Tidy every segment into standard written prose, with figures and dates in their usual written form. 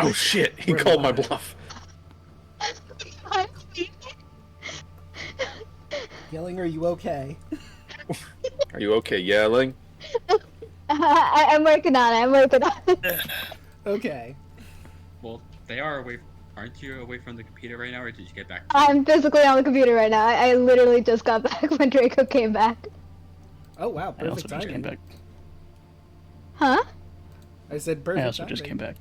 Oh shit! He called my bluff. Yelling, are you okay? Are you okay yelling? I'm working on it. I'm working on it. Okay. Well, they are away. Aren't you away from the computer right now, or did you get back? I'm physically on the computer right now. I literally just got back when Draco came back. Oh wow, I also perfect just came timing. back. Huh? I said perfect I also timing. just came back.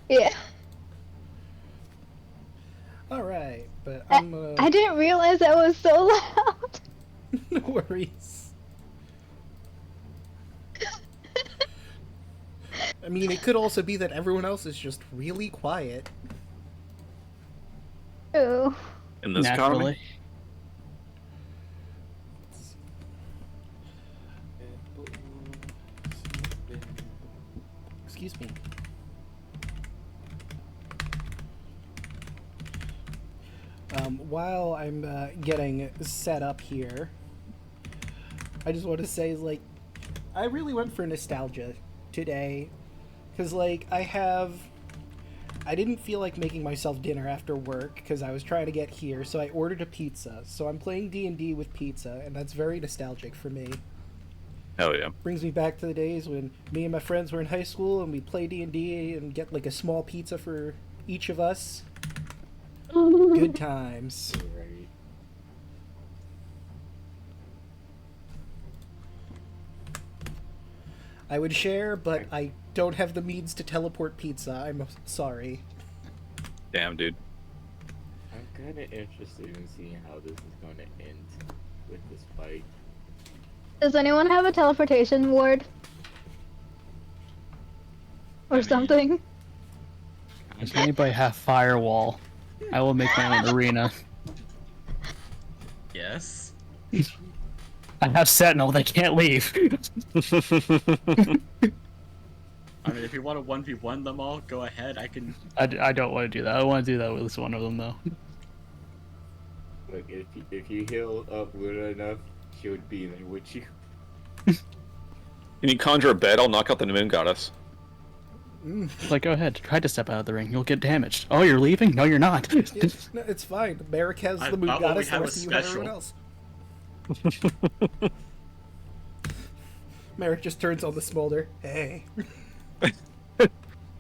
Yeah. Alright, but I I'm didn't realize that was so loud. no worries. I mean, it could also be that everyone else is just really quiet. Ooh. In this Naturally. economy? Excuse me. While I'm getting set up here, I just want to say, like, I really went for nostalgia today. Because, like, I didn't feel like making myself dinner after work because I was trying to get here, so I ordered a pizza. So I'm playing D&D with pizza, and that's very nostalgic for me. Hell yeah. Brings me back to the days when me and my friends were in high school and we'd play D&D and get, like, a small pizza for each of us. Good times. Right. I would share, but I don't have the means to teleport pizza. I'm sorry. Damn, dude. I'm kind of interested in seeing how this is going to end with this fight. Does anyone have a teleportation ward? Or something? Does anybody have firewall? I will make my own arena. Yes. I have sentinel. They can't leave. I mean, if you want to 1v1 them all, go ahead. I can. I don't want to do that. I want to do that with at least one of them though. Look, if you heal up little enough, she would be there, would you? Can you conjure a bed? I'll knock out the moon goddess. Like, go ahead. Try to step out of the ring. You'll get damaged. Oh, you're leaving? No, you're not. No, it's fine. Merrick has I the moon thought what we goddess, the had rest was of you have everyone special. else. Merrick just turns on the smolder. Hey.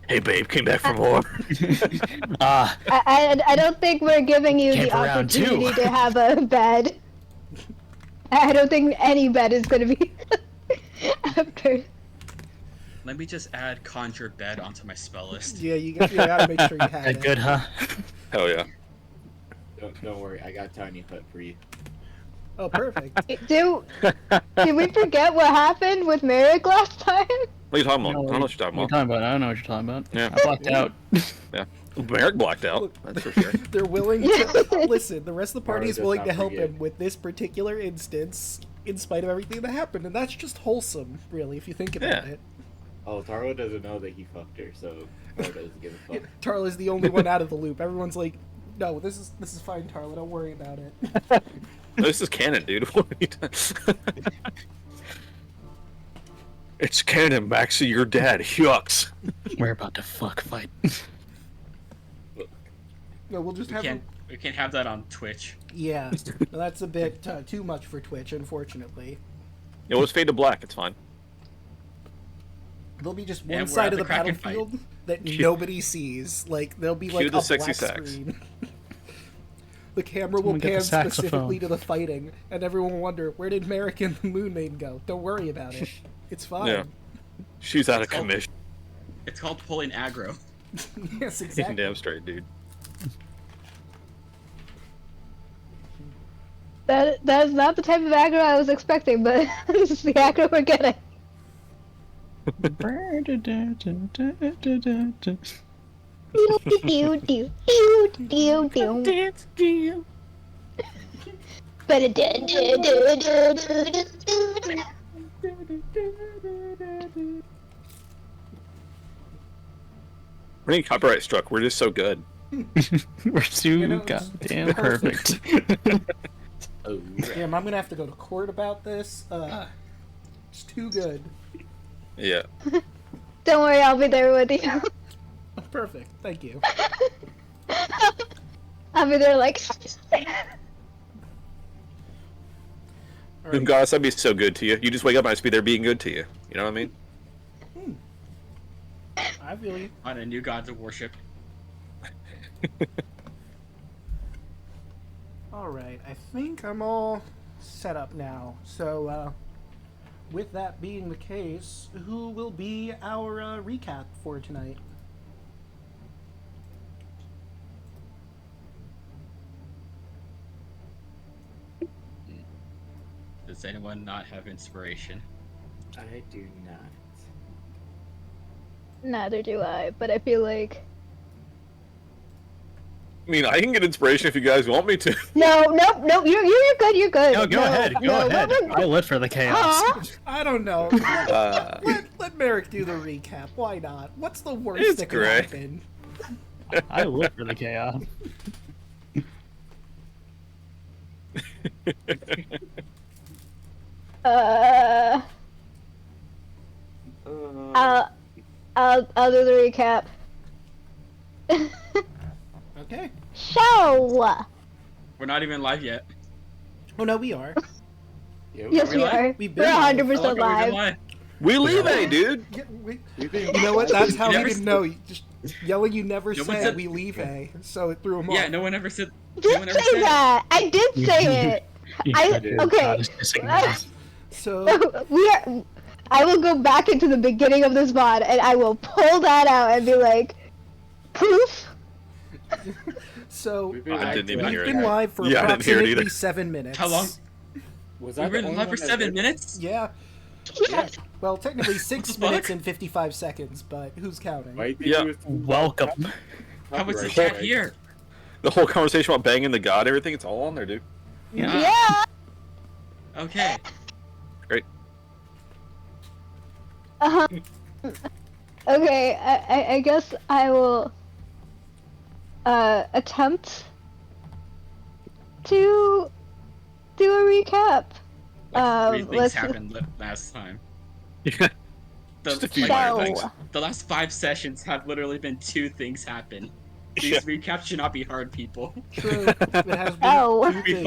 Hey, babe, came back for more. I don't think we're giving you Camp the around too. opportunity to have a bed. I don't think any bed is going to be after. Let me just add conjure bed onto my spell list. Yeah, you gotta make sure you have That it. good, huh? Hell yeah. Don't worry, I got tiny hut for you. Oh, perfect. Did we forget what happened with Merrick last time? What are you talking about? I don't know what you're What talking are you about. talking about? I don't know what you're talking about. Yeah. I blacked out. Yeah. Merrick blacked out. That's for sure. They're willing to listen. The rest of the party is Taro does willing not to help forget. him with this particular instance, in spite of everything that happened, and that's just wholesome, really, if you think about Yeah. it. Oh, Taro doesn't know that he fucked her, so Taro doesn't give a fuck. Tarla's the only one out of the loop. Everyone's like, "No, this is fine, Tarla. Don't worry about it." No, this is canon, dude. What are you doing? It's canon, Maxie. You're dead. Yucks. We're about to fuck fight. No, we'll just have. We can't have that on Twitch. Yeah, no, that's a bit too much for Twitch, unfortunately. It was fade to black. It's fine. There'll be just And one we're side at of the the Kraken fight. battlefield that nobody sees. Like there'll be like Cue the a sexy black sax. screen. The camera will Someone get pan the saxophone. specifically to the fighting, and everyone will wonder, where did Merrick and the Moon Maiden go? Don't worry about it. It's fine. Yeah. She's out of It's all- commission. It's called pulling aggro. Yes, exactly. Damn straight, dude. That is not the type of aggro I was expecting, but this is the aggro we're getting. We're getting copyright struck. We're just so good. We're too You know, it's goddamn perfect. Oh, Damn, I'm gonna have to go to court about this. It's too good. Yeah. Don't worry, I'll be there with you. Oh, perfect. Thank you. I'll be there like. All right. Goddess, I'd be so good to you. You just wake up and I just be there being good to you. You know what I mean? I feel you. On a new god to worship. All right, I think I'm all set up now. So, with that being the case, who will be our recap for tonight? Does anyone not have inspiration? I do not. Neither do I, but I feel like. I mean, I can get inspiration if you guys want me to. No, you're good, you're good. No, go ahead. Go ahead. no. I live for the chaos. Huh? I don't know. Let Merrick do the recap. Why not? What's the worst It's that could great. happen? I live for the chaos. I'll do the recap. Okay. So. We're not even live yet. Oh no, we are. Yeah, Yes, we live? are. We've We're been live. 100% How long have we been live. live? We leave it, dude. Yeah, We've been- you know what? That's how You we never didn't said- know. You just yelling. You never No one said said- we leave a, so it threw him off. Yeah, no one ever said. No Did one ever say said it. that. I did say it. Okay. God, it's So We are. I will go back into the beginning of this VOD and I will pull that out and be like, proof. so We've been I live didn't even for- hear we've been live for Yeah, I didn't hear it approximately either. 7 minutes. How long? Was We've I the been only live for one that 7 did? minutes? Yeah. Yes. Well, technically 6 What the minutes fuck? and 55 seconds, but who's counting? Might be Yeah. with- Welcome. How was the Copyright chat strike. here? The whole conversation about banging the god and everything, it's all on there, dude. Yeah. Yeah. Okay. Great. Okay, I guess I will attempt to do a recap. Like 3 things let's- happened last time. Yeah. The, Just a few minor like, things. the last 5 sessions have literally been 2 things happen. These Yeah. recaps should not be hard, people. True. It has been Oh. two We things.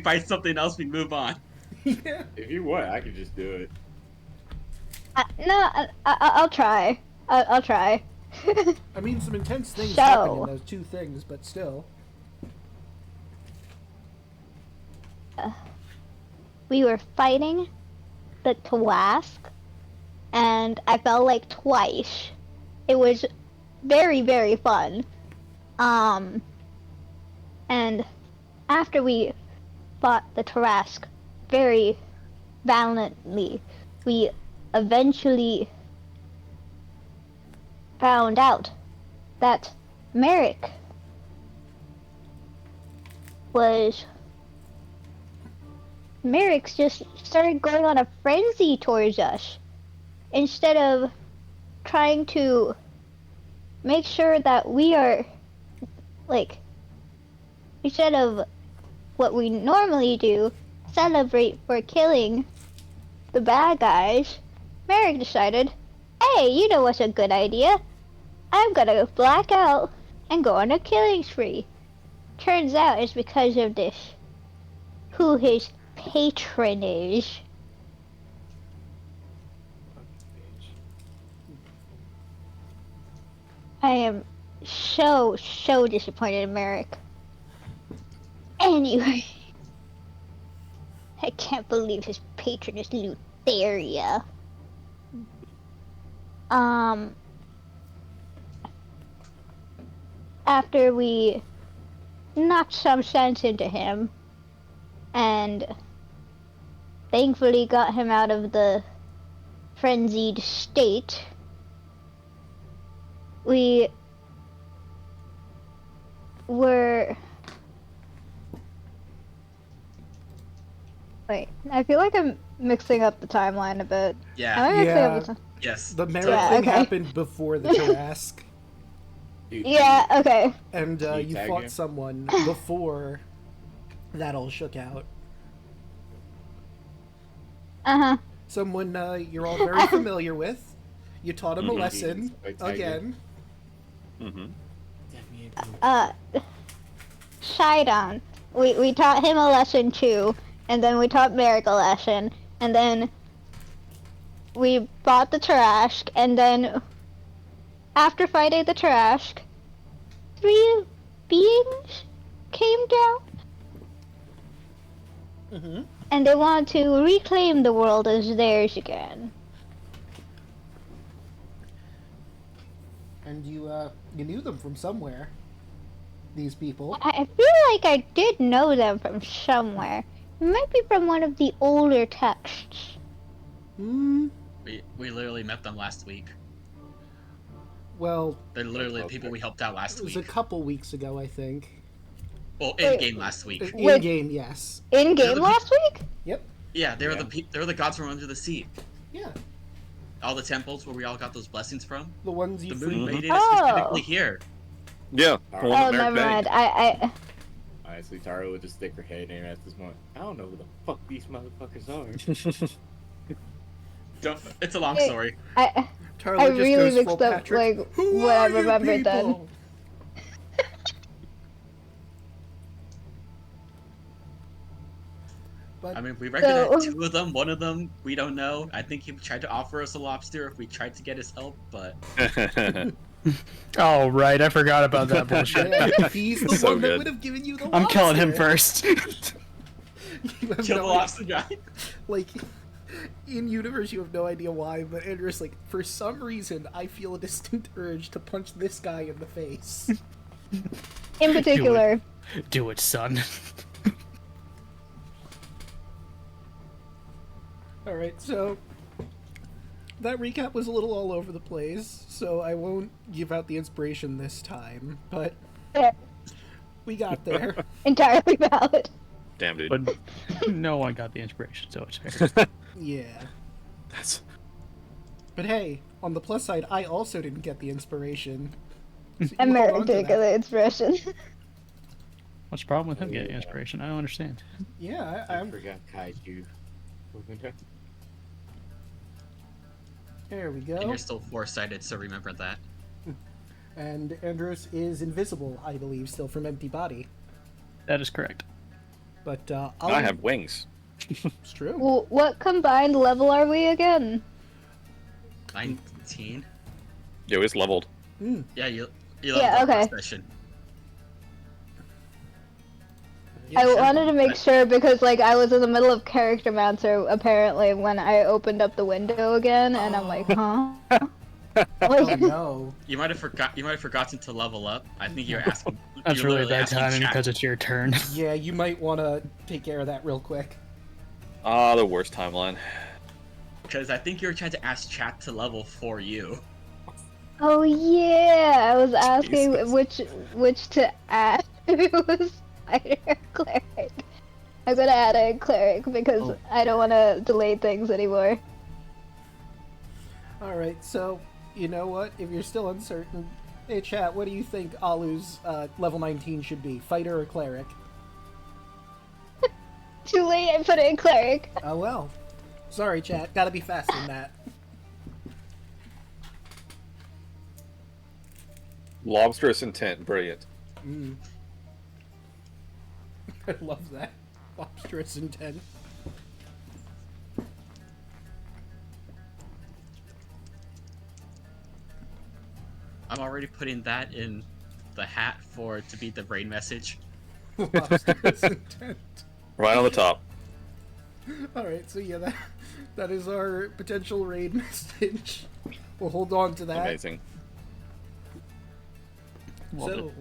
fight something else, we move on. Yeah. If you want, I could just do it. No, I'll try. I'll try. I mean, some intense things So- happen in those two things, but still. We were fighting the Twask, and I fell like twice. It was very, very fun. And after we fought the Tarask very valiantly, we eventually found out that Merrick Merrick's just started going on a frenzy towards us. Instead of trying to make sure that we are, like, instead of what we normally do, celebrate for killing the bad guys, Merrick decided, hey, you know what's a good idea? I'm gonna black out and go on a killing spree. Turns out it's because of this, who his patronage. I am so disappointed in Merrick. Anyway, I can't believe his patron is Lutheria. After we knocked some sense into him, and thankfully got him out of the frenzied state, we were... Wait, I feel like I'm mixing up the timeline a bit. Yeah. Am I mixing Yeah. up the Yes. The Merrick Yeah, thing okay. happened before the Tarask, Yeah, okay. and Can you you tag fought him? someone before that all shook out. Uh-huh. Someone you're all very familiar with. You taught him a Mhm. lesson Like tag him. again. Mm-hmm. Shidon. We taught him a lesson too, and then we taught Merrick a lesson, and then we fought the Tarashk, and then after fighting the Tarashk, 3 beings came down, Mm-hmm. and they want to reclaim the world as theirs again. And you knew them from somewhere. These people. I feel like I did know them from somewhere. It might be from one of the older texts. Hmm. We literally met them last week. Well, They're literally the people we helped out last it was a week. couple weeks ago, I think. Well, in game last week. In game, yes. In They're game the last week? Yep. Yeah, they were the gods from under the sea. Yeah. All the temples where we all got those blessings from. The ones The you moon freed. maiden is specifically here. Yeah. Oh, the one Oh, that Merrick never mind. banged. Honestly, Tara would just stick her head in at this point. I don't know who the fuck these motherfuckers are. It's a long Hey. story. Tarla I just really goes full mixed up Patrick. like Who what I are you remembered then. people? But I mean, we recognized So- 2 of them. One of them, we don't know. I think he tried to offer us a lobster if we tried to get his help, but Oh, right. I forgot about that bullshit. yeah, he's the So one that good. would have given you the I'm killing him lobster. first. You have kill the no lobster guy. Like, in universe, you have no idea why, but Andrew's like, for some reason, I feel a distinct urge to punch this guy in the face. In particular, Do it, son. Alright, so that recap was a little all over the place, so I won't give out the inspiration this time, but we got there. entirely valid. Damn, dude. But no one got the inspiration, so it's fair. Yeah. That's... But hey, on the plus side, I also didn't get the inspiration. So you And hold Merrick on to did that. get the inspiration. What's the problem with him getting inspiration? I don't understand. Yeah, I I'm... forgot Kaiju. There we And go. you're still foresighted, so remember that. And Andros is invisible, I believe, still from Empty Body. That is correct. But, I have wings. It's true. Well, what combined level are we again? 19? Yeah, it's leveled. Yeah, you Yeah, leveled up okay. last session. I wanted to make sure because, like, I was in the middle of Character Mancer, apparently, when I opened up the window again, and I'm like, huh? Oh Like, no. You might have forgotten to level up. I think you're asking. That's you're really literally bad asking timing chat. because it's your turn. Yeah, you might want to take care of that real quick. Ah, the worst timeline. Because I think you were trying to ask chat to level for you. oh yeah, I was asking Jesus. which to add. It was Spider or Cleric. I'm gonna add a Cleric because I don't want to delay things anymore. Alright, so, you know what? If you're still uncertain, hey chat, what do you think Alu's level 19 should be? Fighter or Cleric? Too late, I put in Cleric. Oh well. Sorry chat, gotta be faster than that. Lobsterous intent, brilliant. I love that. Lobsterous intent. I'm already putting that in the hat for it to be the rain message. Lobsterous intent. Right on the top. Alright, so yeah, that is our potential raid message. We'll hold on to that. Amazing. Love So, it.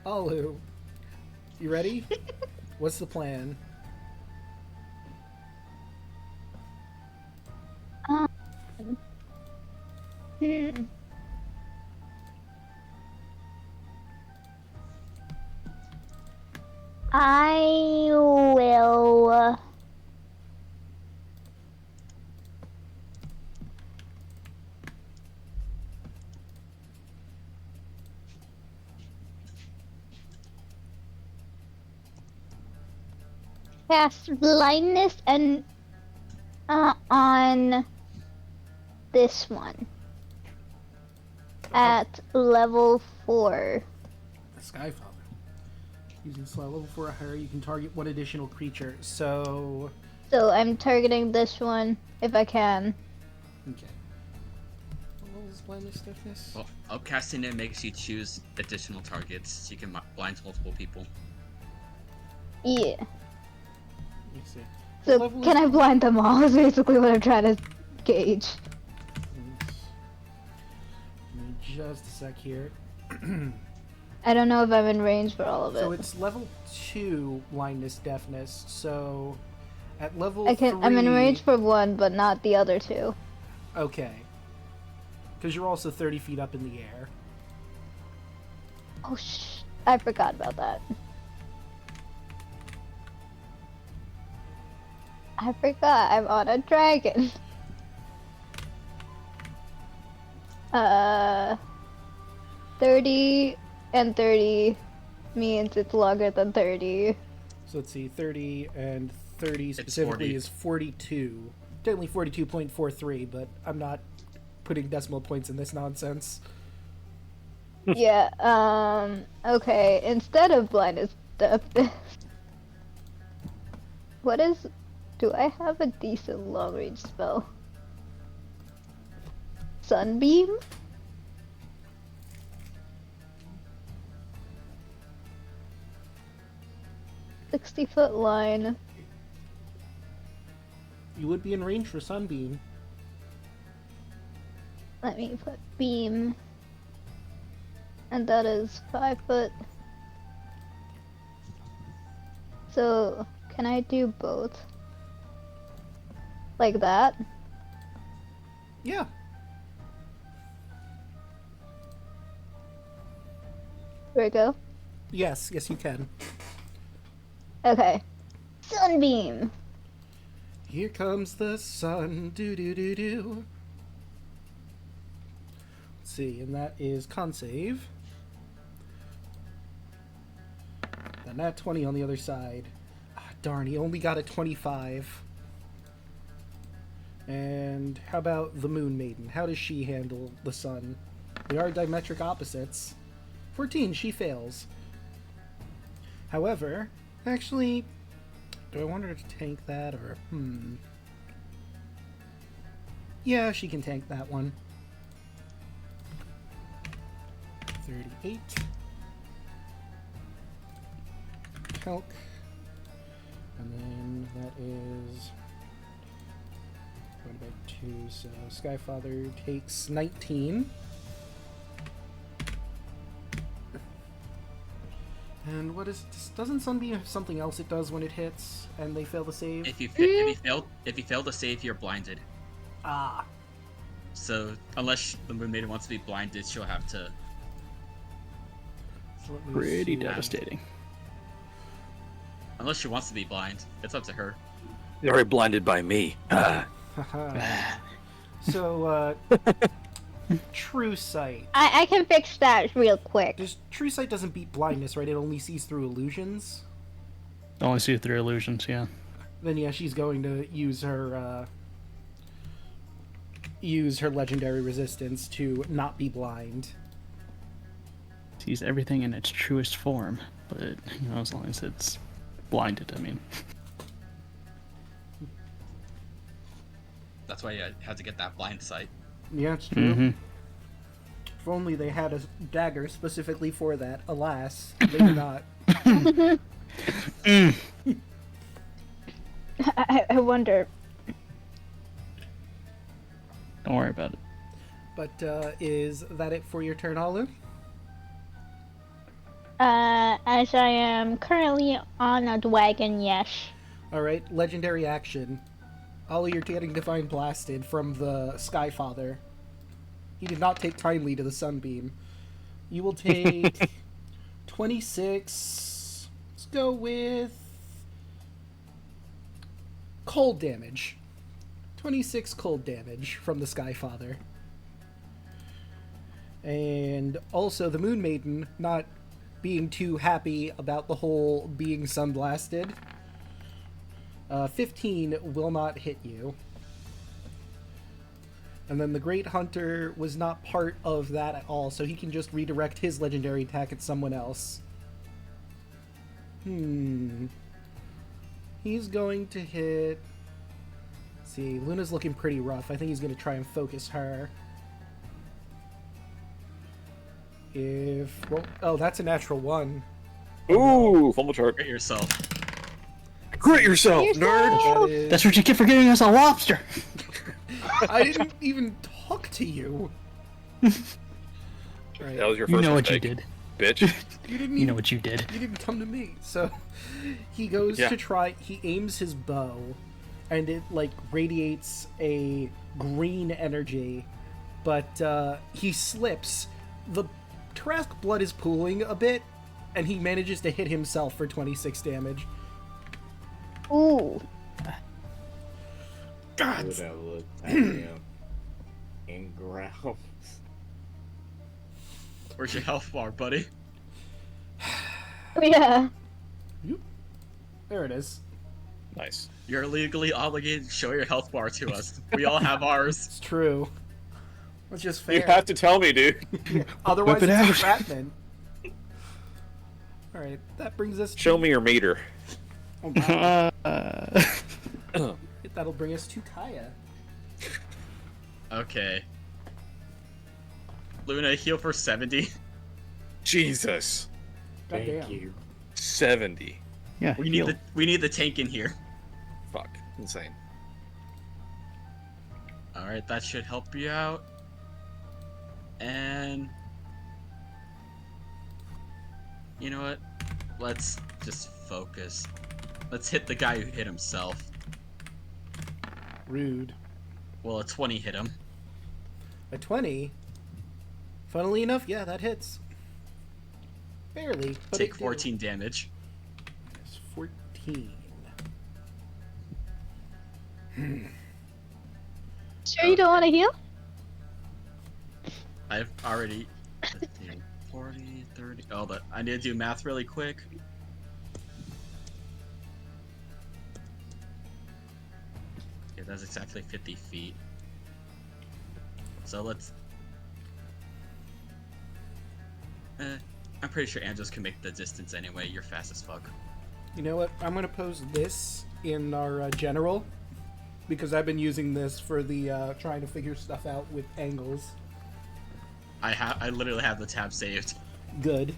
Alu, you ready? What's the plan? Hmm. I will. Cast blindness and on this one. at level 4. Skyfather. Using slow level 4 or higher, you can target one additional creature. So, So I'm targeting this one if I can. okay. What was blindness stiffness? Well, upcasting it makes you choose additional targets, so you can blind multiple people. Yeah. Let me see. So What level can is I blind them all? Is basically what I'm trying to gauge. Give me just a sec here. I don't know if I'm in range for all of it. So it's level 2 blindness deafness. So at level I'm in 3 range for one, but not the other two. Okay. Because you're also 30 feet up in the air. Oh I forgot about that. I forgot I'm on a dragon. 30 and 30 means it's longer than 30. So let's see, 30 and 30 It's specifically 40. is 42. Technically 42.43, but I'm not putting decimal points in this nonsense. Yeah, okay, instead of blindness deafness. Do I have a decent long range spell? Sunbeam? "60-foot line." You would be in range for Sunbeam. Let me put beam. And that is 5 foot. So, can I do both? Like that? Yeah. There we go. Yes, you can. Okay. Sunbeam! Here comes the sun, do do do do. Let's see, and that is con save. And that 20 on the other side. Ah, darn, he only got a 25. And how about the Moon Maiden? How does she handle the sun? They are diametric opposites. 14, she fails. However, actually, do I want her to tank that or Yeah, she can tank that one. 38. Calc. And then that is divided by 2, so Skyfather takes 19. And what is doesn't Sunbeam have something else it does when it hits and they fail to save? If you fail to save, you're blinded. Ah. So unless the Moon Maiden wants to be blinded, she'll have to. So let me Pretty see. devastating. Unless she wants to be blind, it's up to her. You're already blinded by me. Haha. So, True Sight. I can fix that real quick. True Sight doesn't beat blindness, right? It only sees through illusions. Only see through illusions, yeah. Then yeah, she's going to use her legendary resistance to not be blind. Sees everything in its truest form, but as long as it's blinded, I mean. That's why you had to get that blind sight. Yeah, it's true. Mm-hmm. If only they had a dagger specifically for that. Alas, they do not. I wonder. Don't worry about it. But is that it for your turn, Alu? As I am currently on a dragon, yes. Alright, legendary action. Ollie, you're getting Divine Blasted from the Skyfather. He did not take kindly to the Sunbeam. You will take 26... Let's go with... cold damage. 26 cold damage from the Skyfather. And also the Moon Maiden, not being too happy about the whole being sunblasted. 15 will not hit you. And then the Great Hunter was not part of that at all, so he can just redirect his legendary attack at someone else. He's going to hit... Let's see, Luna's looking pretty rough. I think he's going to try and focus her. Well, oh, that's a natural 1. Ooh, fumble chart. Hurt yourself. Crit yourself, nerd! That is... That's what you get for giving us a lobster. I didn't even talk to you. Right. That was your first You know what you mistake, did. bitch. You didn't. You know what you did. You didn't come to me. So he goes Yeah. to try. He aims his bow, and it like radiates a green energy, but he slips. The Trask blood is pooling a bit, and he manages to hit himself for 26 damage. Ooh. God. Would that look at him and growls. Where's your health bar, buddy? Yeah. There it is. Nice. You're legally obligated to show your health bar to us. We all have ours. It's true. It's just fair. You have to tell me, dude. Otherwise, Whip it it's out. entrapment. All right, that brings us. Show me your meter. Oh, wow. Uh, That'll bring us to Kaya. Okay. Luna, heal for 70. Jesus. Thank Goddamn. you. 70. yeah. We need the tank in here. Fuck. Insane. Alright, that should help you out. And you know what? Let's just focus. Let's hit the guy who hit himself. Rude. Well, a 20 hit him. A 20. Funnily enough, yeah, that hits. Barely. But Take it did. 14 damage. It's 14. Sure you don't want to heal? I've already 15, 40, 30. Oh, but I need to do math really quick. Okay, that's exactly 50 feet. So let's. I'm pretty sure Angels can make the distance anyway. You're fast as fuck. You know what? I'm going to pose this in our general. Because I've been using this for the trying to figure stuff out with angles. I literally have the tab saved. Good.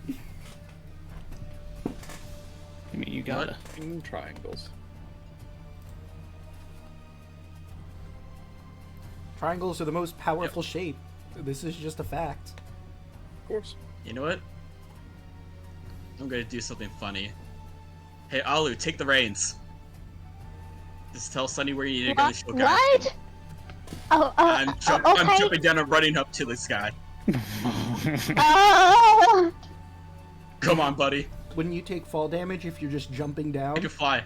I mean, you gotta. Triangles. Triangles are the most powerful shape. This is just a fact. Of course. You know what? I'm gonna do something funny. Hey, Alu, take the reins. Just tell Sunny where you need to go to show guy. What? Oh, I'm okay. jumping down and running up to this guy. Oh. Come on, buddy. Wouldn't you take fall damage if you're just jumping down? I can fly.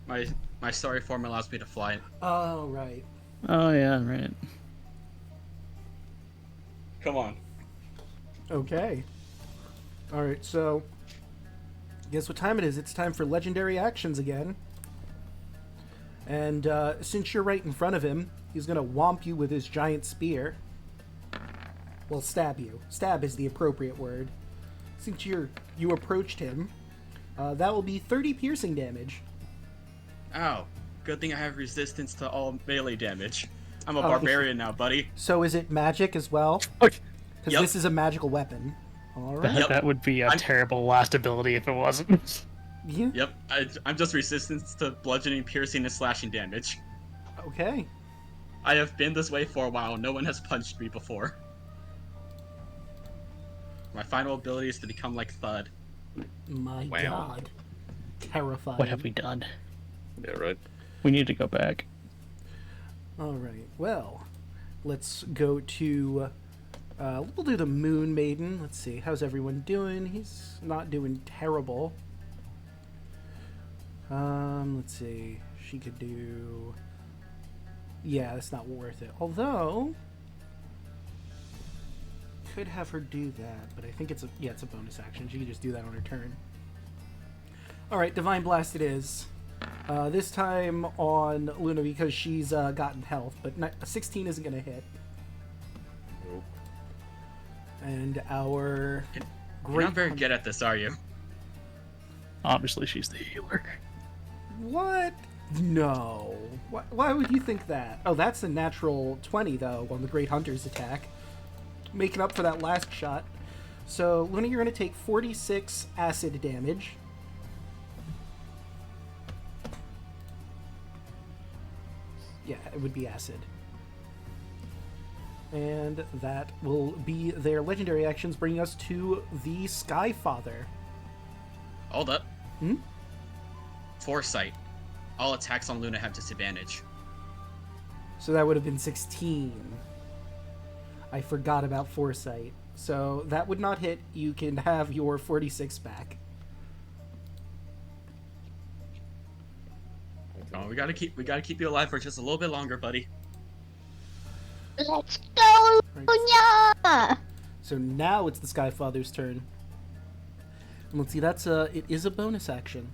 My story form allows me to fly. Oh, right. Oh yeah, right. Come on. Okay. Alright, so... Guess what time it is? It's time for legendary actions again. And since you're right in front of him, he's gonna whomp you with his giant spear. Well, stab you. Stab is the appropriate word. Since you approached him, that will be 30 piercing damage. Ow. Good thing I have resistance to all melee damage. I'm a Oh, barbarian now, buddy. So is it magic as well? Okay. Because Yep. this is a magical weapon. Alright. That, Yep. that would be a I'm- terrible last ability if it wasn't. Yeah. Yep, I'm just resistance to bludgeoning, piercing, and slashing damage. Okay. I have been this way for a while. No one has punched me before. My final ability is to become like Thud. My Wow. god. Terrifying. What have we done? Yeah, right. We need to go back. Alright, well, let's go to, we'll do the Moon Maiden. Let's see, how's everyone doing? He's not doing terrible. Let's see, she could do, yeah, that's not worth it. Although, could have her do that, but I think it's it's a bonus action. She can just do that on her turn. Alright, Divine Blast it is. This time on Luna because she's gotten health, but 16 isn't going to hit. Nope. And our You're not very Hunter- good at this, are you? Obviously, she's the healer. What? No. Why would you think that? Oh, that's a natural 20, though, on the Great Hunter's attack. Making up for that last shot. So, Luna, you're going to take 46 acid damage. Yeah, it would be acid. And that will be their legendary actions, bringing us to the Skyfather. Hold up. Hmm? Foresight. All attacks on Luna have disadvantage. So that would have been 16. I forgot about Foresight. So that would not hit. You can have your 46 back. Oh, we gotta keep you alive for just a little bit longer, buddy. Let's go, Right. Luna! So now it's the Skyfather's turn. And let's see, it is a bonus action.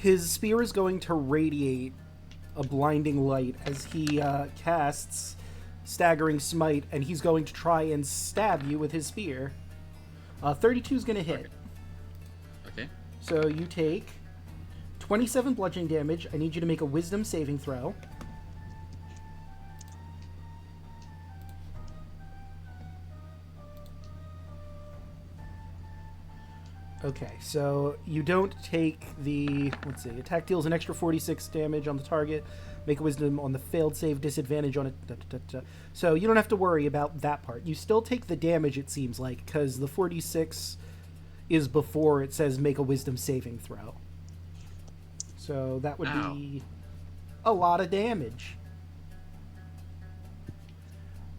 His spear is going to radiate a blinding light as he casts Staggering Smite, and he's going to try and stab you with his spear. 32 is going to hit. Okay. So you take 27 bludgeoning damage. I need you to make a Wisdom saving throw. Okay, so you don't take the... Let's see. Attack deals an extra 46 damage on the target. Make a Wisdom on the failed save. Disadvantage on it. So you don't have to worry about that part. You still take the damage, it seems like, because the 46 is before it says make a Wisdom saving throw. So that would be a lot of damage.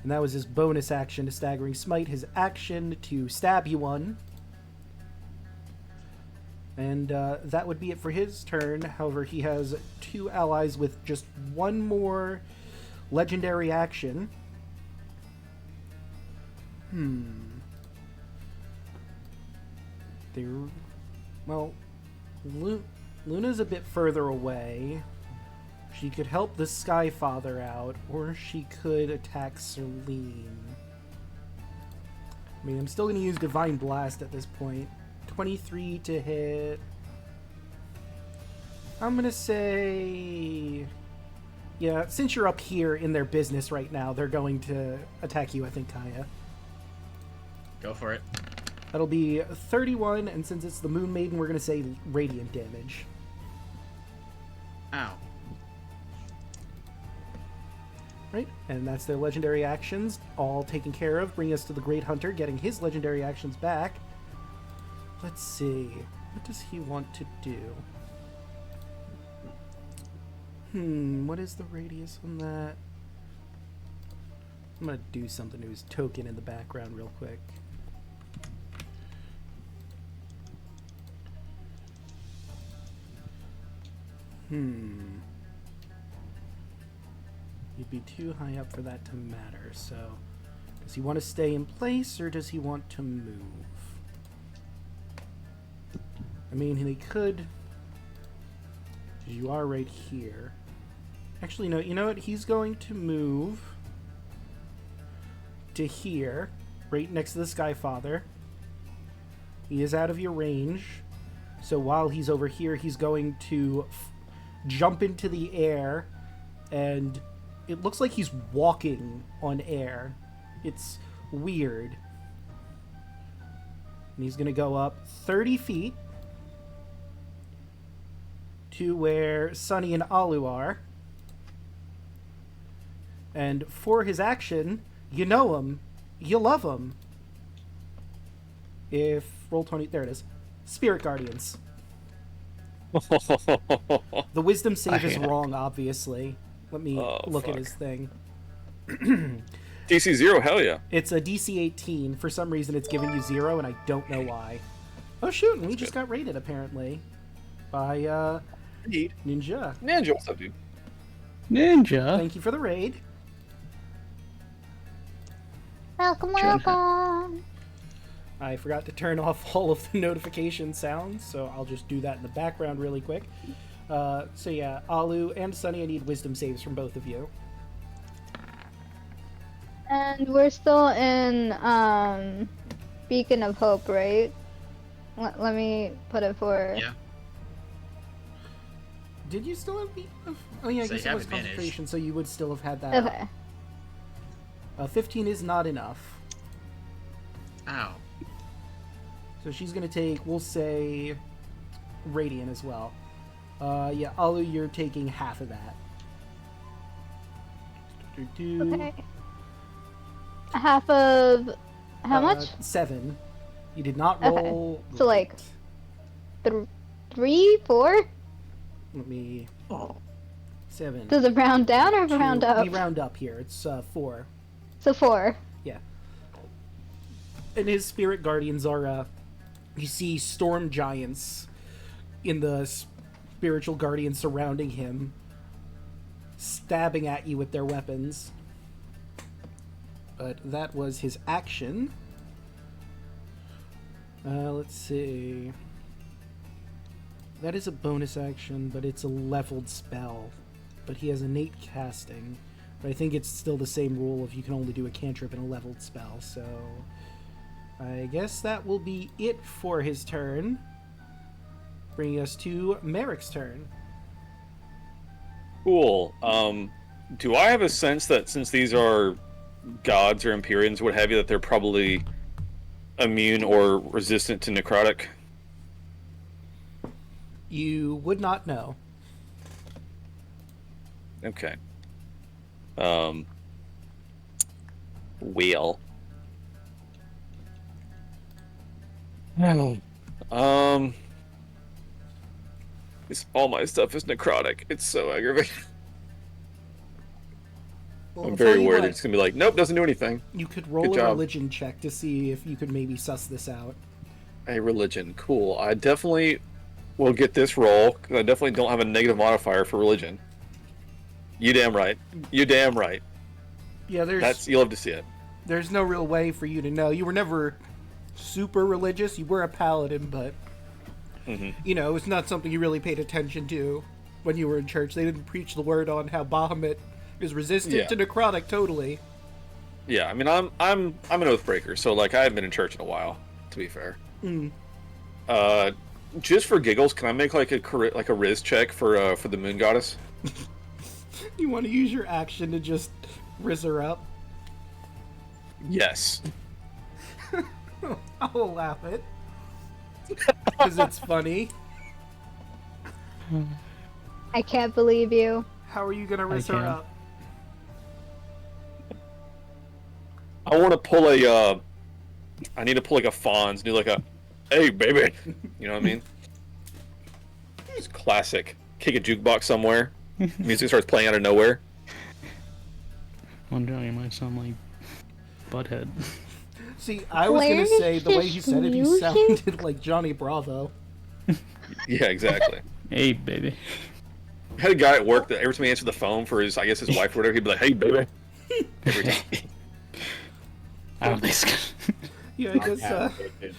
And that was his bonus action to Staggering Smite. His action to stab you one. And that would be it for his turn. However, he has 2 allies with just one more legendary action. Well, Luna's a bit further away. She could help the Skyfather out, or she could attack Celine. I mean, I'm still going to use Divine Blast at this point. 23 to hit. I'm gonna say... Yeah, since you're up here in their business right now, they're going to attack you, I think, Kaya. Go for it. That'll be 31, and since it's the Moon Maiden, we're gonna say radiant damage. Ow. Right, and that's their legendary actions, all taken care of, bringing us to the Great Hunter, getting his legendary actions back. Let's see. What does he want to do? What is the radius on that? I'm gonna do something to his token in the background real quick. You'd be too high up for that to matter, so... Does he want to stay in place, or does he want to move? I mean, he could... You are right here. Actually, no, you know what? He's going to move to here, right next to the Skyfather. He is out of your range. So while he's over here, he's going to jump into the air, and it looks like he's walking on air. It's weird. And he's going to go up 30 feet to where Sunny and Alu are. And for his action, you know him. You love him. If... Roll 20... There it is. Spirit Guardians. The Wisdom save is wrong, obviously. Let me look at his thing. DC 0, hell yeah. It's a DC 18. For some reason, it's giving you 0, and I don't know why. Oh, shoot, and we just got raided, apparently. By, Indeed. Ninja. Ninja, what's up, dude? Ninja. Thank you for the raid. Welcome, Sure. welcome. I forgot to turn off all of the notification sounds, so I'll just do that in the background really quick. So yeah, Alu and Sunny, I need wisdom saves from both of you. And we're still in Beacon of Hope, right? Let me put it for. Yeah. Did you still have Oh yeah, I So guess you it have was advantage. concentration, so you would still have had that. Okay. 15 is not enough. Ow. So she's gonna take, we'll say, Radiant as well. Yeah, Alu, you're taking half of that. Okay. Half of how much? 7. You did not Okay. roll. So, like, 3, 4? Let me. 7. Does it round down or round 2. up? We round up here. It's 4. So 4. Yeah. And his spirit guardians are, you see storm giants in the spiritual guardians surrounding him, stabbing at you with their weapons. But that was his action. Let's see. That is a bonus action, but it's a leveled spell. But he has innate casting. But I think it's still the same rule of you can only do a cantrip in a leveled spell, so I guess that will be it for his turn. Bringing us to Merrick's turn. Cool. Do I have a sense that since these are gods or Empyreans, what have you, that they're probably immune or resistant to necrotic? You would not know. Okay. Wheel. All my stuff is necrotic. It's so aggravating. Well, I'm I'll very tell you worried what, that it's gonna be like, nope, doesn't do anything. you could roll Good a job. religion check to see if you could maybe suss this out. A religion, cool. I definitely will get this roll because I definitely don't have a negative modifier for religion. You damn right. You damn right. Yeah, You'll love to see it. there's no real way for you to know. You were never super religious. You were a paladin, but you know, it's not something you really paid attention to when you were in church. They didn't preach the word on how Bahamut is resistant Yeah. to necrotic totally. Yeah, I mean, I'm an oathbreaker, so like I haven't been in church in a while. To be fair. Just for giggles, can I make like a Riz check for the moon goddess? You want to use your action to just rizz her up? Yes. I'll allow it. Because it's funny. I can't believe you. How are you going to rizz her can. up? I want to pull a. I need to pull like a Fonz, do like a, hey baby, you know what I mean? It's classic. Kick a jukebox somewhere. Music starts playing out of nowhere. Wondering, it might sound like Butthead. See, I was going to Where say, is the way this you said it, you music? sounded like Johnny Bravo. Yeah, exactly. Hey, baby. I had a guy at work that every time he answered the phone for his wife or whatever, he'd be like, hey baby. Every time. I don't think so. Yeah, I guess,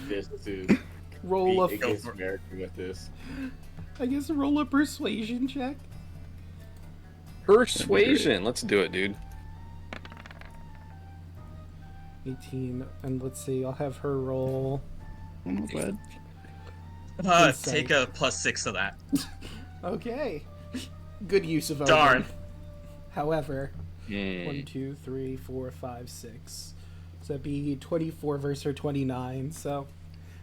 Just to roll be a, against America with this. I guess roll a persuasion check. Persuasion. Let's do it, dude. 18, and let's see, I'll have her roll. Oh my god. Insight. Take a +6 of that. Okay. Good use of Darn. Omen. However, Hmm. 1, 2, 3, 4, 5, 6. So that'd be 24 versus her 29, so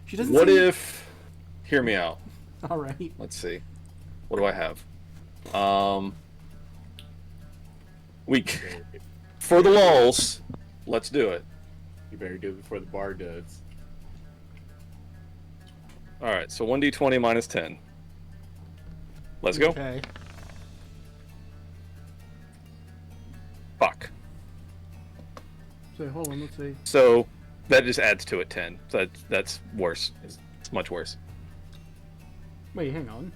she doesn't What seem- if? Hear me out. Alright. Let's see. What do I have? We for the lulls. Let's do it. You better do it before the bar does. All right. So 1d20 minus 10. Let's go. Okay. Fuck. So hold on, let's see. So that just adds to it 10. So that's worse. It's much worse. Wait, hang on.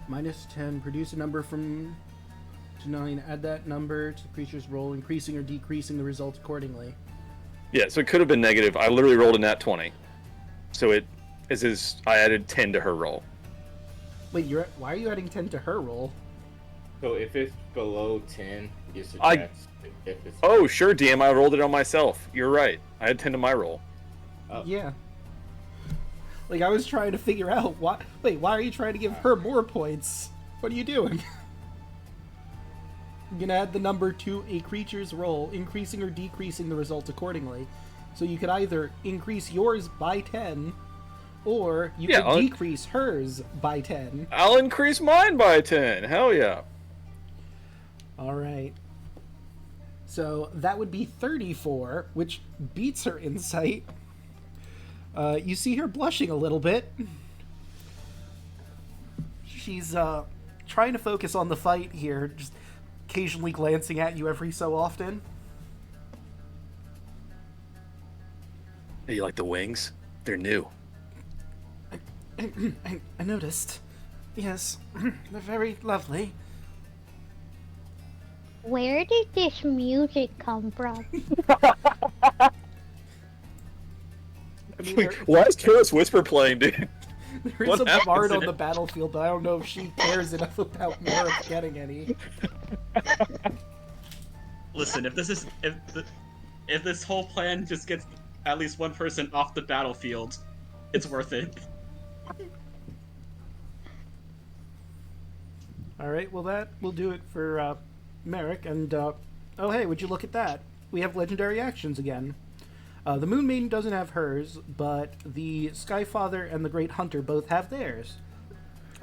Minus 10, produce a number from to 9, add that number to the creature's roll, increasing or decreasing the result accordingly. Yeah, so it could have been negative. I literally rolled a nat 20. So it I added 10 to her roll. Wait, why are you adding 10 to her roll? So if it's below 10, you subtract. If it's Oh, sure, DM, I rolled it on myself. You're right. I had 10 to my roll. Oh. Yeah. Like, I was trying to figure out why. Wait, why are you trying to give her more points? What are you doing? You can add the number to a creature's roll, increasing or decreasing the result accordingly. So you could either increase yours by 10, or you could decrease hers by 10. I'll increase mine by 10. Hell yeah. Alright. So that would be 34, which beats her insight. You see her blushing a little bit. She's trying to focus on the fight here, just occasionally glancing at you every so often. Hey, you like the wings? They're new. I noticed. Yes, they're very lovely. Where did this music come from? I mean, Why is Careless Whisper playing, dude? there is a bard on the battlefield, but I don't know if she cares enough about Merrick getting any. Listen, if this whole plan just gets at least one person off the battlefield, it's worth it. Alright, well that will do it for Merrick, and oh hey, would you look at that? We have legendary actions again. The Moon Maiden doesn't have hers, but the Skyfather and the Great Hunter both have theirs.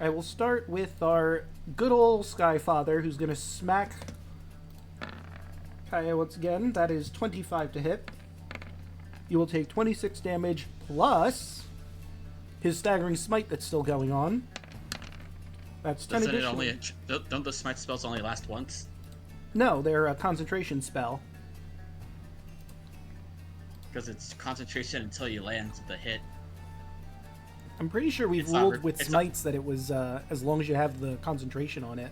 I will start with our good old Skyfather, who's going to smack Kaya once again. That is 25 to hit. You will take 26 damage plus his staggering smite that's still going on. That's 10 Doesn't it additional. don't the smite spells only last once? No, they're a concentration spell. Because it's concentration until you land the hit. I'm pretty sure we've It's not ruled re- with it's smites that it was as long as you have the concentration on it.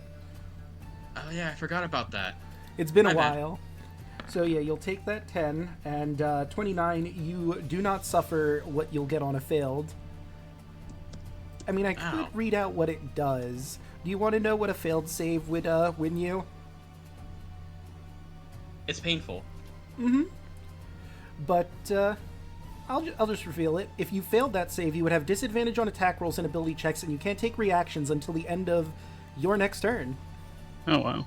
Oh yeah, I forgot about that. It's been a My bad. while. So yeah, you'll take that 10, and 29, you do not suffer what you'll get on a failed. I mean, I could Ow. read out what it does. Do you want to know what a failed save would win you? It's painful. Mm-hmm. But I'll just reveal it. If you failed that save, you would have disadvantage on attack rolls and ability checks, and you can't take reactions until the end of your next turn. Oh wow.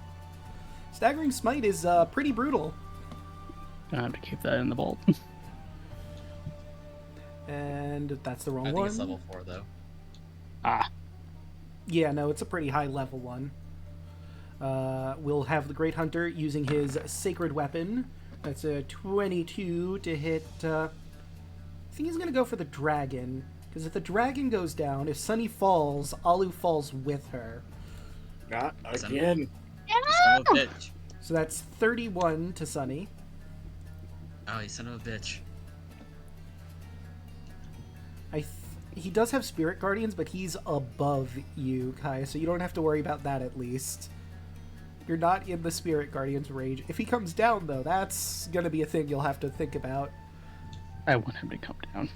Staggering Smite is pretty brutal. I have to keep that in the vault. And that's the wrong I think one. it's level 4 though. Yeah, no, it's a pretty high level one. We'll have the Great Hunter using his Sacred Weapon. That's a 22 to hit. I think he's going to go for the dragon. Because if the dragon goes down, if Sunny falls, Alu falls with her. Not Son again. of a bitch. So that's 31 to Sunny. Oh, you son of a bitch. He does have Spirit Guardians, but he's above you, Kai, so you don't have to worry about that at least. You're not in the Spirit Guardians range. If he comes down, though, that's going to be a thing you'll have to think about. I want him to come down.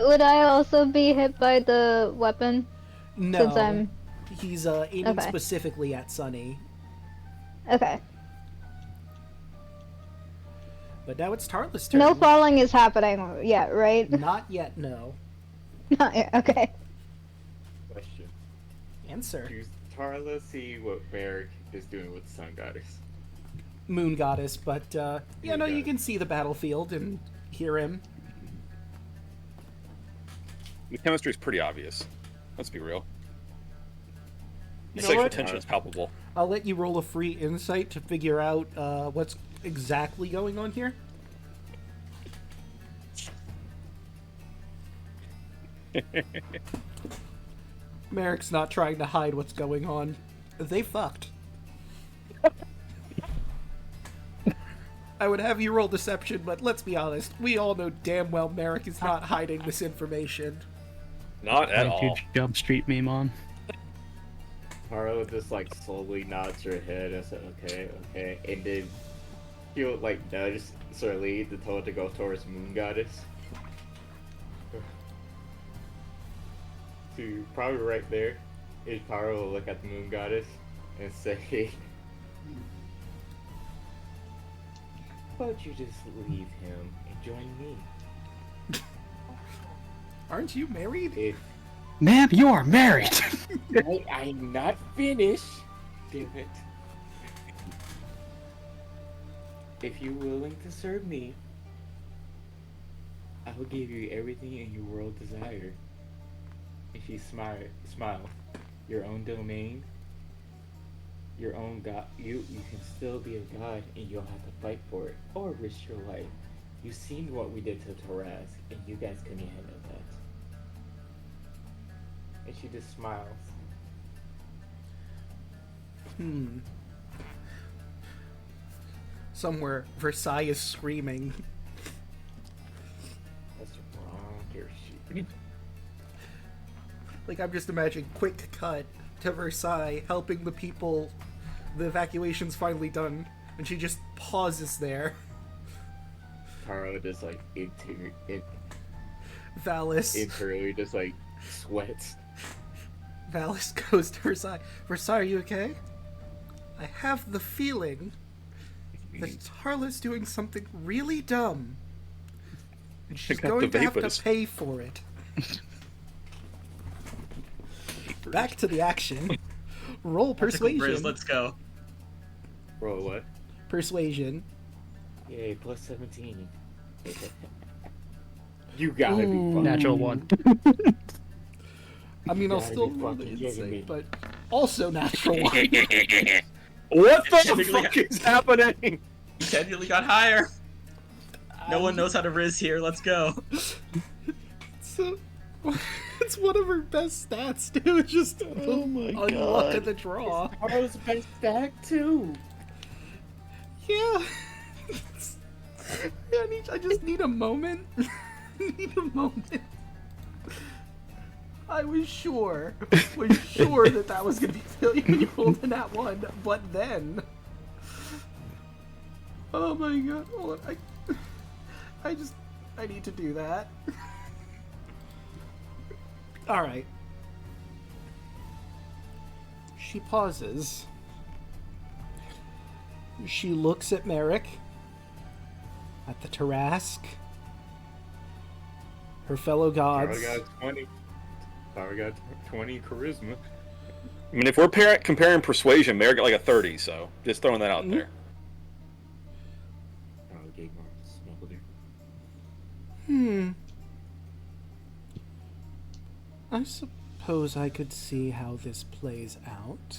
Would I also be hit by the weapon? No, Since I'm... he's aiming Okay. specifically at Sunny. Okay. But now it's Tarla's turn. No falling is happening yet, right? Not yet, no. Not yet, okay. Question. Answer. Does Tarla see what Merrick is doing with Sun Goddess? Moon Goddess, but yeah, Moon no, you Goddess. can see the battlefield and hear him. The chemistry is pretty obvious. Let's be real. You The know sexual what? tension is palpable. I'll let you roll a free insight to figure out what's exactly going on here. Merrick's not trying to hide what's going on. They fucked. I would have you roll deception, but let's be honest. We all know damn well Merrick is not hiding this information. Not at Thank you, all. Jump Street meme on. Tarla just like slowly nods her head and says, okay, and then He'll like nudge Sir Lee to tell her to go towards Moon Goddess. So probably right there, his power will look at the Moon Goddess and say, "Why don't you just leave him and join me?" Aren't you married? If Ma'am, you are married. I'm not finished, damn it. If you're willing to serve me, I will give you everything in your world desire. And she smiled. Your own domain, your own god. You can still be a god, and you'll have to fight for it or risk your life. You've seen what we did to Taraz, and you guys couldn't handle that. And she just smiles. Somewhere, Versailles is screaming. That's wrong here, she. Like, I'm just imagining quick cut to Versailles helping the people. The evacuation's finally done, and she just pauses there. Taro just like Valis. internally just like sweats. Valis goes to Versailles. Versailles, are you okay? I have the feeling that Tarla's doing something really dumb. And she's got going the to have to vapors. pay for it. Back to the action. Roll persuasion. Riz, let's go. Roll what? Persuasion. Yay, plus 17. You gotta be fucking. Natural one. I mean, I'll gotta still be roll the fucking kidding me. insight, but also natural one. What the Technically- fuck is happening? You technically got higher. No one knows how to Riz here. Let's go. So, it's one of her best stats, dude. It's just Oh my unluck of god. the draw. Taro's best stack too. Yeah. I just need a moment. Need a moment. I was sure that was gonna be failure when you rolled in that one, but then. Oh my god! Hold on, I need to do that. All right. She pauses. She looks at Merrick, at the Tarask, her fellow gods. Taro got 20. Taro got 20 charisma. I mean, if we're comparing persuasion, Mary got like a 30, so just throwing that out there. Taro gave more smuggler. I suppose I could see how this plays out.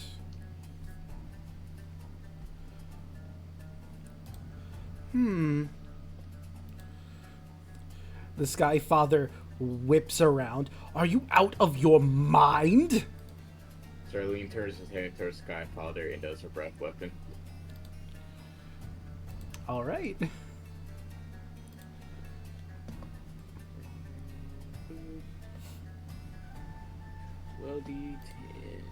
The Sky Father whips around. Are you out of your mind? Charlene turns his head towards Skyfather and does her breath weapon. All right. Well, D10s.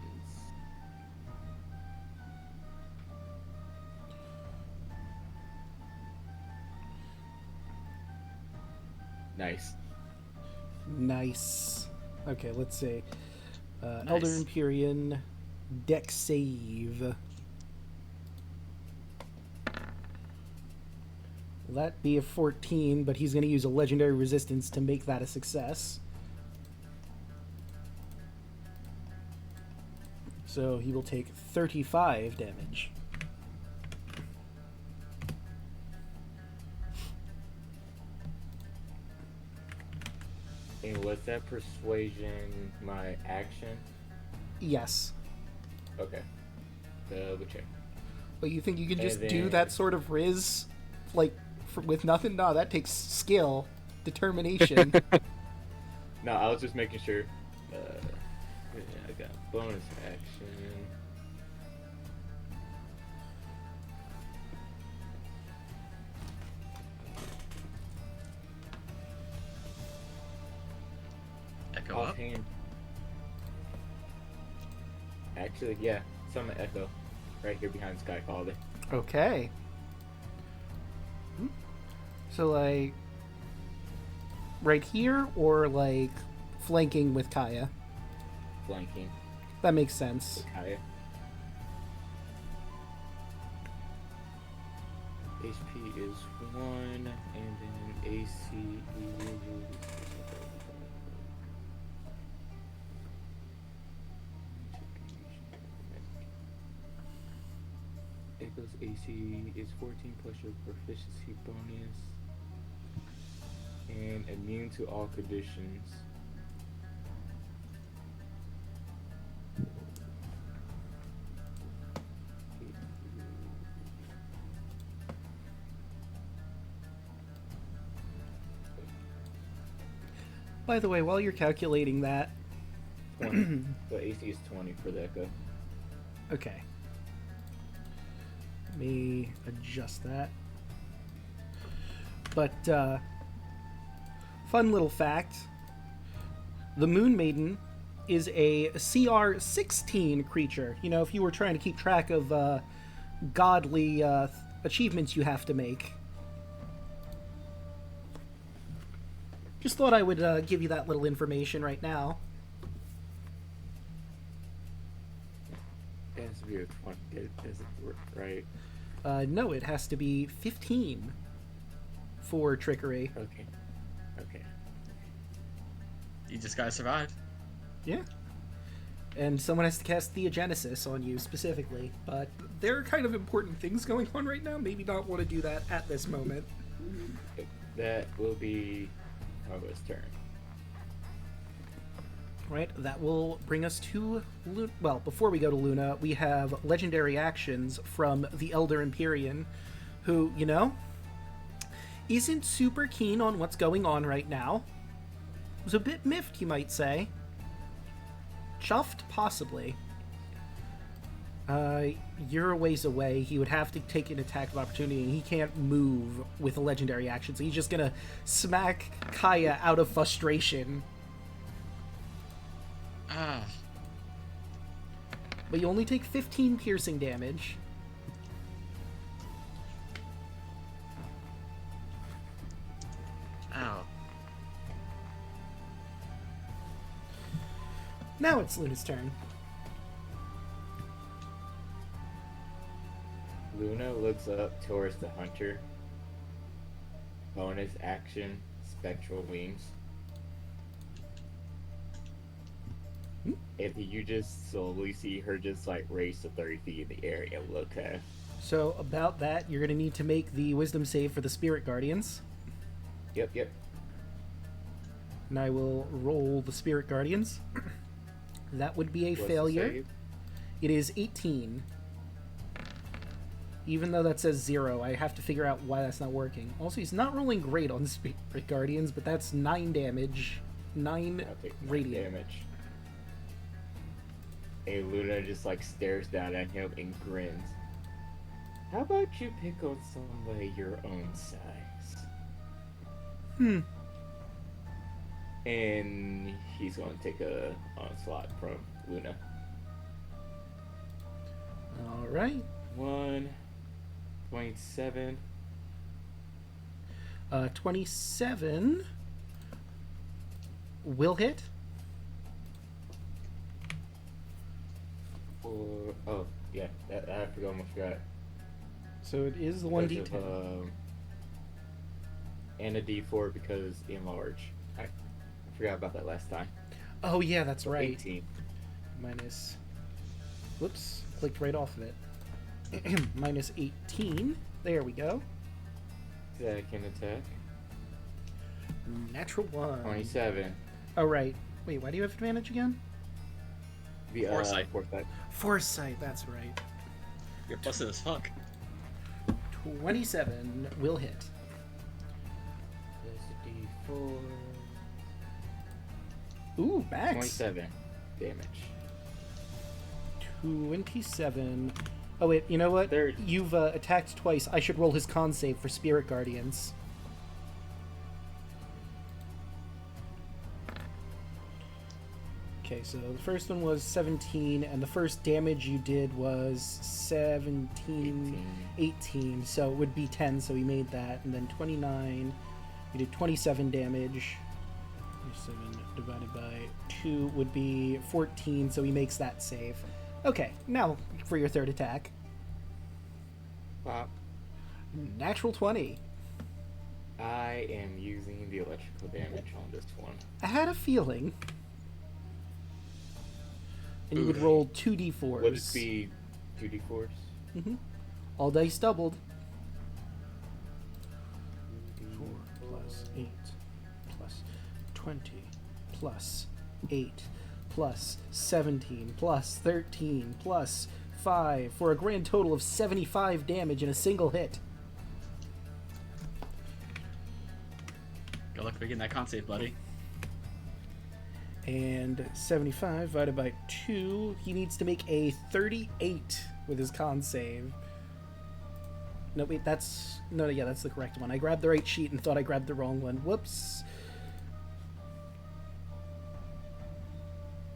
Nice. Nice. Okay, let's see. Nice. Elder Empyrean, Dex save. Will that be a 14, but he's going to use a legendary resistance to make that a success. So he will take 35 damage. And was that persuasion my action? Yes. Okay. Double check. But you think you can And just do then- that sort of riz, like, with nothing? No, that takes skill, determination. No, I was just making sure. Yeah, I got bonus action. Echo up. Offhand. Actually, yeah, summon Echo. Right here behind Skyfather. Okay. So, like, right here or, like, flanking with Kaya? Flanking. That makes sense. Kaya. HP is 1, and then AC Echo's AC is 14 plus your proficiency bonus, and immune to all conditions. By the way, while you're calculating that... 20. The AC is 20 for the Echo. Okay. Let me adjust that. But, fun little fact. The Moon Maiden is a CR 16 creature. You know, if you were trying to keep track of, godly, achievements you have to make. Just thought I would, give you that little information right now. It has to be a 20, does it work right? No, it has to be 15 for trickery. Okay. Okay. You just gotta survive. Yeah. And someone has to cast Theogenesis on you specifically. But there are kind of important things going on right now. Maybe not want to do that at this moment. That will be Harvard's turn. Right, that will bring us to Luna. Well, before we go to Luna, we have legendary actions from the Elder Empyrean, who, you know, isn't super keen on what's going on right now. Was a bit miffed, you might say. Chuffed, possibly. You're a ways away. He would have to take an attack of opportunity, and he can't move with a legendary action, so he's just gonna smack Kaya out of frustration. Ah. But you only take 15 piercing damage. Ow. Now it's Luna's turn. Luna looks up towards the hunter. Bonus action, spectral wings. If you just slowly see her just like race to 30 feet in the air and look at. So about that, you're going to need to make the wisdom save for the Spirit Guardians. Yep. And I will roll the Spirit Guardians. That would be a What's the failure. save? It is 18. Even though that says 0, I have to figure out why that's not working. Also, he's not rolling great on Spirit Guardians, but that's 9 damage. 9 I'll take 9 radiant. damage. And Luna just like stares down at him and grins. How about you pick on somebody your own size? And he's going to take a onslaught from Luna. All right. 27. 27 will hit. Oh, yeah, I almost forgot. So it is the Because 1d10. of, and a d4 because enlarge. I forgot about that last time. Oh yeah, that's right. 18. Minus... Whoops, clicked right off of it. Minus 18. There we go. Second attack. Natural 1. 27. Oh, right. Wait, why do you have advantage again? The Foresight. Foresight. Foresight, that's right. You're busted as fuck. 27 will hit. That's a d4. Ooh, max. 27 damage. 27. Oh, wait, you know what? 30. You've attacked twice. I should roll his con save for Spirit Guardians. Okay, so the first one was 17, and the first damage you did was 17, 18, so it would be 10, so he made that, and then 29, you did 27 damage. 27 divided by 2 would be 14, so he makes that save. Okay, now for your third attack. Pop. Natural 20. I am using the electrical damage on this one. I had a feeling. And you would roll 2d4s. Would it be 2d4s? Mm-hmm. All dice doubled. 4 plus 8 plus 20 plus 8 plus 17 plus 13 plus 5 for a grand total of 75 damage in a single hit. Good luck making that con save, buddy. And 75 divided by 2, he needs to make a 38 with his con save. No, wait, that's... No, yeah, that's the correct one. I grabbed the right sheet and thought I grabbed the wrong one. Whoops.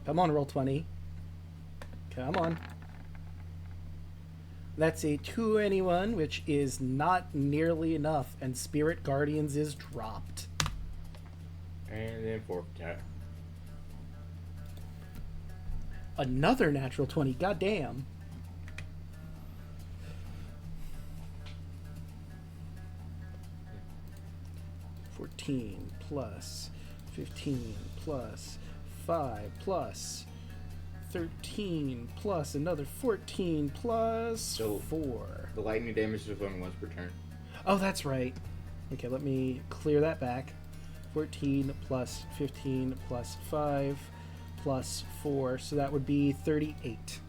Come on, roll 20. Come on. That's a 21, which is not nearly enough, and Spirit Guardians is dropped. And then 4th attack. Another natural 20, goddamn. $14 plus 15 plus 5 plus 13 plus another 14 plus So, 4. The lightning damage is only once per turn. Oh, that's right. Okay, let me clear that back. 14 plus 15 plus 5 plus 4, so that would be 38.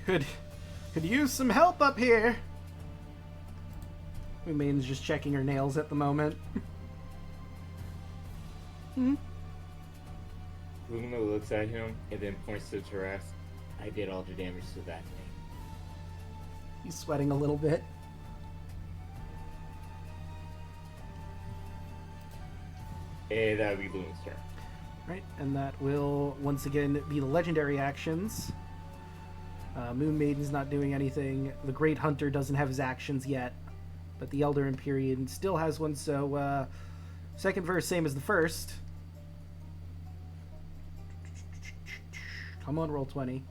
Could use some help up here. Maiden's just checking her nails at the moment. Luna looks at him and then points to Taras. I did all the damage to that thing. He's sweating a little bit. And that would be Luna's turn. Right, and that will once again be the legendary actions. Moon Maiden's not doing anything. The Great Hunter doesn't have his actions yet, but the Elder Empyrean still has one, so second verse same as the first. Come on, roll 20.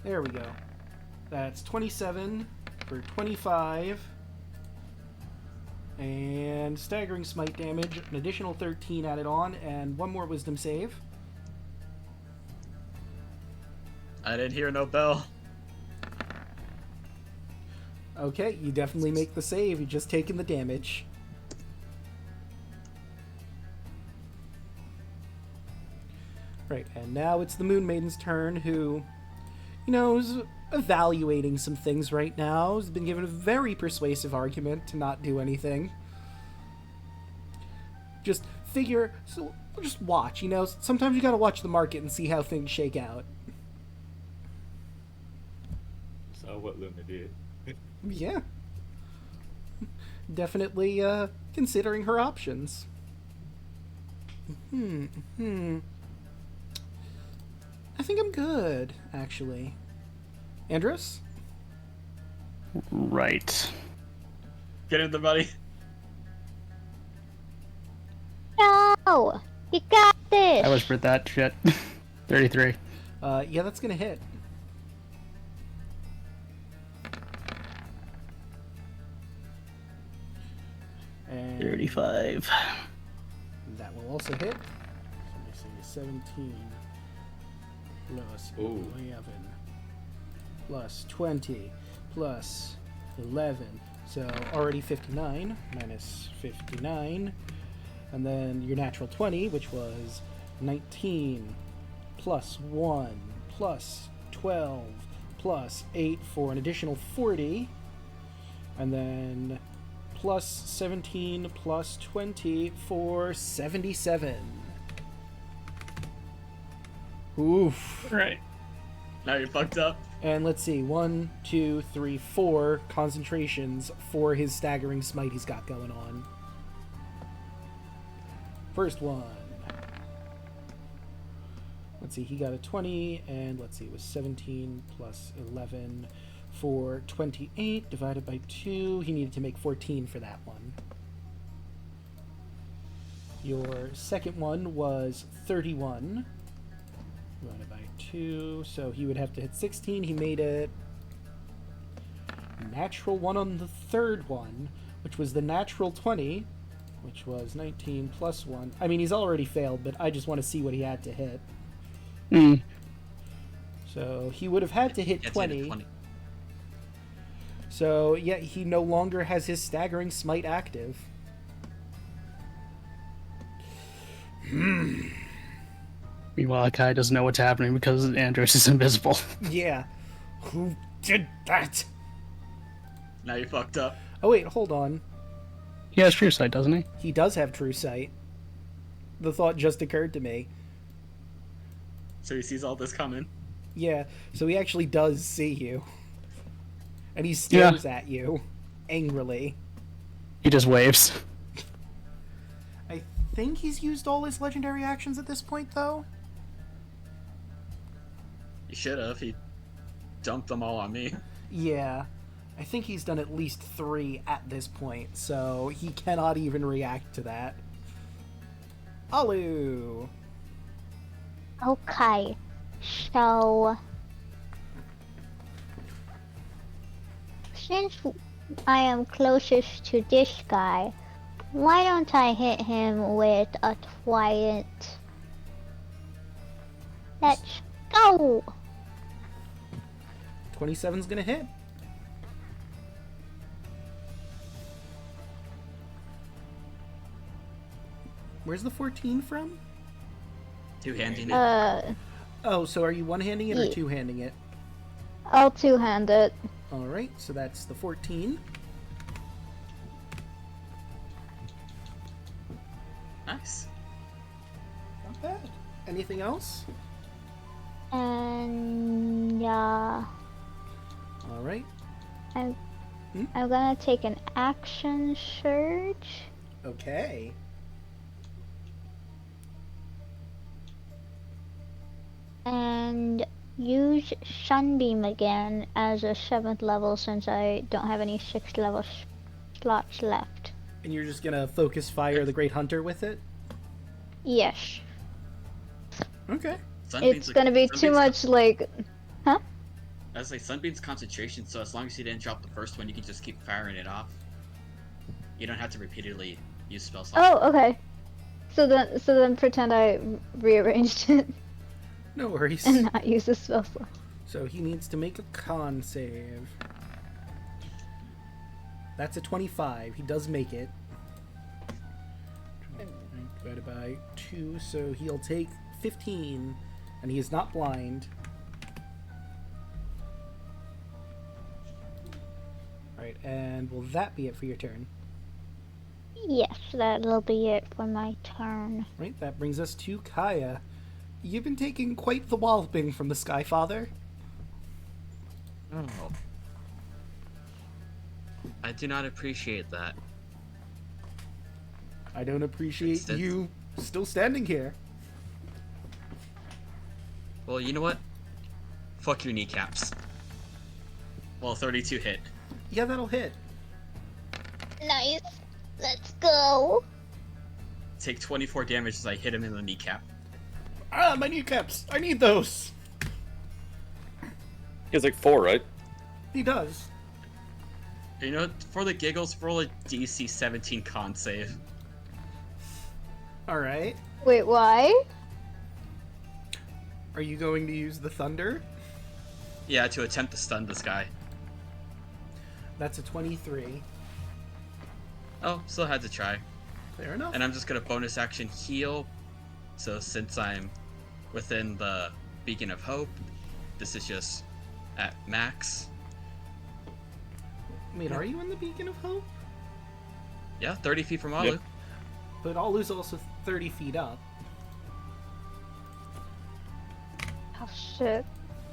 There we go. That's 27 for 25. And staggering smite damage, an additional 13 added on, and one more wisdom save. I didn't hear no bell. Okay, you definitely make the save. You're just taking the damage. Right, and now it's the Moon Maiden's turn, who, is evaluating some things right now. Has been given a very persuasive argument to not do anything. Just just watch, Sometimes you gotta watch the market and see how things shake out. So what Luna did. Yeah. Definitely, considering her options. I think I'm good, actually. Andros? Right. Get in there, buddy. No! You got this! I whispered that shit. 33. Yeah, that's gonna hit. And 35. that will also hit. So let me see, 17 plus Ooh. 11 plus 20 plus 11. So already 59 minus 59. And then your natural 20, which was 19 plus 1 plus 12 plus 8 for an additional 40. And then plus 17 plus 20 for 77. Oof. Right. Now you're fucked up. And let's see, 1, 2, 3, 4 concentrations for his staggering smite he's got going on. First one. Let's see, he got a 20, and let's see, it was 17 plus 11 for 28, divided by 2. He needed to make 14 for that one. Your second one was 31, divided by 2, so he would have to hit 16. He made it. Natural 1 on the third one, which was the natural 20, which was 19 plus 1. I mean, he's already failed, but I just want to see what he had to hit. So he would have had to hit 20. So yeah, he no longer has his staggering smite active. Meanwhile, Kai doesn't know what's happening because Andros is invisible. Yeah. Who did that? Now you fucked up. Oh wait, hold on. He has true sight, doesn't he? He does have true sight. The thought just occurred to me. So he sees all this coming. Yeah, so he actually does see you. And he stares at you angrily. He just waves. I think he's used all his legendary actions at this point, though. He should have. He dumped them all on me. Yeah. I think he's done at least 3 at this point, so he cannot even react to that. Alu! Okay, so since I am closest to this guy, why don't I hit him with a Trident? Let's go! 27's gonna hit. Where's the 14 from? Two-handing it. Oh, so are you one-handing it or Yeah. two-handing it? I'll two-hand it. Alright, so that's the 14. Nice. Not bad. Anything else? And yeah, Alright. I'm Hmm? gonna take an action surge. Okay. And use Sunbeam again as a 7th level since I don't have any 6th level slots left. And you're just gonna focus fire the Great Hunter with it? Yes. Okay. It's gonna be too much like... Huh? I was like, Sunbeam's concentration, so as long as you didn't drop the first one, you can just keep firing it off. You don't have to repeatedly use spell slots. Oh, okay. So then pretend I rearranged it No worries. and not use the spell slot. So he needs to make a con save. That's a 25. He does make it. Divided by 2, so he'll take 15. And he is not blind. Alright, and will that be it for your turn? Yes, that'll be it for my turn. Right, that brings us to Kaya. You've been taking quite the walloping from the Skyfather. Oh. I do not appreciate that. I don't appreciate Instead- you still standing here. Well, you know what? Fuck your kneecaps. Well, 32 hit. Yeah, that'll hit. Nice. Let's go. Take 24 damage as I hit him in the kneecap. Ah, my kneecaps! I need those! He has like 4, right? He does. You know, for the giggles, roll a DC 17 con save. Alright. Wait, why? Are you going to use the thunder? Yeah, to attempt to stun this guy. That's a 23. Oh, still had to try. Fair enough. And I'm just gonna bonus action heal. So since I'm within the Beacon of Hope, this is just at max. Wait, are you in the Beacon of Hope? Yeah, 30 feet from Alu. Yep. But Alu's also 30 feet up. Oh shit.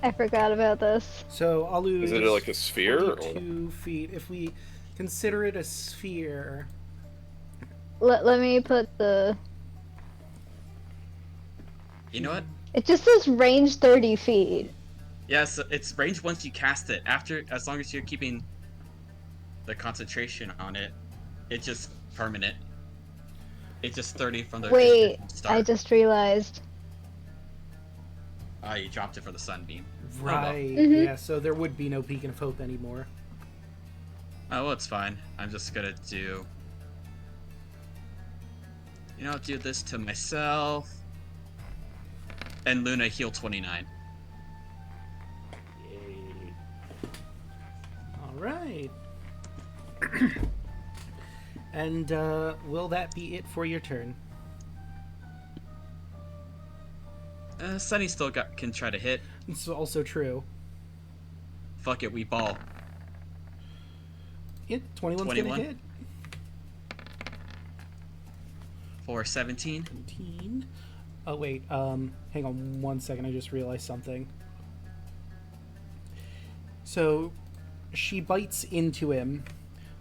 I forgot about this. So Alu Is it like a sphere? Or... 42 feet. If we consider it a sphere, Let me put the. You know what? It just says range 30 feet. Yes, it's range once you cast it. After, as long as you're keeping the concentration on it, it's just permanent. It's just 30 from the Wait, start. I just realized. You dropped it for the sunbeam. right? Mhm. Yeah. So there would be no beacon of hope anymore. Oh, well, it's fine. I'm just gonna do. You know, I'll do this to myself. And Luna heal 29. Yay. All right. And will that be it for your turn? Sunny still can try to hit. It's also true. Fuck it, we ball. Yeah, 21's 21. gonna hit. For 17. 17. Oh wait, hang on 1 second. I just realized something. So, she bites into him,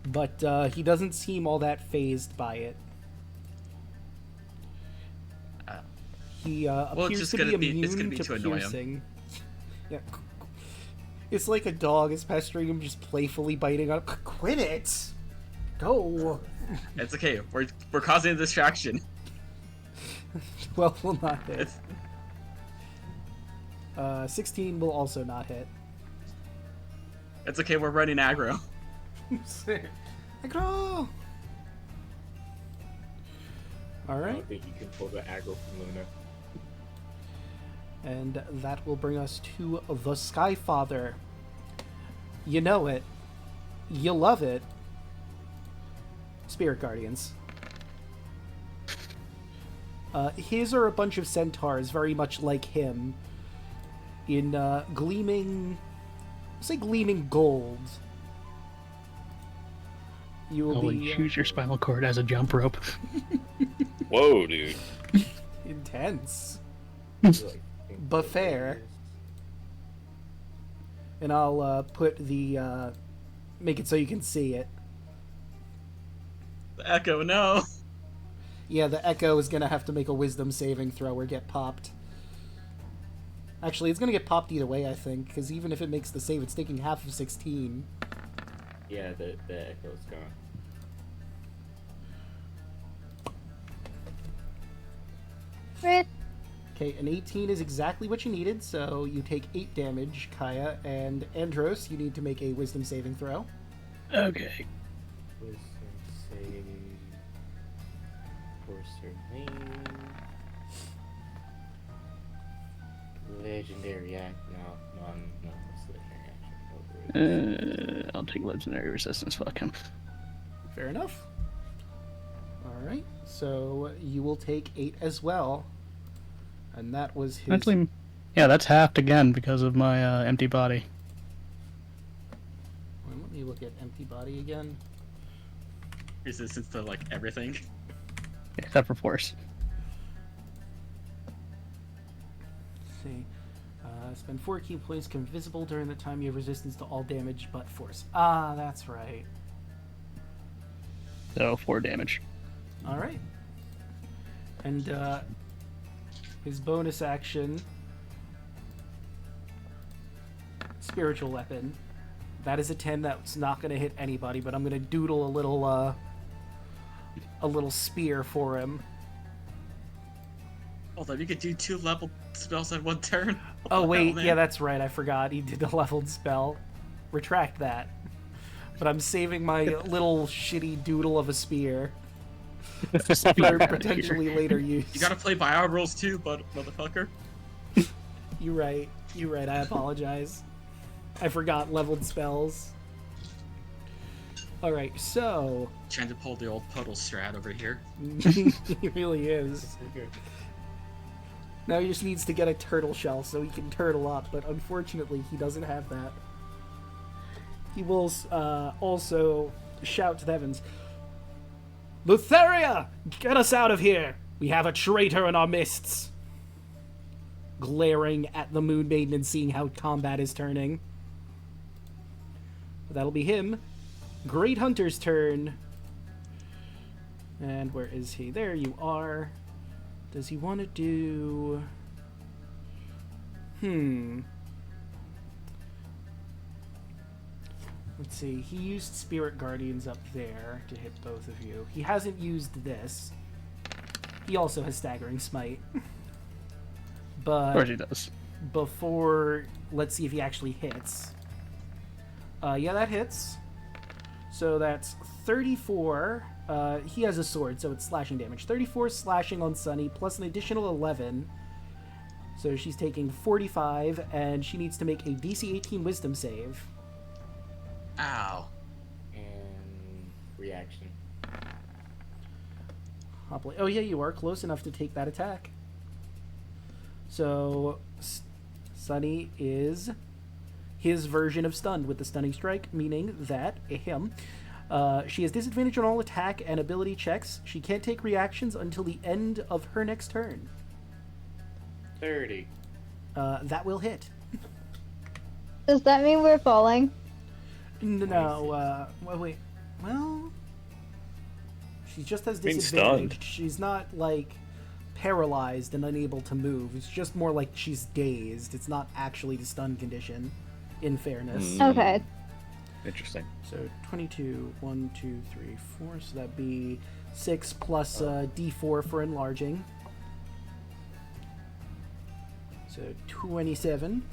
but he doesn't seem all that phased by it. He appears just to gonna be be- it's immune gonna be to to annoy him. piercing. Yeah. It's like a dog is pestering him, just playfully biting on. Quit it! Go! It's okay. We're causing a distraction. Well, will not hit. It's 16 will also not hit. it's okay. We're running aggro. Aggro! I Alright, don't think you can pull the aggro from Luna. and that will bring us to the Skyfather. You know it. You love it. Spirit Guardians. His are a bunch of centaurs, very much like him, in gleaming, say gleaming gold. You will Oh, and be use your spinal cord as a jump rope. Whoa, dude. intense, Like, but fair. And I'll put the make it so you can see it. The echo, no. Yeah, the Echo is gonna have to make a Wisdom saving throw or get popped. Actually, it's gonna get popped either way, I think, because even if it makes the save, it's taking half of 16. Yeah, the echo's gone. Right. Okay, an 18 is exactly what you needed, so you take 8 damage, Kaya, and Andros, you need to make a Wisdom saving throw. Okay. Wisdom save for Serene. Legendary act. No, it's legendary action. I'll take legendary resistance. Fuck him. Fair enough. Alright, so you will take 8 as well. And that was his... Actually, yeah, that's halved again because of my empty body. Well, let me look at empty body again. Resistance to like everything. Except for force. Let's see. Spend 4 key points, become visible during the time you have resistance to all damage but force. Ah, that's right. So 4 damage. Alright. And his bonus action, spiritual weapon. That is a 10. That's not going to hit anybody, but I'm going to doodle a little spear for him. Hold on, you could do 2 level spells in 1 turn. Oh What the wait, hell, man? yeah, that's right. I forgot he did the leveled spell. Retract that. But I'm saving my little shitty doodle of a spear for potentially later use. You gotta play by our rules too, but motherfucker. You're right. You're right. I apologize. I forgot leveled spells. All right, so Trying to pull the old puddle strat over here. he really is. Now he just needs to get a turtle shell so he can turtle up, but unfortunately he doesn't have that. He will also shout to the heavens, "Lutheria, get us out of here! We have a traitor in our midst!" glaring at the Moon Maiden and seeing how combat is turning. But that'll be him. Great Hunter's turn. And where is he? There you are. Does he want to do... Let's see. He used Spirit Guardians up there to hit both of you. He hasn't used this. He also has Staggering Smite. But Of course he does. before... Let's see if he actually hits. Yeah, that hits. So that's 34. He has a sword, so it's slashing damage. 34 slashing on Sunny, plus an additional 11. So she's taking 45, and she needs to make a DC 18 Wisdom save. Ow. And reaction. Oh yeah, you are close enough to take that attack. So Sunny is his version of stunned with the stunning strike, meaning that she has disadvantage on all attack and ability checks. She can't take reactions until the end of her next turn. 30. That will hit. Does that mean we're falling? No, wait. Well, she just has Being disadvantage. stunned. She's not, like, paralyzed and unable to move. It's just more like she's dazed. It's not actually the stun condition, in fairness. Okay. Interesting. So 22, 1, 2, 3, 4. So that'd be 6 plus D4 for enlarging. So 27.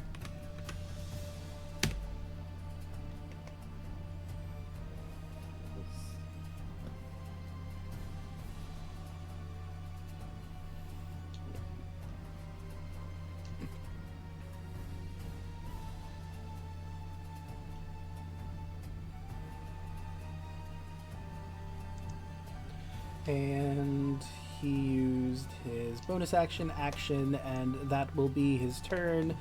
And he used his bonus action, and that will be his turn.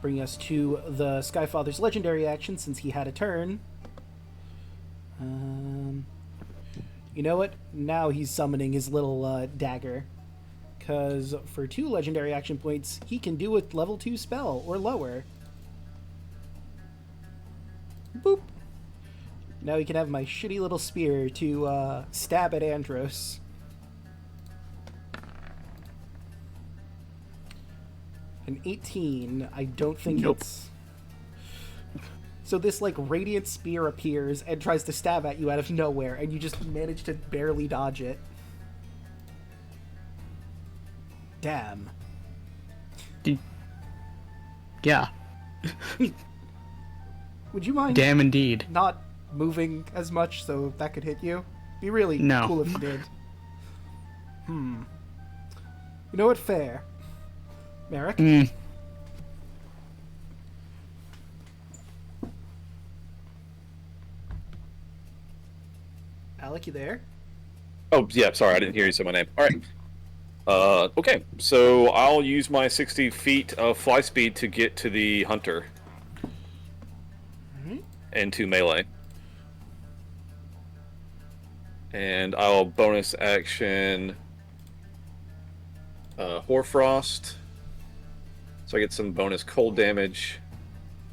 Bring us to the Skyfather's legendary action, since he had a turn. You know what? Now he's summoning his little dagger. Because for 2 legendary action points, he can do a level 2 spell, or lower. Boop. Now he can have my shitty little spear to stab at Andros. An 18. I don't think it's... So this, like, radiant spear appears and tries to stab at you out of nowhere, and you just manage to barely dodge it. Damn. Yeah. Would you mind Damn indeed. not moving as much so that could hit you? Be really No. cool if you did. You know what? Fair. Merrick? Alek, you there? Oh, yeah, sorry, I didn't hear you say my name. All right. Okay, so I'll use my 60 feet of fly speed to get to the hunter. And to melee. And I'll bonus action Hoarfrost. So I get some bonus cold damage.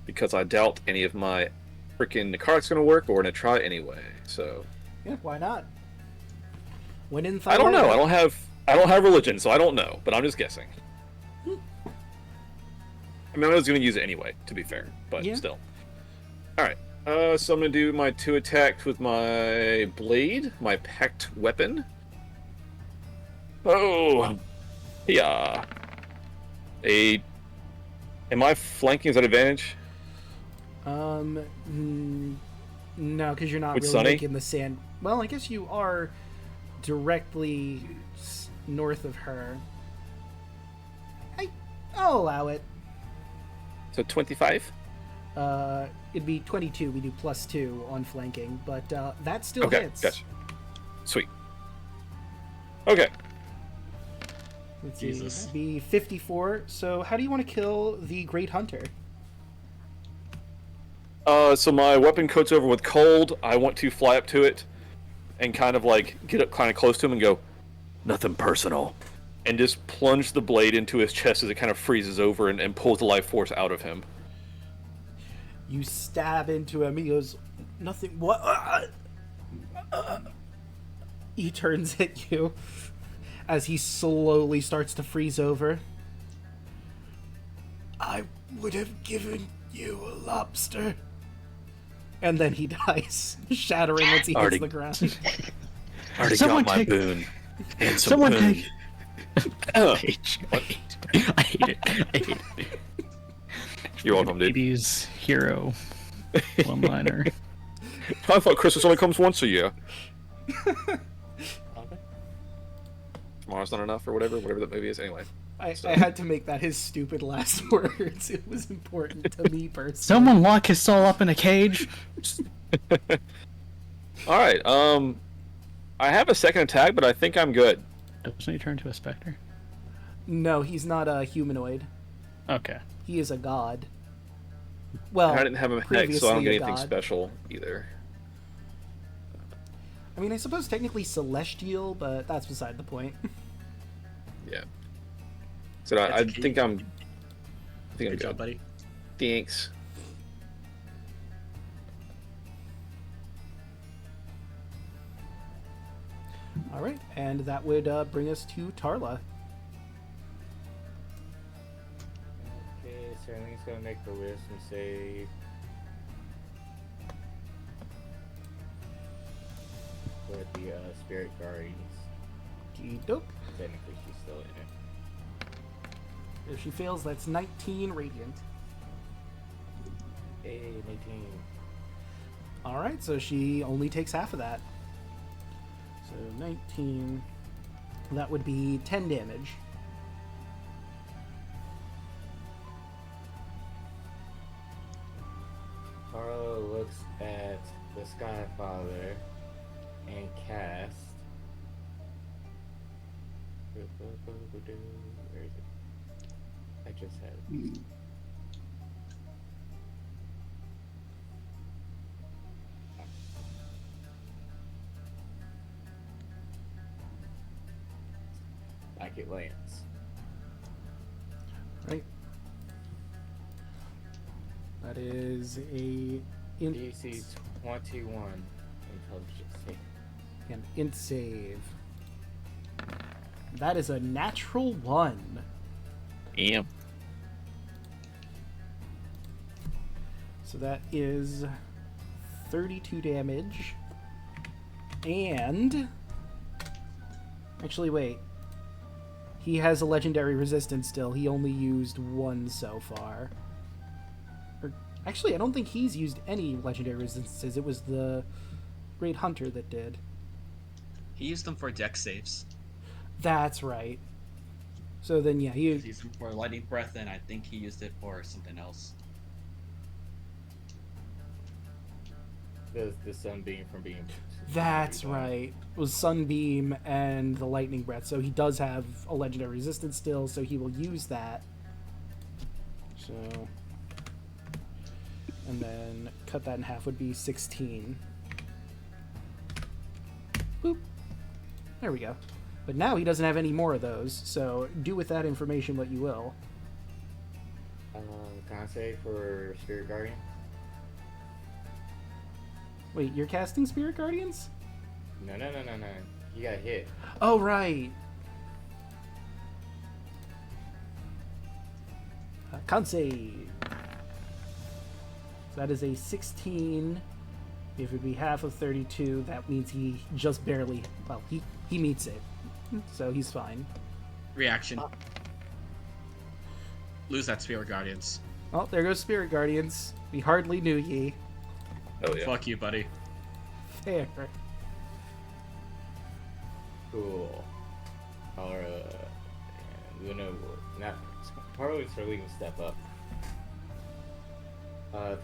Because I doubt any of my freaking Necrotic's gonna work, but we're gonna try anyway, so. Yeah, why not? When in I don't know. Thunder- I don't have religion, so I don't know, but I'm just guessing. I mean, I was going to use it anyway, to be fair, but Yeah. still. Alright, so I'm going to do my 2 attacks with my blade, my packed weapon. Oh! Yeah. Am I flanking? Is that advantage? No, because you're not With really Sunny? making the sand. Well, I guess you are directly north of her. I'll allow it. So 25? It'd be 22. We do +2 on flanking, but that still Okay, hits. gotcha. Sweet. Okay. Let's see. Jesus. That'd be 54. So, how do you want to kill the Great Hunter? So my weapon coats over with cold. I want to fly up to it and kind of like get up kind of close to him and go, nothing personal. and just plunge the blade into his chest as it kind of freezes over and pulls the life force out of him. You stab into him. He goes, nothing. What? He turns at you as he slowly starts to freeze over. I would have given you a lobster. And then he dies, shattering once he hits the ground. Already Someone got my take- boon. And some Someone boon. take. Oh, I hate it. I hate it. you're welcome, dude. 80s hero one-liner. I thought Christmas only comes once a year. Okay. Tomorrow's not enough, or whatever that movie is. Anyway. I had to make that his stupid last words. It was important to me personally. Someone lock his soul up in a cage. Alright, I have a second attack, but I think I'm good. Doesn't he turn to a specter? No, he's not a humanoid. Okay. He is a god. Well, I didn't have a hex, so I don't previously get a anything god. special either. I mean, I suppose technically celestial, but that's beside the point. Yeah. So I think I'm Good good. job, buddy. Thanks. All right, and that would bring us to Tarla. Okay, Sterling's gonna make the wisdom save. With the spirit guardians. Okey-doke. Technically, she's still in it. If she fails, that's 19 radiant. Hey, 19. All right, so she only takes half of that. So 19. That would be 10 damage. Carlo looks at the Skyfather and cast. Where is it? I just had it. Like it lands. Right. That is a DC 21 intelligence save. an int save. That is a natural 1. Damn. So that is 32 damage. And actually, wait. He has a legendary resistance still. He only used 1 so far. Or, actually, I don't think he's used any legendary resistances. It was the Great Hunter that did. He used them for deck saves. That's right. So then, yeah, He he. used them for lightning breath, and I think he used it for something else. The sunbeam from being. That's right. It was Sunbeam and the Lightning Breath. So he does have a legendary resistance still, so he will use that. So. And then cut that in half would be 16. Boop. There we go. But now he doesn't have any more of those, so do with that information what you will. Can I say for Spirit Guardian? Wait, you're casting Spirit Guardians? No. He got hit. Oh, right. Con save. So that is a 16. If it would be half of 32, that means he just barely. Well, he meets it. So he's fine. Reaction. Lose that Spirit Guardians. Oh, there goes Spirit Guardians. We hardly knew ye. Oh yeah. Fuck you, buddy. Fair. Cool. Tara and Luna will not. Tara and Sterling will step up.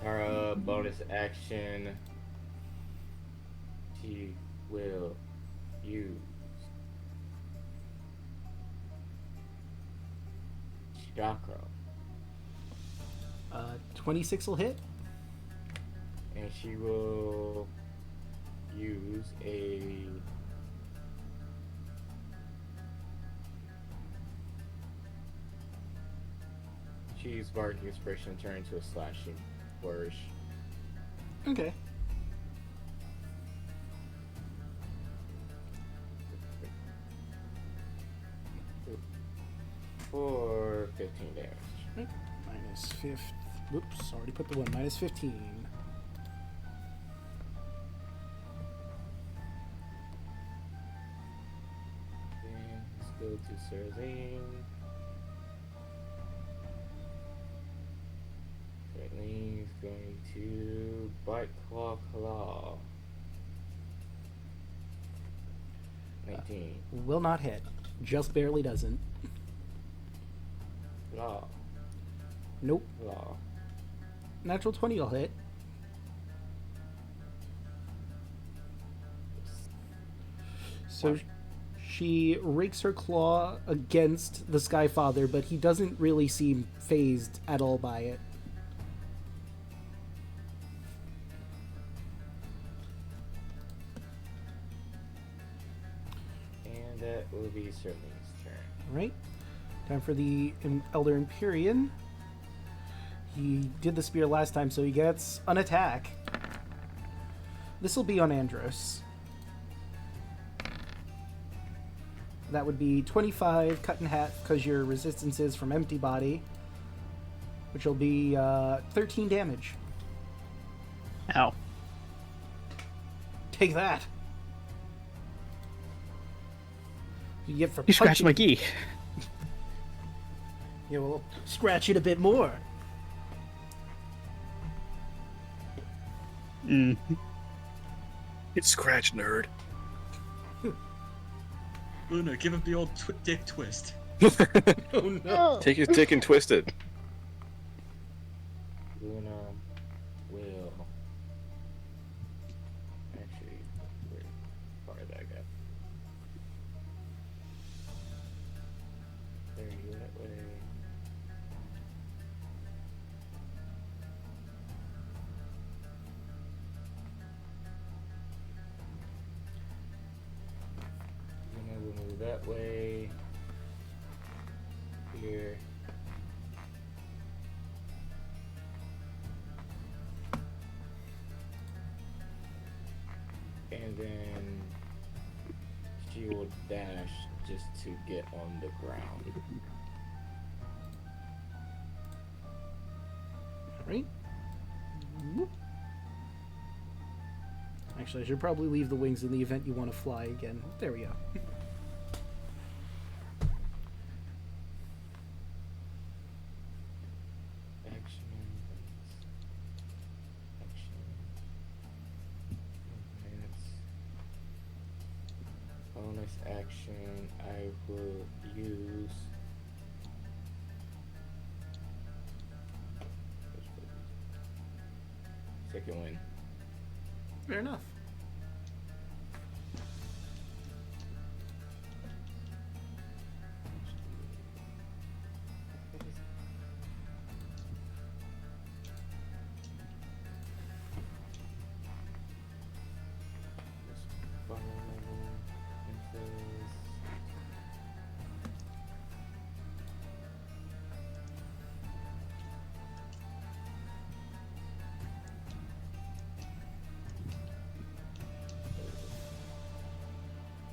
Tara bonus action. She will use Chakra, 26 will hit. and she will use a She's bardic inspiration and turn into a slashing flourish. Okay. For 15 damage. Minus 5. Whoops, already put the 1. Minus 15. Then let's go to Cerzine. Celine's going to Bite Claw Claw. 19. Will not hit. Just barely doesn't. Claw. Nope. Claw. Natural 20 will hit. So she rakes her claw against the Skyfather, but he doesn't really seem phased at all by it. And that will be Serling's turn. Alright. Time for the Elder Empyrean. He did the spear last time, so he gets an attack. This will be on Andros. That would be 25 cut in half because your resistance is from empty body, which will be 13 damage. Ow. Take that. You get for You scratched my punching. key. Yeah, well, scratch it a bit more. It's scratch, nerd. Luna, give him the old dick twist. Oh no. Oh, Take his dick and twist it. Luna will. Actually, where far did that go? There you go, that way. Luna will move that way. Here. And then she will dash just to get on the ground. Right? Whoop. Actually, I should probably leave the wings in the event you want to fly again. There we go. Action. Action. Bonus action. I will use. Second win. Fair enough.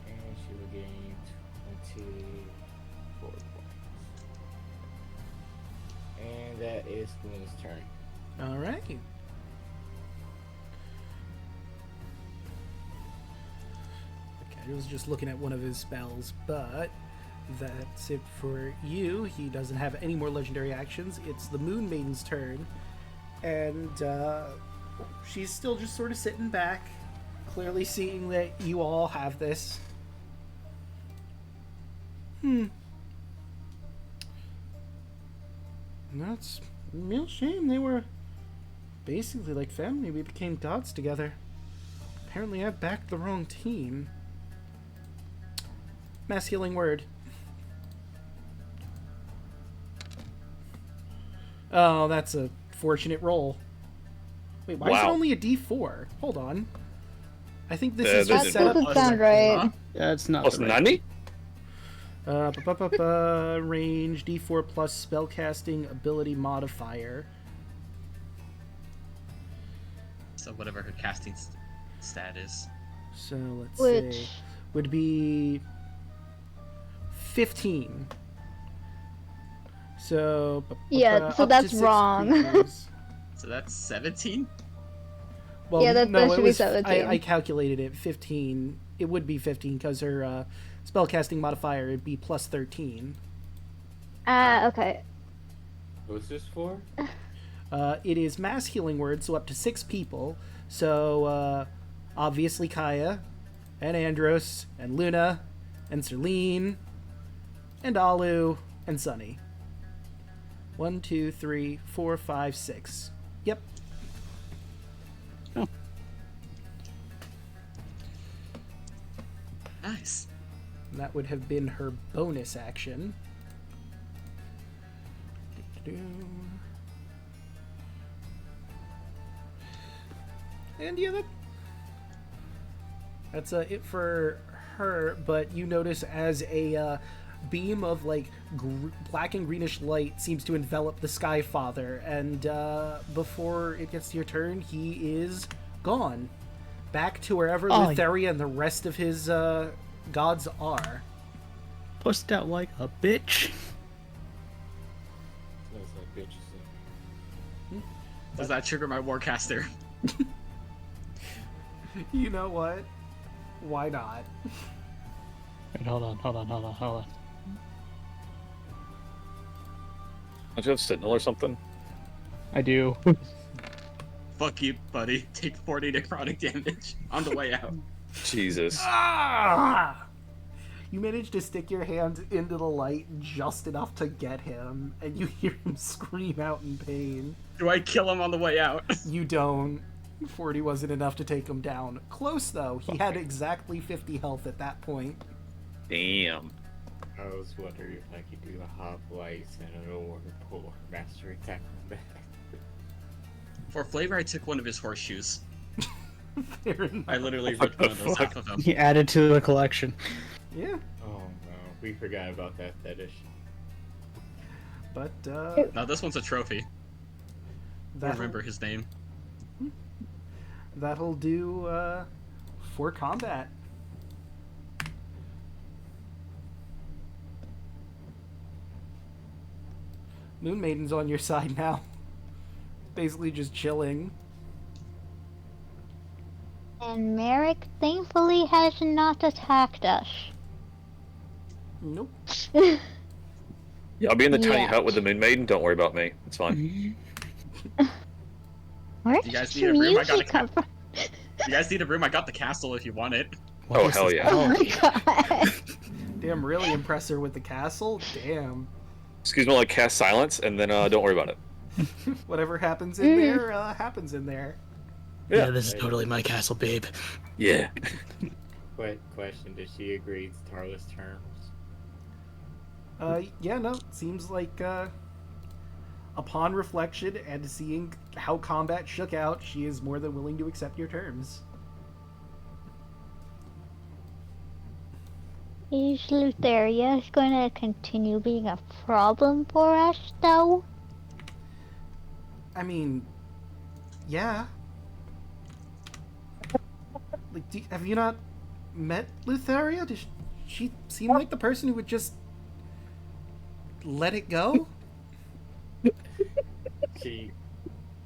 And she will gain 24 points. And that is Luna's turn. All right. Okay, I was just looking at one of his spells, but that's it for you. He doesn't have any more legendary actions. It's the Moon Maiden's turn, and she's still just sort of sitting back, clearly seeing that you all have this. That's a real shame. They were basically like family. We became gods together. Apparently I backed the wrong team. Mass healing word. Oh, that's a fortunate roll. Wait, why is it Wow. only a D4? Hold on. I think this Yeah, is this just is- set that up. doesn't sound right. Yeah, it's not Plus the right. 90? Range D4 plus spellcasting ability modifier. So whatever her casting stat is. So let's Which say would be 15. So Yeah, so up to that's 6 wrong. creatures. So that's 17? Well, Yeah, that no, should it be was, 17. I calculated it 15. It would be 15 because her spellcasting modifier would be plus 13. Okay. What's this for? It is mass healing word, so up to 6 people. So obviously Kaya, and Andros, and Luna, and Serlene, and Alu, and Sunny. 1, 2, 3, 4, 5, 6. Yep. Oh. Nice. And that would have been her bonus action. And yeah, that's it for her. But you notice as a beam of like black and greenish light seems to envelop the Skyfather, and before it gets to your turn, he is gone, back to wherever Lutheria and the rest of his gods are. Pussed out like a bitch. Smells like bitches. Does that trigger my Warcaster? You know what? Why not? Wait, hold on. Don't you have Sentinel or something? I do. Fuck you, buddy. Take 40 necrotic damage on the way out. Jesus. Ah! You manage to stick your hand into the light just enough to get him, and you hear him scream out in pain. Do I kill him on the way out? You don't. 40 wasn't enough to take him down. Close, though. He had exactly 50 health at that point. Damn. I was wondering if I could do a Hoplites and an Oracle Master Attack on that. For flavor, I took one of his horseshoes. Fair enough. I literally ripped one of those off of him. He added to the collection. Yeah, Oh no, we forgot about that fetish. but Now this one's a trophy. I that'll, remember his name. that'll do for combat. Moon Maiden's on your side now. Basically just chilling. And Merrick thankfully has not attacked us. Nope. Yeah, I'll be in the tiny Yeah. hut with the Moon Maiden. Don't worry about me. It's fine. Where You did guys the need a room? I got music a come from? You guys need a room? I got the castle if you want it. What Oh, is hell this yeah. Oh spell? my god. Damn, really impress her with the castle? Damn. Excuse me, I'll like cast silence, and then don't worry about it. Whatever happens in there, happens in there. Yeah, this is totally my castle, babe. Yeah. Question, does she agree to Tarla's terms? Yeah, no, seems like, upon reflection and seeing how combat shook out, she is more than willing to accept your terms. Is Lutheria going to continue being a problem for us, though? I mean, yeah. Like, have you not met Lutheria? Does she seem like the person who would just let it go?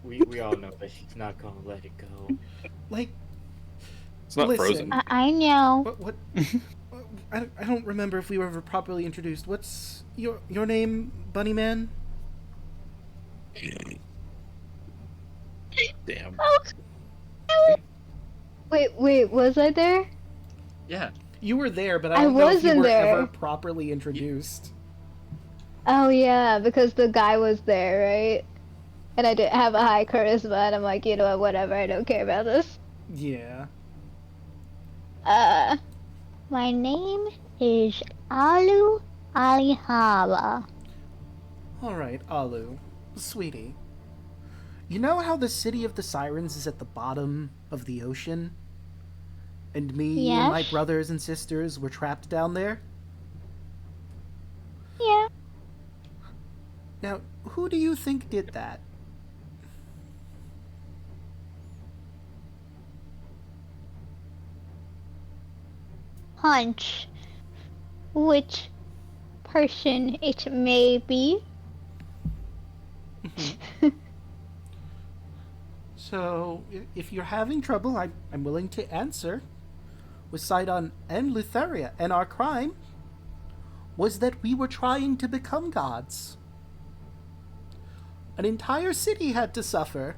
We all know that she's not gonna let it go. Like, It's not listen, frozen. I know. What? I don't remember if we were ever properly introduced. What's your name, Bunny Man? Damn. Wait, was I there? Yeah. You were there, but I I don't know if you wasn't were there. ever properly introduced. Oh yeah, because the guy was there, right? And I didn't have a high charisma, and I'm like, you know what, whatever, I don't care about this. Yeah. My name is Alu Alihala. All right, Alu, sweetie. You know how the city of the Sirens is at the bottom of the ocean? And me and my Yes. brothers and sisters were trapped down there? Now, who do you think did that? Hunch which person it may be. So, if you're having trouble, I'm willing to answer. With Sidon and Lutheria, and our crime was that we were trying to become gods. An entire city had to suffer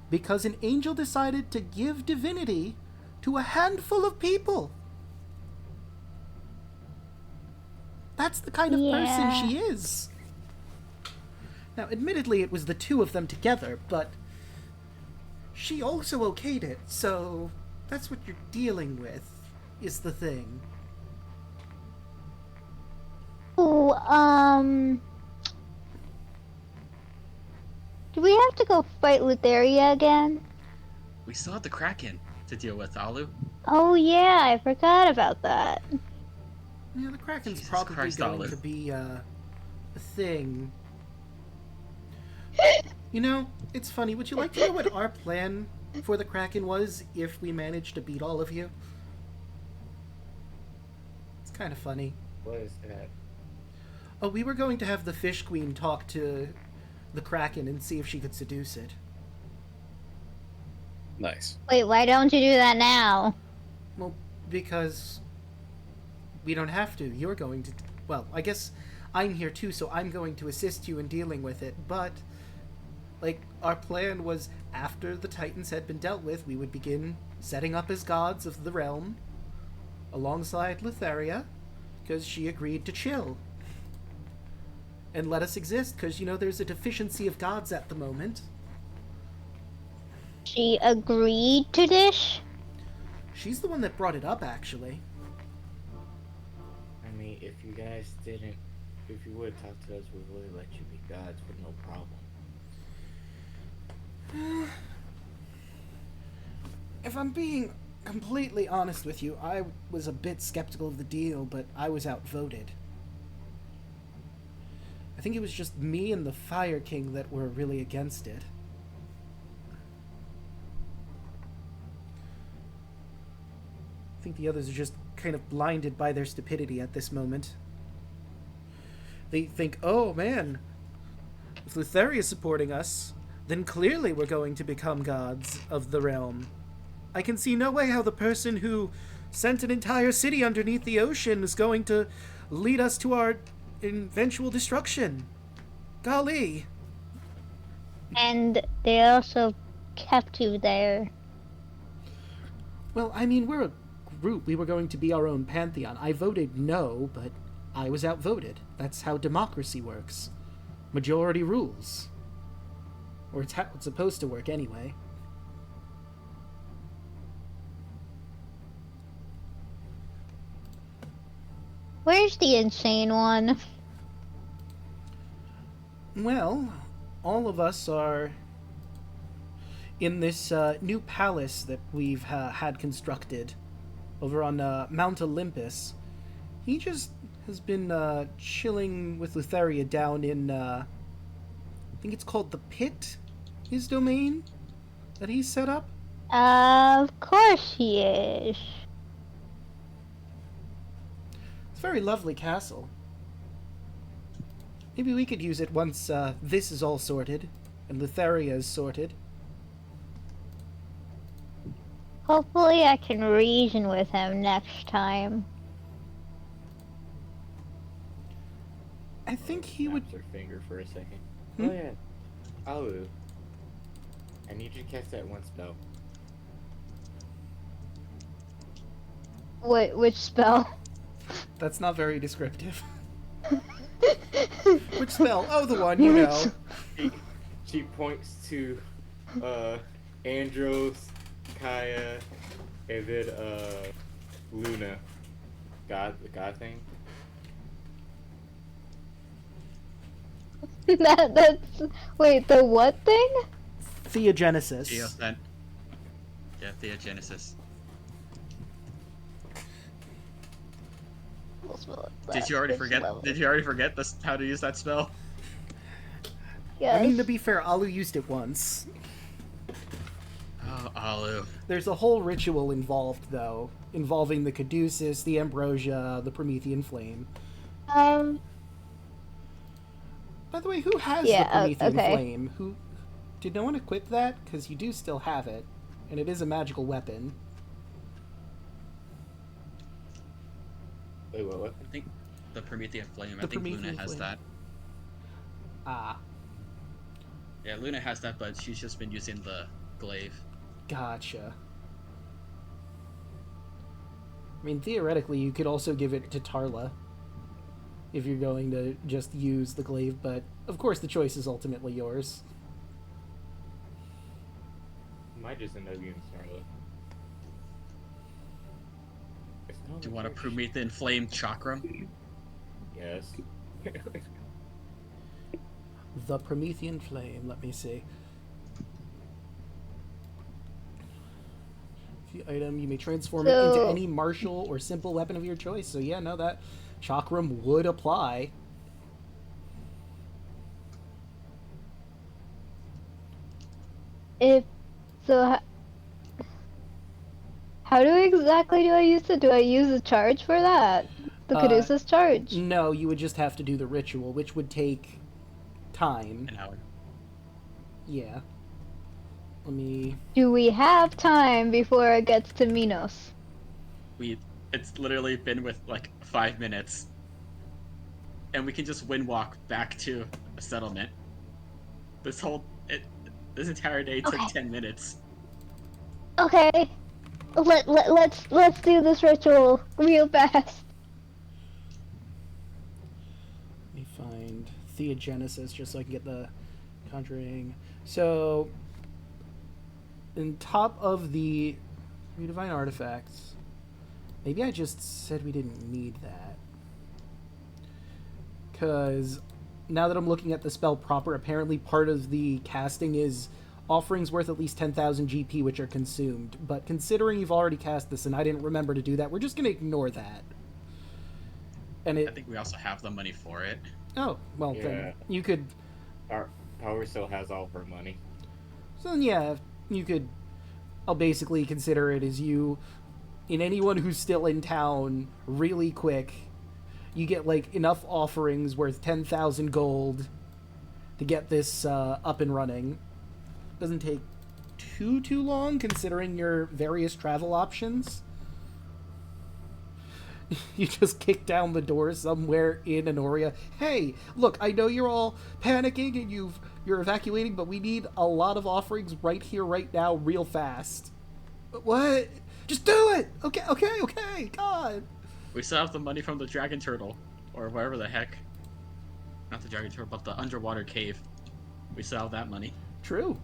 because an angel decided to give divinity to a handful of people. That's the kind of person she is. Now, admittedly, it was the two of them together, but she also okayed it, so that's what you're dealing with, is the thing. Ooh, do we have to go fight Lutheria again? We still have the Kraken to deal with, Alu. Oh yeah, I forgot about that. Yeah, the Kraken's Jesus probably Christ, going Olive. to be a thing. You know, it's funny. Would you like to know what our plan for the Kraken was if we managed to beat all of you? It's kind of funny. What is that? Oh, we were going to have the Fish Queen talk to the Kraken and see if she could seduce it. Nice. Wait, why don't you do that now? Well, because we don't have to. You're going to... Well, I guess I'm here too, so I'm going to assist you in dealing with it, but... Like, our plan was after the Titans had been dealt with, we would begin setting up as gods of the realm alongside Lutheria, because she agreed to chill. And let us exist, because, you know, there's a deficiency of gods at the moment. She agreed to this? She's the one that brought it up, actually. I mean, if you guys didn't, if you would talk to us, we would let you be gods with no problem. If I'm being completely honest with you, I was a bit skeptical of the deal, but I was outvoted. I think it was just me and the Fire King that were really against it. I think the others are just kind of blinded by their stupidity at this moment. They think, oh man, if Lutheria is supporting us, then clearly we're going to become gods of the realm. I can see no way how the person who sent an entire city underneath the ocean is going to lead us to our eventual destruction. Golly. And they also kept you there. Well, I mean, we're a group. We were going to be our own pantheon. I voted no, but I was outvoted. That's how democracy works. Majority rules. Or it's how it's supposed to work anyway. Where's the insane one? Well, all of us are in this new palace that we've had constructed over on Mount Olympus. He just has been chilling with Lutheria down in, I think it's called the Pit, his domain that he set up. Of course he is. It's a very lovely castle. Maybe we could use it once this is all sorted and Lutheria is sorted. Hopefully I can reason with him next time. I think he would... Snaps her finger for a second. Hmm? Oh yeah. Alu. I need you to cast that one spell. Which spell? That's not very descriptive. Which spell? Oh, the one, you know. She points to Andros, Kaya, and then Luna. The god thing. That's wait, the what thing? Theogenesis. Geocent. Yeah, Theogenesis. Did you already forget? Did you already forget this, how to use that spell? Yes. I mean, to be fair, Alu used it once. Oh, Alu. There's a whole ritual involved, though, involving the caduceus, the ambrosia, the Promethean flame. Um. By the way, who has Yeah, the Promethean okay. flame? Who did no one equip that? Because you do still have it, and it is a magical weapon. Wait, what? I think the Promethean flame. The I think Promethean Luna has flame. that. Ah, Yeah, Luna has that, but she's just been using the glaive. gotcha. I mean, theoretically, you could also give it to Tarla if you're going to just use the glaive, but of course the choice is ultimately yours. Might just end up using Starla. Do you want a Promethean flame chakram? Yes. The Promethean flame, let me see. The item, you may transform it into So- any martial or simple weapon of your choice. So yeah, no, that chakram would apply. If so, how exactly do I use it? Do I use a charge for that? The Caduceus charge. No, you would just have to do the ritual, which would take time. An hour. Yeah. Let me... Do we have time before it gets to Minos? It's literally been with like 5 minutes. And we can just wind walk back to a settlement. This entire day took Okay. 10 minutes. Okay. Let's do this ritual real fast. Let me find Theogenesis just so I can get the conjuring. So, in top of the redivine artifacts, maybe I just said we didn't need that. Because now that I'm looking at the spell proper, apparently part of the casting is offerings worth at least 10,000 GP which are consumed. But considering you've already cast this and I didn't remember to do that, we're just going to ignore that. And I it... think we also have the money for it. Oh, well, Yeah. then you could... Our Power still has all of her money. So then, yeah, you could... I'll basically consider it as you... In anyone who's still in town, really quick, you get, like, enough offerings worth 10,000 gold to get this up and running. Doesn't take too long, considering your various travel options. You just kick down the door somewhere in Anoria. Hey, look, I know you're all panicking and you're evacuating, but we need a lot of offerings right here, right now, real fast. What? Just do it! Okay, God! We still have the money from the dragon turtle. Or whatever the heck. Not the dragon turtle, but the underwater cave. We still have that money. True.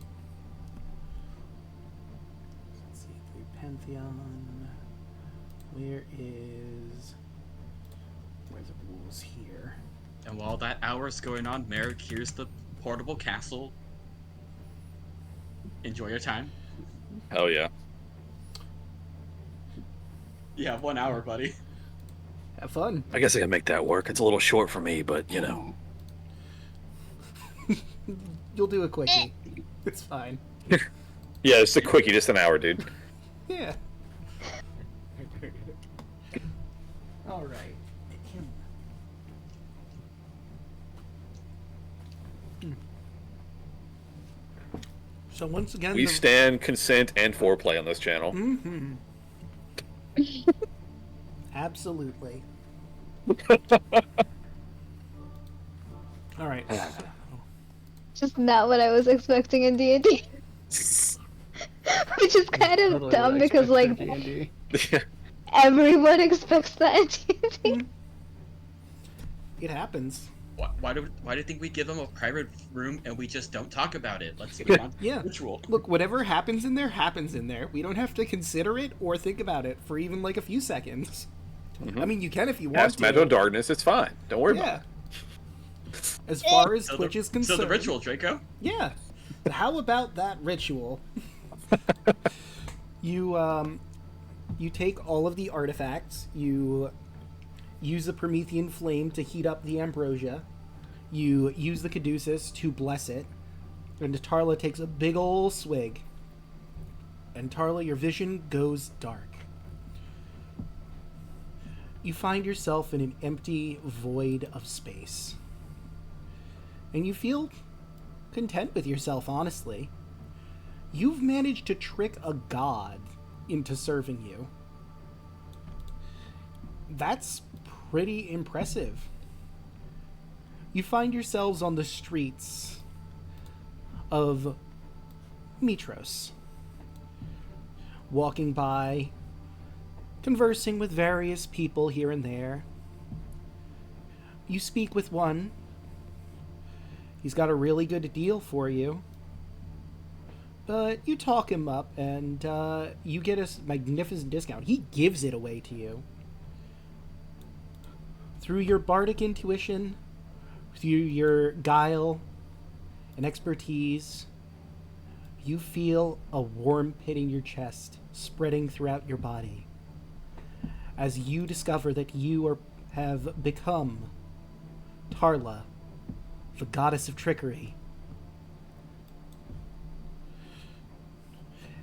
Let's see, through Pantheon. Where's the rules here? And while that hour's going on, Merrick, here's the portable castle. Enjoy your time. Hell yeah. You have 1 hour, buddy. Have fun. I guess I can make that work. It's a little short for me, but you know. You'll do a quickie. It's fine. Yeah, it's a quickie, just an hour, dude. Yeah. All right. So once again, We stand, consent, and foreplay on this channel. Mm-hmm. Absolutely. All right. Just not what I was expecting in D&D. Which is kind of Totally dumb what I because, expect like, for D&D. everyone expects that in D&D. It happens. Why do you think we give them a private room and we just don't talk about it? Let's move on to Yeah. the ritual. Look, whatever happens in there happens in there. We don't have to consider it or think about it for even like a few seconds. I mean, you can if you want Cast to. Magic of Darkness, it's fine. Don't worry about Yeah. As far as So Twitch is so concerned. the ritual, Draco. Yeah. But how about that ritual? You take all of the artifacts, you use the Promethean flame to heat up the ambrosia, You use the caduceus to bless it, and Tarla takes a big ol' swig. And Tarla, your vision goes dark. You find yourself in an empty void of space. And you feel content with yourself, honestly. You've managed to trick a god into serving you. That's pretty impressive. You find yourselves on the streets of Mitros, walking by, conversing with various people here and there. You speak with one. He's got a really good deal for you. But you talk him up, and you get a magnificent discount. He gives it away to you. Through your bardic intuition, through your guile and expertise, you feel a warm pit in your chest spreading throughout your body as you discover that you have become Tarla, the goddess of trickery.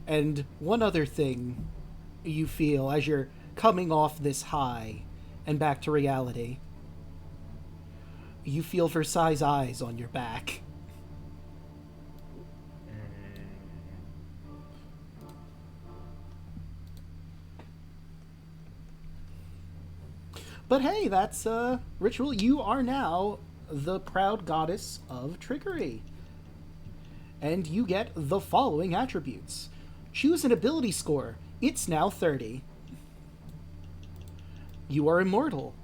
And one other thing you feel as you're coming off this high and back to reality, you feel Versailles' eyes on your back. But hey, that's ritual. You are now the proud goddess of trickery. And you get the following attributes. Choose an ability score. It's now 30. You are immortal.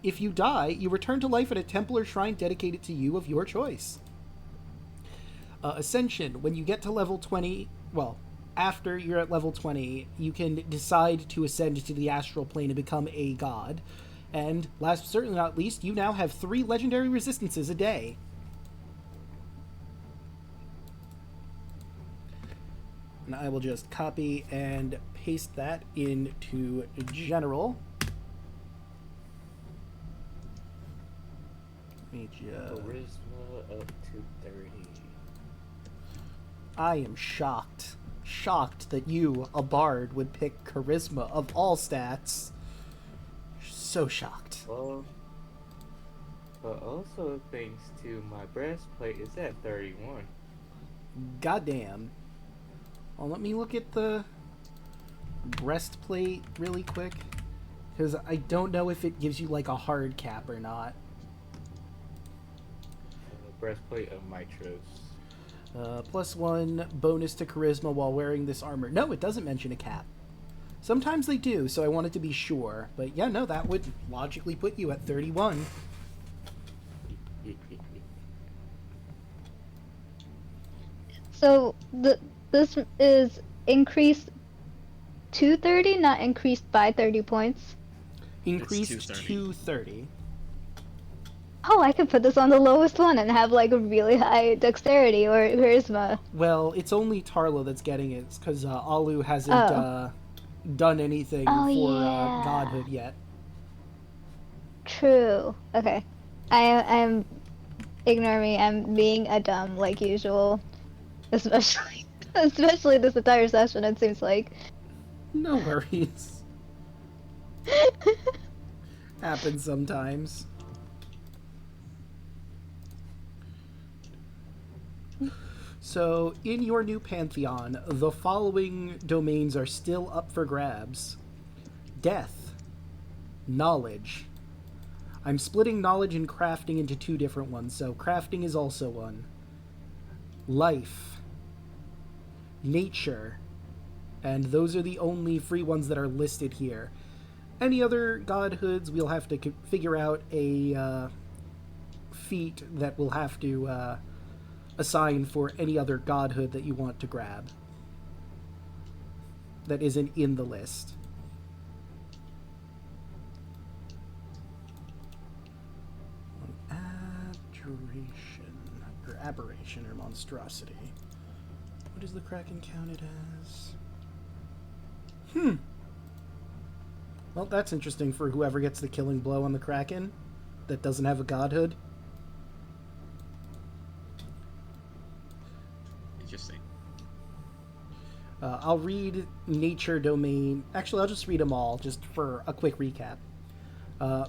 If you die, you return to life at a temple or shrine dedicated to you of your choice. Ascension. When you get to level 20, well, after you're at level 20, you can decide to ascend to the astral plane and become a god. And last but certainly not least, you now have 3 legendary resistances a day. And I will just copy and paste that into general. Charisma up to 30. I am shocked. Shocked that you, a bard, would pick charisma of all stats. So shocked. Well, but also thanks to my breastplate is at 31. Goddamn. Well, let me look at the breastplate really quick, because I don't know if it gives you like a hard cap or not. Breastplate of Mitros. +1 bonus to charisma while wearing this armor. No, it doesn't mention a cap. Sometimes they do, so I wanted to be sure. But yeah, no, that would logically put you at 31. So this is increased to 30, not increased by 30 points. Increased 230. to 30. Oh, I could put this on the lowest one and have like a really high dexterity or charisma. Well, it's only Tarla that's getting it, because Alu hasn't done anything Oh, for yeah. godhood yet. True. Okay. I'm ignore me. I'm being a dumb like usual, especially this entire session. It seems like. No worries. Happens sometimes. So, in your new pantheon, the following domains are still up for grabs. Death. Knowledge. I'm splitting knowledge and crafting into 2 different ones, so crafting is also one. Life. Nature. And those are the only free ones that are listed here. Any other godhoods, we'll have to figure out a feat that we'll have to assign for any other godhood that you want to grab that isn't in the list. Aberration or monstrosity. What is the Kraken counted as? Well, that's interesting for whoever gets the killing blow on the Kraken that doesn't have a godhood. I'll read nature domain. Actually, I'll just read them all, just for a quick recap.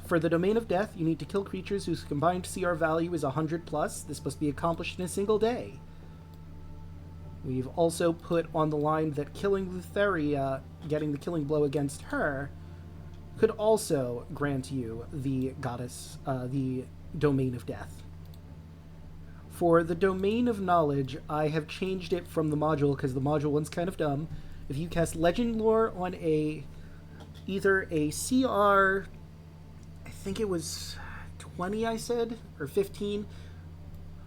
For the domain of death, you need to kill creatures whose combined CR value is 100 plus. This must be accomplished in a single day. We've also put on the line that killing Lutheria, getting the killing blow against her, could also grant you the goddess, the domain of death. For the domain of knowledge, I have changed it from the module because the module one's kind of dumb. If you cast legend lore on either a CR, I think it was 20 I said, or 15,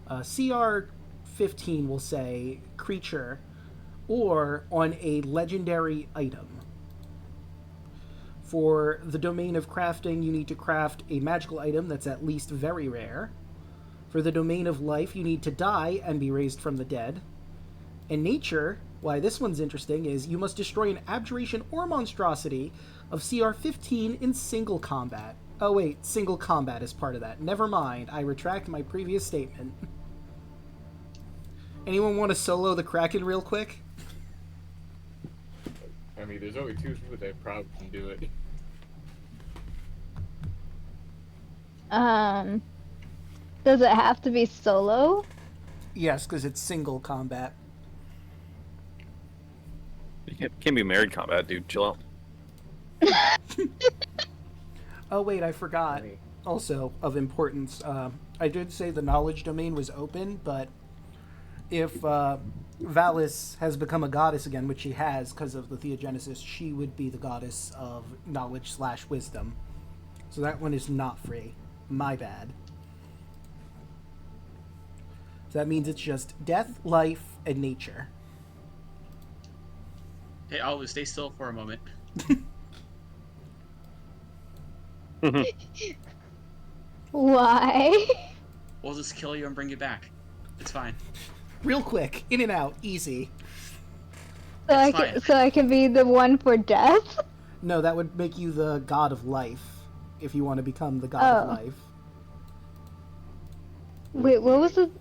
CR 15 will say creature, or on a legendary item. For the domain of crafting, you need to craft a magical item that's at least very rare. For the domain of life, you need to die and be raised from the dead. In nature, why this one's interesting is you must destroy an abjuration or monstrosity of CR 15 in single combat. Oh wait, single combat is part of that. Never mind, I retract my previous statement. Anyone want to solo the Kraken real quick? I mean, there's only 2 people that probably can do it. Does it have to be solo? Yes, because it's single combat. You can't be married combat, dude. Chill out. Oh wait, I forgot. Also, of importance, I did say the knowledge domain was open, but if Valis has become a goddess again, which she has because of the Theogenesis, she would be the goddess of knowledge/wisdom. So that one is not free. My bad. So that means it's just death, life, and nature. Hey, Alu, stay still for a moment. Why? We'll just kill you and bring you back. It's fine. Real quick, in and out, easy. So I can be the one for death? No, that would make you the god of life, if you want to become the god of life. Wait, what was the...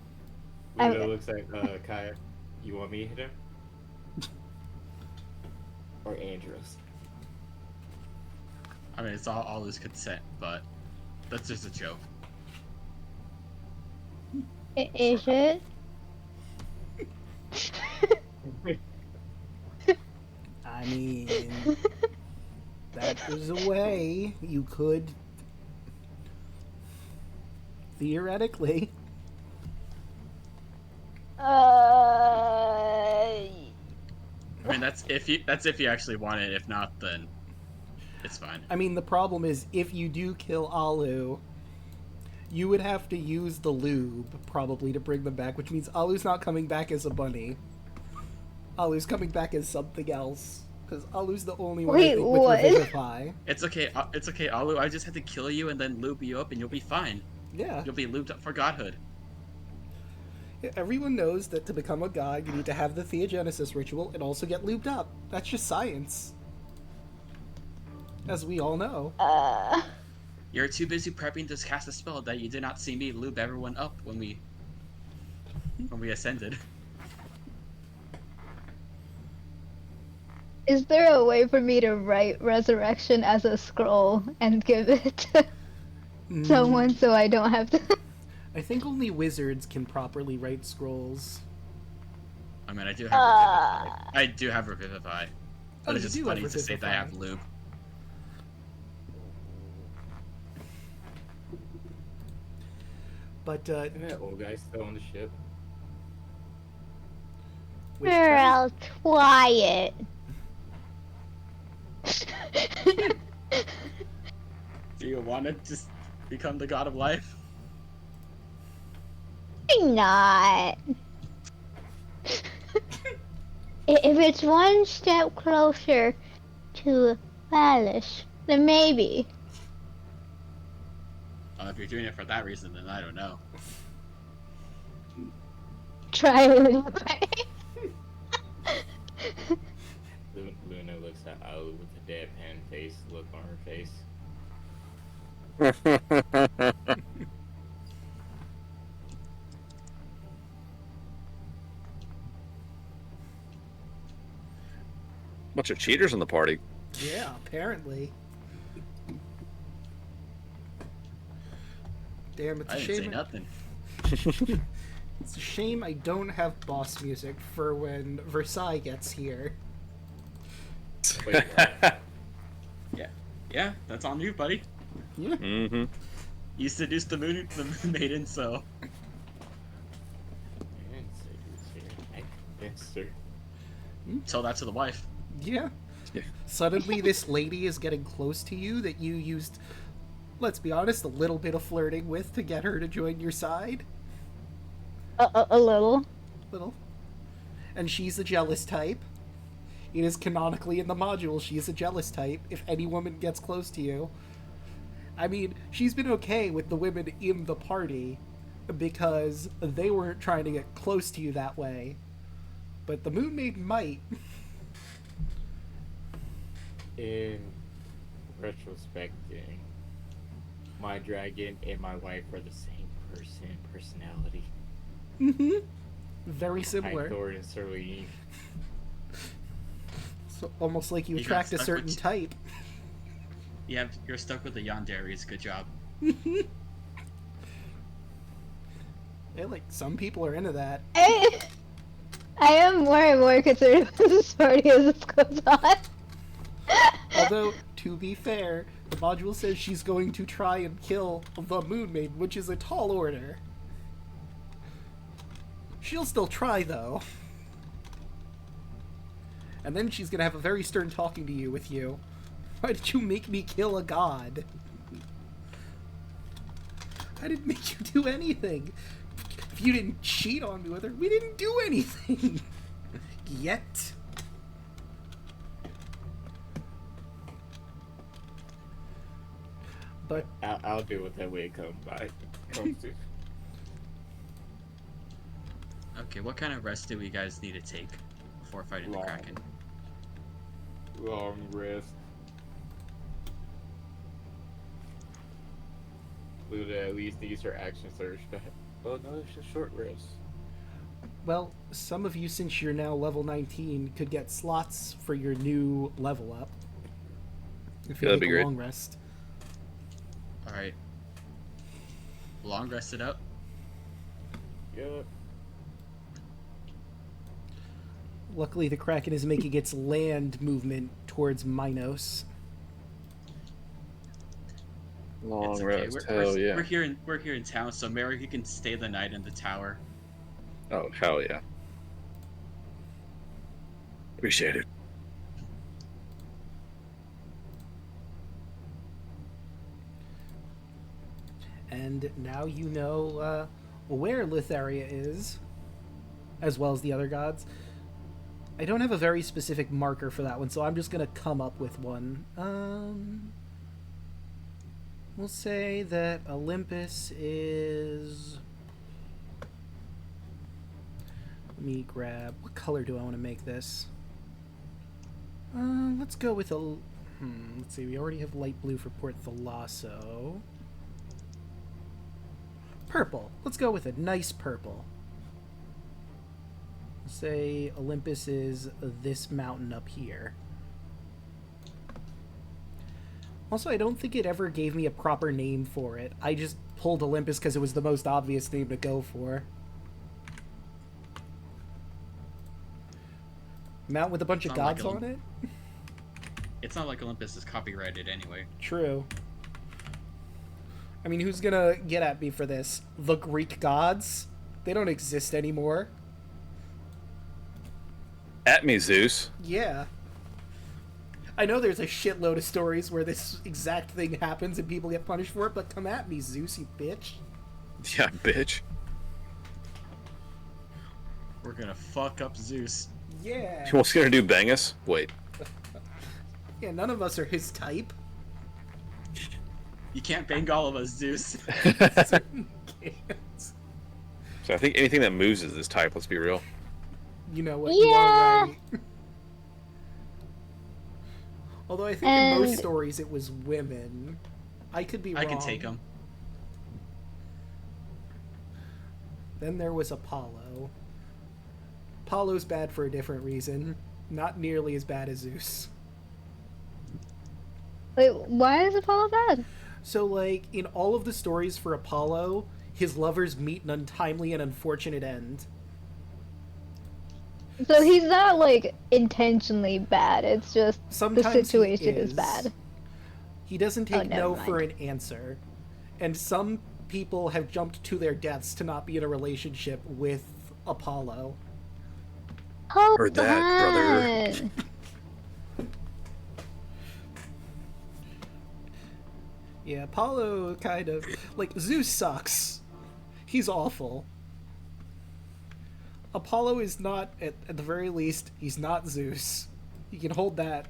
It looks like, Kaya, you want me to hit him? Or Andros? I mean, it's all his consent, but that's just a joke. Is it? I mean, that is a way you could theoretically. I mean, that's if you actually want it. If not, then it's fine. I mean, the problem is if you do kill Alu, you would have to use the lube probably to bring them back, which means Alu's not coming back as a bunny. Alu's coming back as something else. Because Alu's the only one I think with Revivify. It's okay, Alu. I just had to kill you and then lube you up, and you'll be fine. Yeah. You'll be lubed up for godhood. Everyone knows that to become a god, you need to have the Theogenesis ritual and also get lubed up. That's just science. As we all know. You're too busy prepping to cast a spell that you did not see me lube everyone up when we ascended. Is there a way for me to write resurrection as a scroll and give it to someone so I don't have to... I think only wizards can properly write scrolls. I mean, I do have Revivify. I do have Revivify. But it's just funny to say that I have lube. But, Isn't that old guy still on the ship? Sure, I'll try it. Do you want to just become the god of life? Why not? If it's one step closer to Valis, then maybe. If you're doing it for that reason, then I don't know. Try it anyway. Luna looks at Alu with a deadpan face look on her face. Bunch of cheaters in the party. Yeah, apparently. Damn, it's I a didn't say shame. nothing. It's a shame I don't have boss music for when Versailles gets here. Wait, what? Yeah, that's on you, buddy. Yeah. Mm-hmm. You seduced the moon maiden, so I didn't say he was here. I convinced her. tell that to the wife. Yeah. Yeah. Suddenly this lady is getting close to you that you used, let's be honest, a little bit of flirting with to get her to join your side. A little. Little. And she's a jealous type. It is canonically in the module, she's a jealous type if any woman gets close to you. I mean, she's been okay with the women in the party because they weren't trying to get close to you that way. But the Moon Maiden might. In retrospecting, my dragon and my wife are the same person in personality. Mm-hmm. Very similar. Thor and Celine. So almost like you You attract got a stuck certain with- type. Yeah, you're stuck with the yanderis. Good job. Yeah, like some people are into that. I am more and more concerned with this party as this goes on. Although, to be fair, the module says she's going to try and kill the Moon Maiden, which is a tall order. She'll still try, though. And then she's gonna have a very stern talking to you with you. Why did you make me kill a god? I didn't make you do anything. If you didn't cheat on me with her, we didn't do anything. Yet. But I'll deal with that when it comes by. Comes to. Okay, what kind of rest do we guys need to take before fighting the Long. Kraken? Long rest. Luna at least needs her action surge back. Oh no, it's just short rest. well, some of you, since you're now level 19, could get slots for your new level up. If you Yeah, that'd take be a great. long rest. Alright. Long rested up. Yep. Luckily, the Kraken is making its land movement towards Minos. Long It's okay. rest. Hell yeah. We're here in town, so Mary, you can stay the night in the tower. Oh, hell yeah. Appreciate it. And now you know where Litharia is, as well as the other gods. I don't have a very specific marker for that one, so I'm just going to come up with one. We'll say that Olympus is... Let me grab... What color do I want to make this? Let's go with a... let's see, we already have light blue for Port Thalasso. Purple. Let's go with a nice purple. Say Olympus is this mountain up here. Also, I don't think it ever gave me a proper name for it. I just pulled Olympus because it was the most obvious name to go for. Mount with a bunch of Sound like gods on it? It's not like Olympus is copyrighted anyway. True. I mean, who's gonna get at me for this? The Greek gods? They don't exist anymore. At me, Zeus. Yeah. I know there's a shitload of stories where this exact thing happens and people get punished for it, but come at me, Zeus, you bitch. Yeah, bitch. We're gonna fuck up Zeus. Yeah. What's gonna do, bang us? Wait. Yeah, none of us are his type. You can't bang all of us, Zeus. Certain can't. So I think anything that moves is this type, let's be real. You know what? You are Yeah. right. Although I think in most And- stories it was women. I could be wrong. I can take him. Then there was Apollo. Apollo's bad for a different reason. Not nearly as bad as Zeus. Wait, why is Apollo bad? So, like, in all of the stories for Apollo, his lovers meet an untimely and unfortunate end. So he's not like intentionally bad. It's just the Sometimes he situation is bad. He doesn't Oh, take never no for mind. an answer. And some people have jumped to their deaths to not be in a relationship with Apollo. Hold Heard that, brother. on. Yeah, Apollo kind of... Like, Zeus sucks. He's awful. Apollo is not, at the very least, he's not Zeus. You can hold that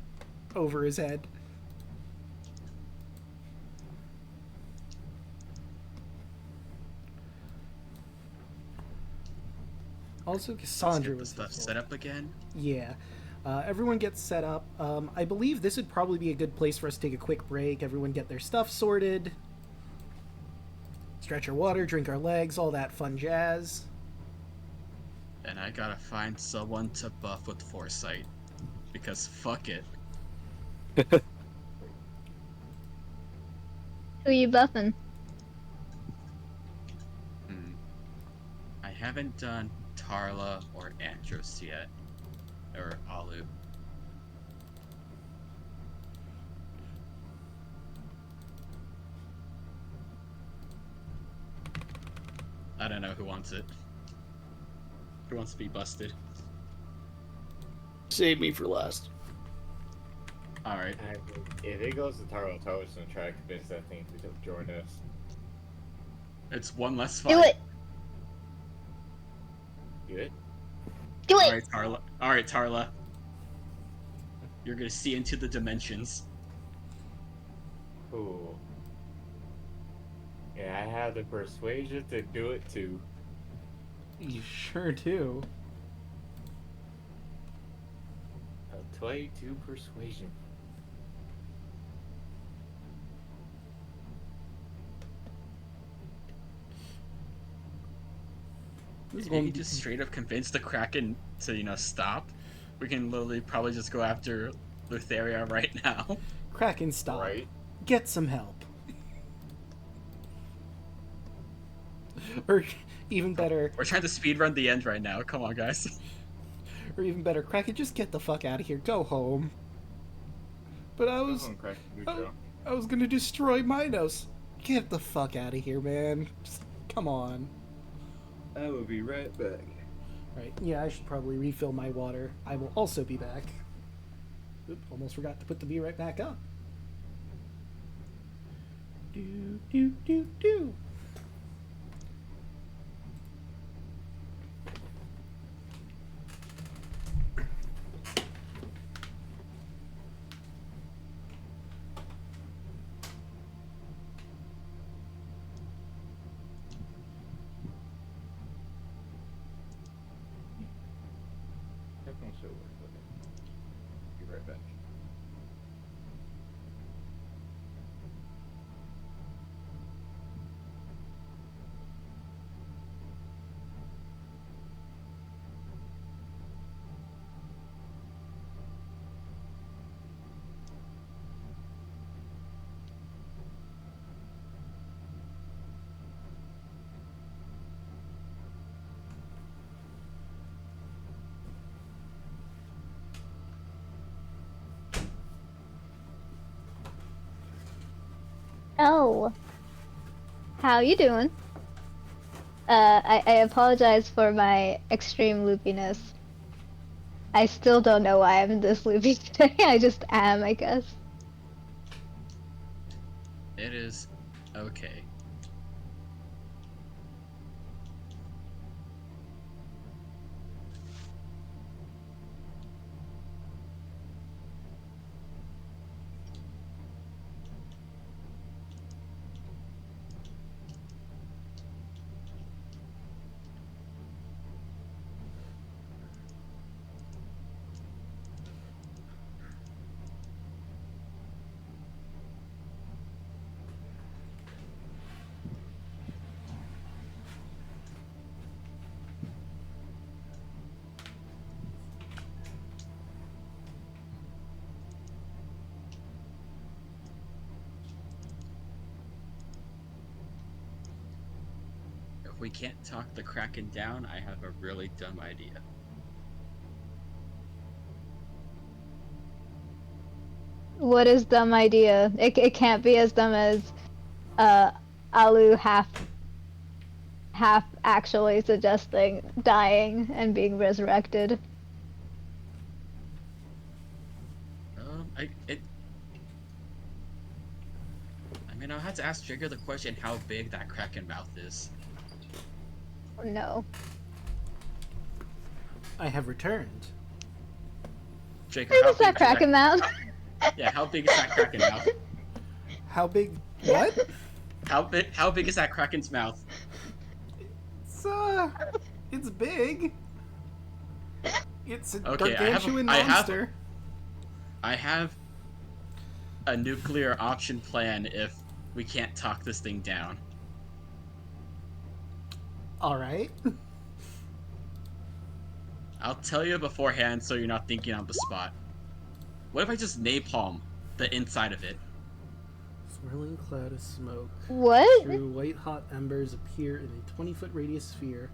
over his head. Also, Let's Cassandra get the was stuff helpful. set up again. Yeah. Everyone gets set up. I believe this would probably be a good place for us to take a quick break. Everyone get their stuff sorted. Stretch our water, drink our legs, all that fun jazz. And I gotta find someone to buff with foresight. Because fuck it. Who you buffing? I haven't done Tarla or Andros yet. Or Alu. I don't know who wants it. Who wants to be busted? Save me for last. Alright. If it goes to Taro, Taro's gonna try to convince that thing to join us. It's one less fight. Do it. Good? Do it. Alright, Tarla. Alright, Tarla. You're gonna see into the dimensions. Cool. Yeah, I have the persuasion to do it too. You sure do. A 22 persuasion. This is If going you to just straight up convince the Kraken to, stop, we can literally probably just go after Lutheria right now. Kraken, stop. Right? Get some help. Or even better, We're trying to speedrun the end right now. Come on, guys. Kraken, just get the fuck out of here. Go home. But I was gonna destroy Minos. Get the fuck out of here, man. Just, come on. I will be right back. Right, yeah, I should probably refill my water. I will also be back. Oop, almost forgot to put the beer right back up. Do, do, do, do. Be right back. Oh. How you doing? I apologize for my extreme loopiness. I still don't know why I'm this loopy today. I just am, I guess. It is okay. if we can't talk the Kraken down, I have a really dumb idea. What is dumb idea? It can't be as dumb as Alu half actually suggesting dying and being resurrected. I mean, I had to ask Draco the question how big that Kraken mouth is. No. I have returned. Draco, Big how is that big is Kraken mouth? Yeah, how big is that Kraken mouth? How big? What? How big is that Kraken's mouth? It's big. It's a Okay, gargantuan monster. I have a nuclear option plan if we can't talk this thing down. All right. I'll tell you beforehand so you're not thinking on the spot. What if I just napalm the inside of it? Swirling cloud of smoke. What? Through white-hot embers appear in a 20-foot radius sphere.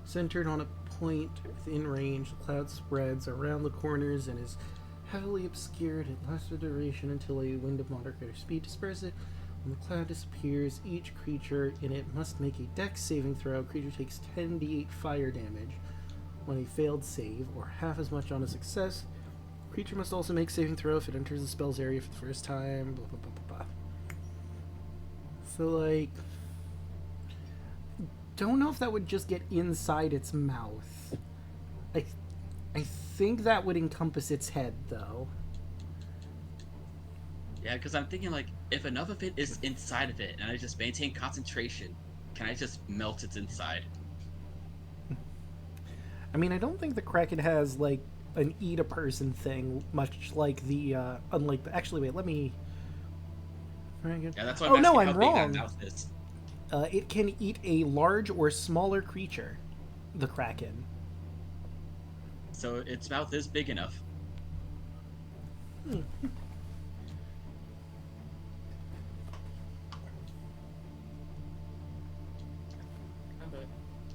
Centered on a point within range, the cloud spreads around the corners and is heavily obscured. It lasts for duration until a wind of moderate greater speed disperses it. When the cloud disappears, each creature in it must make a dex saving throw. Creature takes 10d8 fire damage when a failed save, or half as much on a success. Creature must also make saving throw if it enters the spell's area for the first time. Blah, blah, blah, blah, blah. So, like, don't know if that would just get inside its mouth. I think that would encompass its head, though. Yeah, because I'm thinking, like, if enough of it is inside of it and I just maintain concentration, can I just melt its inside? I mean, I don't think the Kraken has, like, an eat a person thing, much like the, unlike the, actually, wait, let me... Yeah, that's why Oh, I'm no, asking I'm how big wrong. that mouth is. It can eat a large or smaller creature, the Kraken. So its mouth is big enough.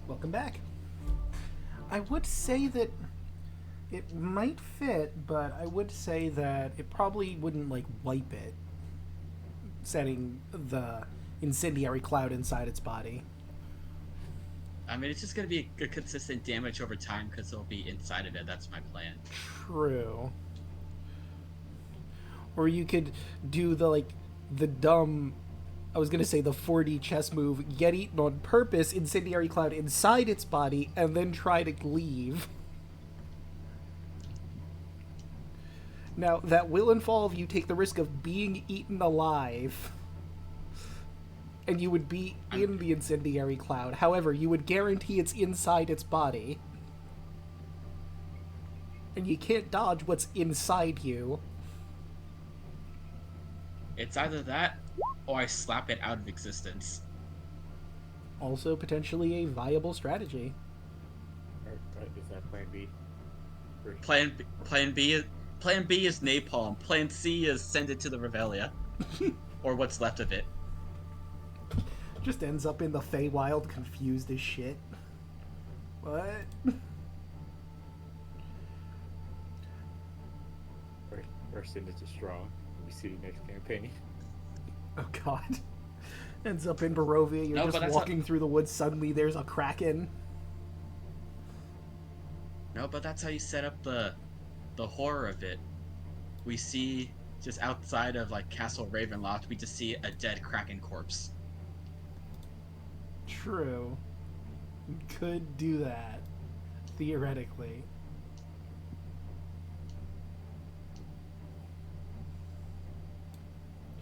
Welcome back. I would say that it might fit, but I would say that it probably wouldn't, like, wipe it, setting the incendiary cloud inside its body. I mean, it's just gonna be a consistent damage over time because it'll be inside of it. That's my plan. True. Or you could do the, like, the dumb, I was gonna say the 4D chess move, get eaten on purpose, incendiary cloud inside its body, and then try to leave. Now, that will involve you take the risk of being eaten alive. And you would be in the incendiary cloud. However, you would guarantee it's inside its body. And you can't dodge what's inside you. It's either that, or I slap it out of existence. Also, potentially a viable strategy. Is that plan B? Plan B is napalm. Plan C is send it to the Revelia, or what's left of it. Just ends up in the Feywild confused as shit. What? Or send it to Strong. We see next campaign. Oh god. Ends up in Barovia, you're No, but just that's walking through the woods, suddenly there's a Kraken. No, but that's how you set up the horror of it. We see just outside of like Castle Ravenloft, we just see a dead Kraken corpse. True. You could do that. Theoretically.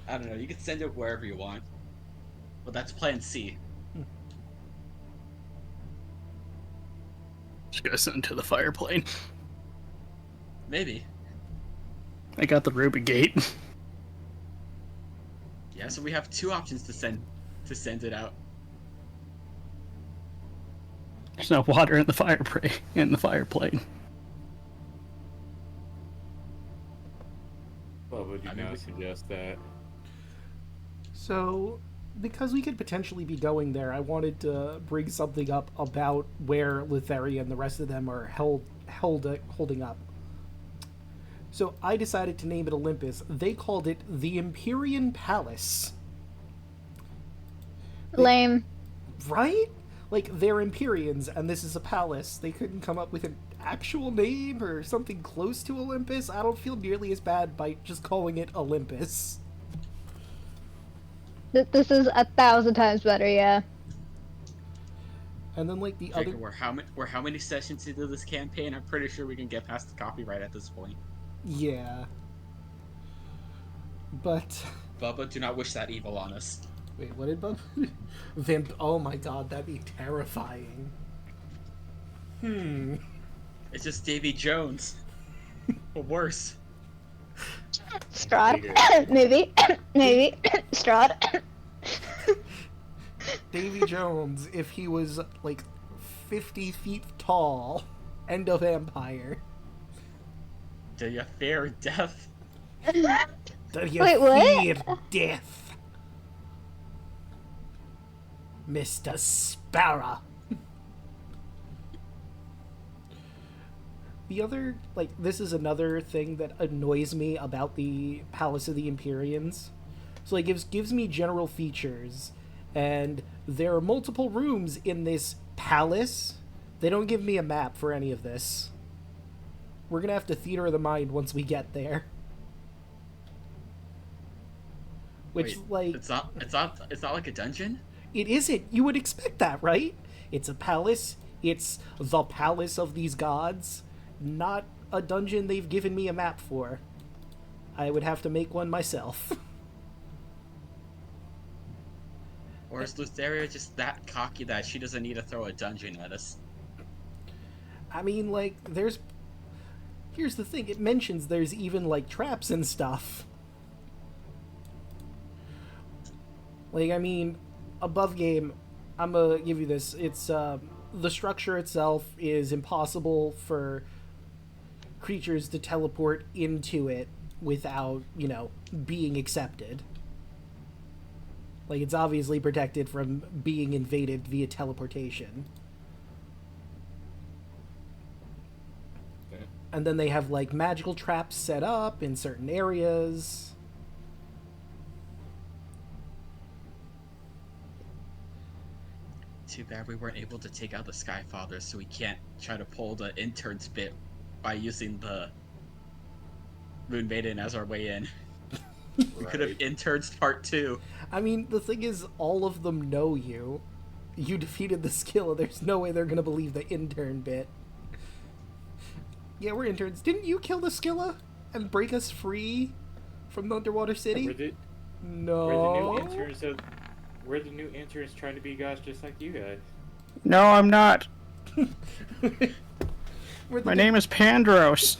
I don't know, you can send it wherever you want. But that's plan C. Just gotta send it to the fire plane. Maybe. I got the Ruby Gate. Yeah, so we have two options to send it out. There's no water in the fire plane. Well, would you I mean, not suggest that? So, because we could potentially be going there, I wanted to bring something up about where Lutheria and the rest of them are holding up. So I decided to name it Olympus. They called it the Empyrean Palace. Lame. Right? Like, they're Empyreans, and this is a palace. They couldn't come up with an actual name or something close to Olympus. I don't feel nearly as bad by just calling it Olympus. This is 1,000 times better, yeah. And then, like, the Draco, other... we're how many sessions into this campaign? I'm pretty sure we can get past the copyright at this point. Yeah. But... Bubba, do not wish that evil on us. Wait, what did Bub? Oh my god, that'd be terrifying. It's just Davy Jones. Or worse. Strahd. Maybe. Maybe. Strahd. Davy Jones, if he was, like, 50 feet tall. End of Empire. Do you fear death? Do you Wait, what? fear death? Mr. Sparrow. The other, like, this is another thing that annoys me about the Palace of the Empyreans. So, like, gives me general features, and there are multiple rooms in this palace. They don't give me a map for any of this. We're gonna have to theater of the mind once we get there. Which, Wait, like... It's not like a dungeon? It isn't. You would expect that, right? It's a palace. It's the palace of these gods. Not a dungeon they've given me a map for. I would have to make one myself. Or is Lutheria just that cocky that she doesn't need to throw a dungeon at us? I mean, like, there's... Here's the thing. It mentions there's even, like, traps and stuff. Like, I mean... Above game, I'm gonna give you this. It's, the structure itself is impossible for creatures to teleport into it without, you know, being accepted. Like, it's obviously protected from being invaded via teleportation. Okay. And then they have, like, magical traps set up in certain areas. Too bad we weren't able to take out the Skyfathers, so we can't try to pull the intern's bit by using the Moon Maiden as our way in. We could have interns part 2. I mean, the thing is, all of them know you. You defeated the Skilla. There's no way they're gonna believe the intern bit. Yeah, we're interns. Didn't you kill the Skilla and break us free from the Underwater City? No. We're the new interns trying to be gods just like you guys. No, I'm not. We're My name is Pandros.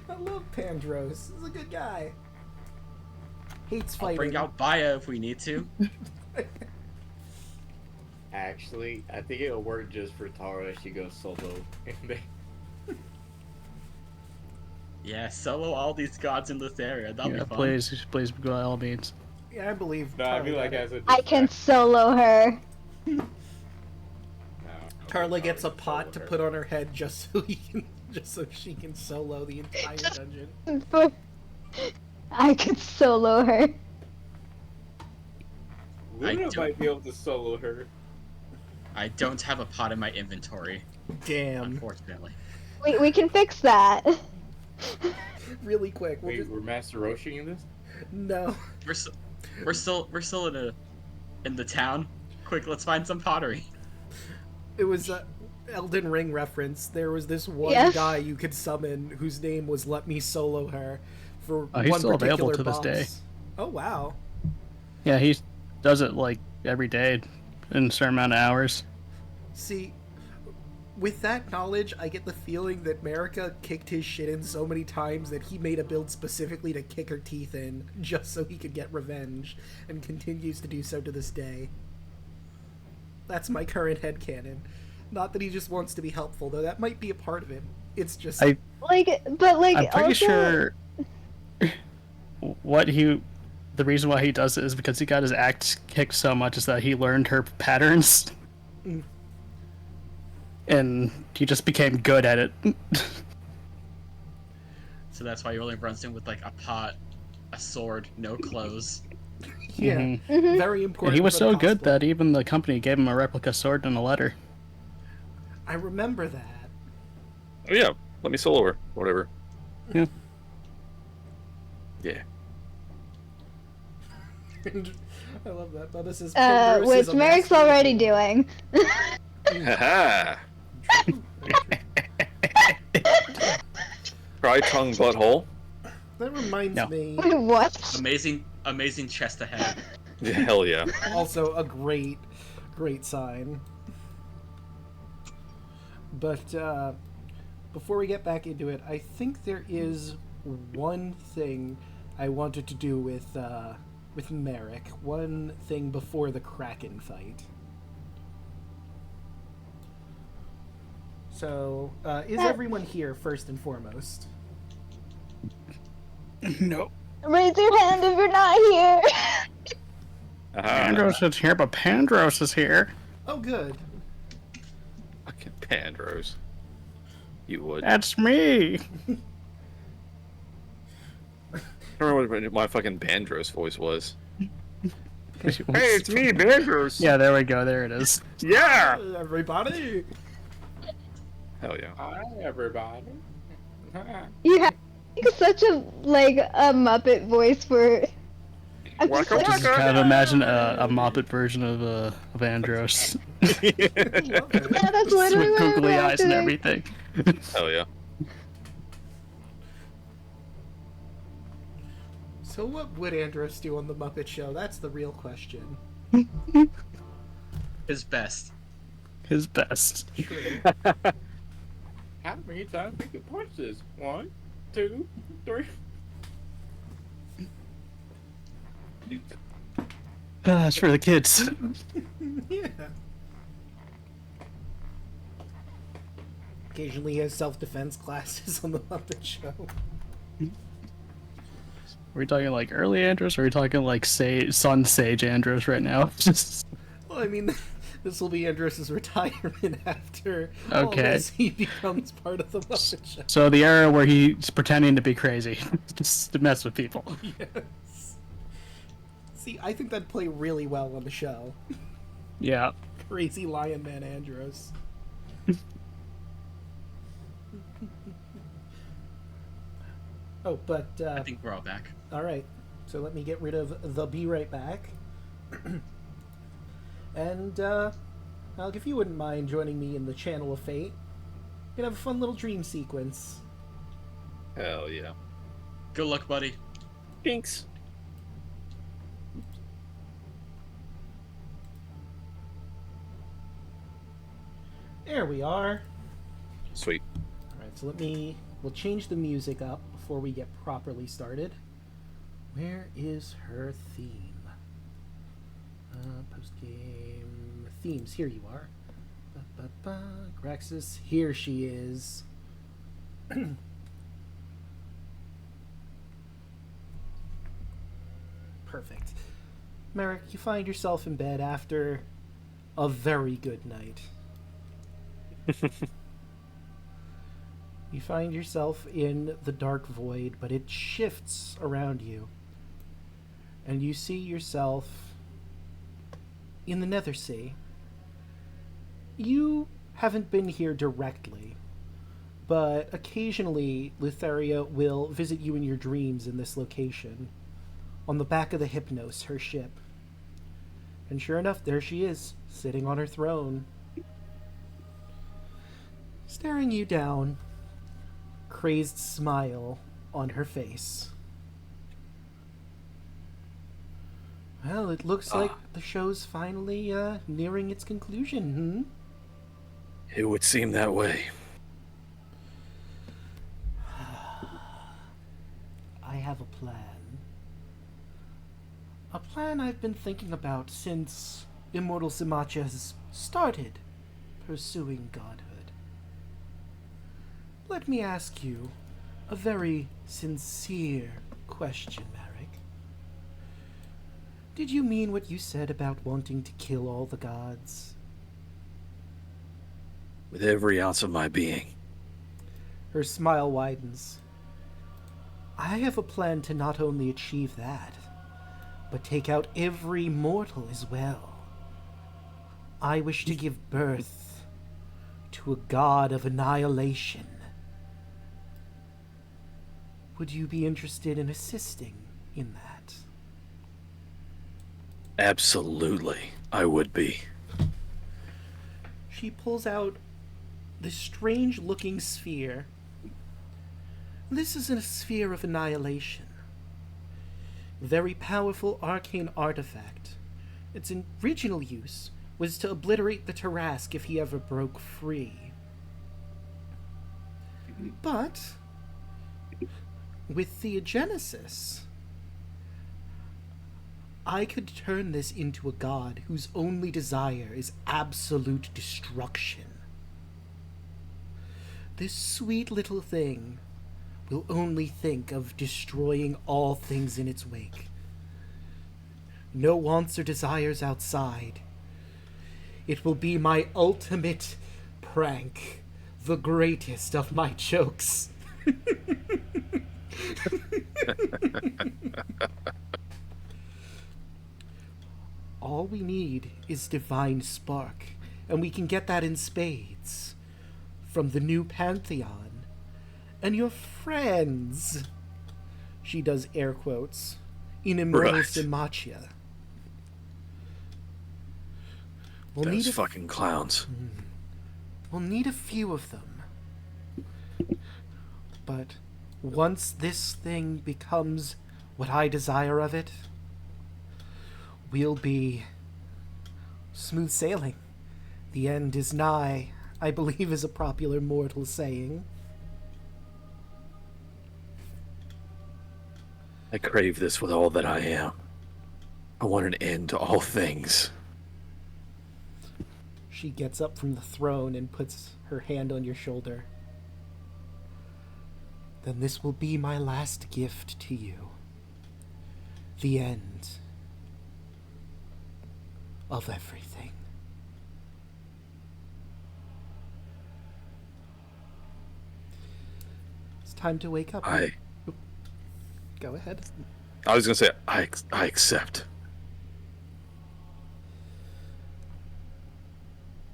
I love Pandros. He's a good guy. Hates I'll fighting. bring out Baya if we need to. Actually, I think it'll work just for Tara if she goes solo. Yeah, solo all these gods in Lutheria. That'll Yeah, be fun. please, by all means. Yeah, I believe. No, I Carla feel like got as it. a I can solo her. No, Carla gets a Tara pot solo to her. put on her head just so she can solo the entire dungeon. I could solo her. Luna don't- might be able to solo her. I don't have a pot in my inventory, Damn. unfortunately. We can fix that. Really quick. We'll Wait, just... we're Master Roshing in this? No. We're still in the town. Quick, let's find some pottery. It was a Elden Ring reference. There was this one Yes. guy you could summon whose name was Let Me Solo Her for He's one still available particular to this boss. day. Oh wow. Yeah, he does it like every day in a certain amount of hours. See, with that knowledge, I get the feeling that Marika kicked his shit in so many times that he made a build specifically to kick her teeth in, just so he could get revenge, and continues to do so to this day. That's my current headcanon. Not that he just wants to be helpful, though that might be a part of it. It's just... But I'm pretty also, sure what he the reason why he does it is because he got his axe kicked so much is that he learned her patterns. And he just became good at it. So that's why he only runs in with like a pot, a sword, no clothes. Yeah, Mhm. very important. And he was for the so good cosplay. that even the company gave him a replica sword and a letter. I remember that. Oh yeah, let me solo her. Whatever. Yeah. Yeah. I love that. Now this is Which Merrick's already doing. Haha. Try tongue butthole. That reminds No. me. What? Amazing chest ahead. Yeah, hell yeah. Also a great sign. But before we get back into it, I think there is one thing I wanted to do with Merrick. One thing before the Kraken fight. So, is everyone here first and foremost? No. Raise your hand if you're not here. Pandros is here, but Pandros is here. Oh, good. Fucking Pandros. You would. That's me. I don't remember what my fucking Bandros voice was. Hey, it's me, Bandros. Yeah, there we go. There it is. Yeah. Everybody. Hell yeah. Hi, everybody. You have such a Muppet voice for. I'm just Waka like, Just kind of imagine a Muppet version of Andros. yeah, that's literally With what I'm googly eyes and imagining. everything. Hell yeah. So what would Andros do on the Muppet Show? That's the real question. His best. His best. How many times we can punch this? 1, 2, 3. That's for the kids. Yeah. Occasionally he has self-defense classes on the Muppet Show. Are we talking like early Andros, or are we talking like Sun Sage Andros right now? Just Well, I mean, this will be Andros' retirement after all Okay. this. He becomes part of the Muppet Show. so the era where he's pretending to be crazy, just to mess with people. Yes. See, I think that'd play really well on the show. Yeah. Crazy Lion Man Andros. Oh, but I think we're all back. all right. So let me get rid of the be right back. And Alek, if you wouldn't mind joining me in the Channel of Fate, we can have a fun little dream sequence. Hell yeah. Good luck, buddy. Thanks. There we are. Sweet. All right, so we'll change the music up before we get properly started. Where is her theme? Post-game themes. Here you are. Graxus, here she is. Perfect. Merrick, you find yourself in bed after a very good night. You find yourself in the dark void, but it shifts around you. And you see yourself in the Nether Sea. You haven't been here directly, but occasionally Lutheria will visit you in your dreams in this location, on the back of the Hypnos, her ship. And sure enough, there she is, sitting on her throne, staring you down, crazed smile on her face. Well, it looks like the show's finally nearing its conclusion, It would seem that way. I have a plan. A plan I've been thinking about since Immortal Symmachia has started pursuing godhood. Let me ask you a very sincere question, Merrick. Did you mean what you said about wanting to kill all the gods? With every ounce of my being. Her smile widens. I have a plan to not only achieve that, but take out every mortal as well. I wish to give birth to a god of annihilation. Would you be interested in assisting in that? Absolutely, I would be. She pulls out this strange-looking sphere. This is a sphere of annihilation. A very powerful arcane artifact. Its original use was to obliterate the Tarrasque if he ever broke free. But with Theogenesis, I could turn this into a god whose only desire is absolute destruction. This sweet little thing will only think of destroying all things in its wake. No wants or desires outside. It will be my ultimate prank, the greatest of my jokes. All we need is divine spark, and we can get that in spades from the new Pantheon and your friends. She does air quotes in Immortal Symmachia. Those fucking clowns. We'll need a few of them. But once this thing becomes what I desire of it, we'll be smooth sailing. The end is nigh, I believe is a popular mortal saying. I crave this with all that I am. I want an end to all things. She gets up from the throne and puts her hand on your shoulder. Then this will be my last gift to you. The end of everything. It's time to wake up. Go ahead. I was gonna say, I accept.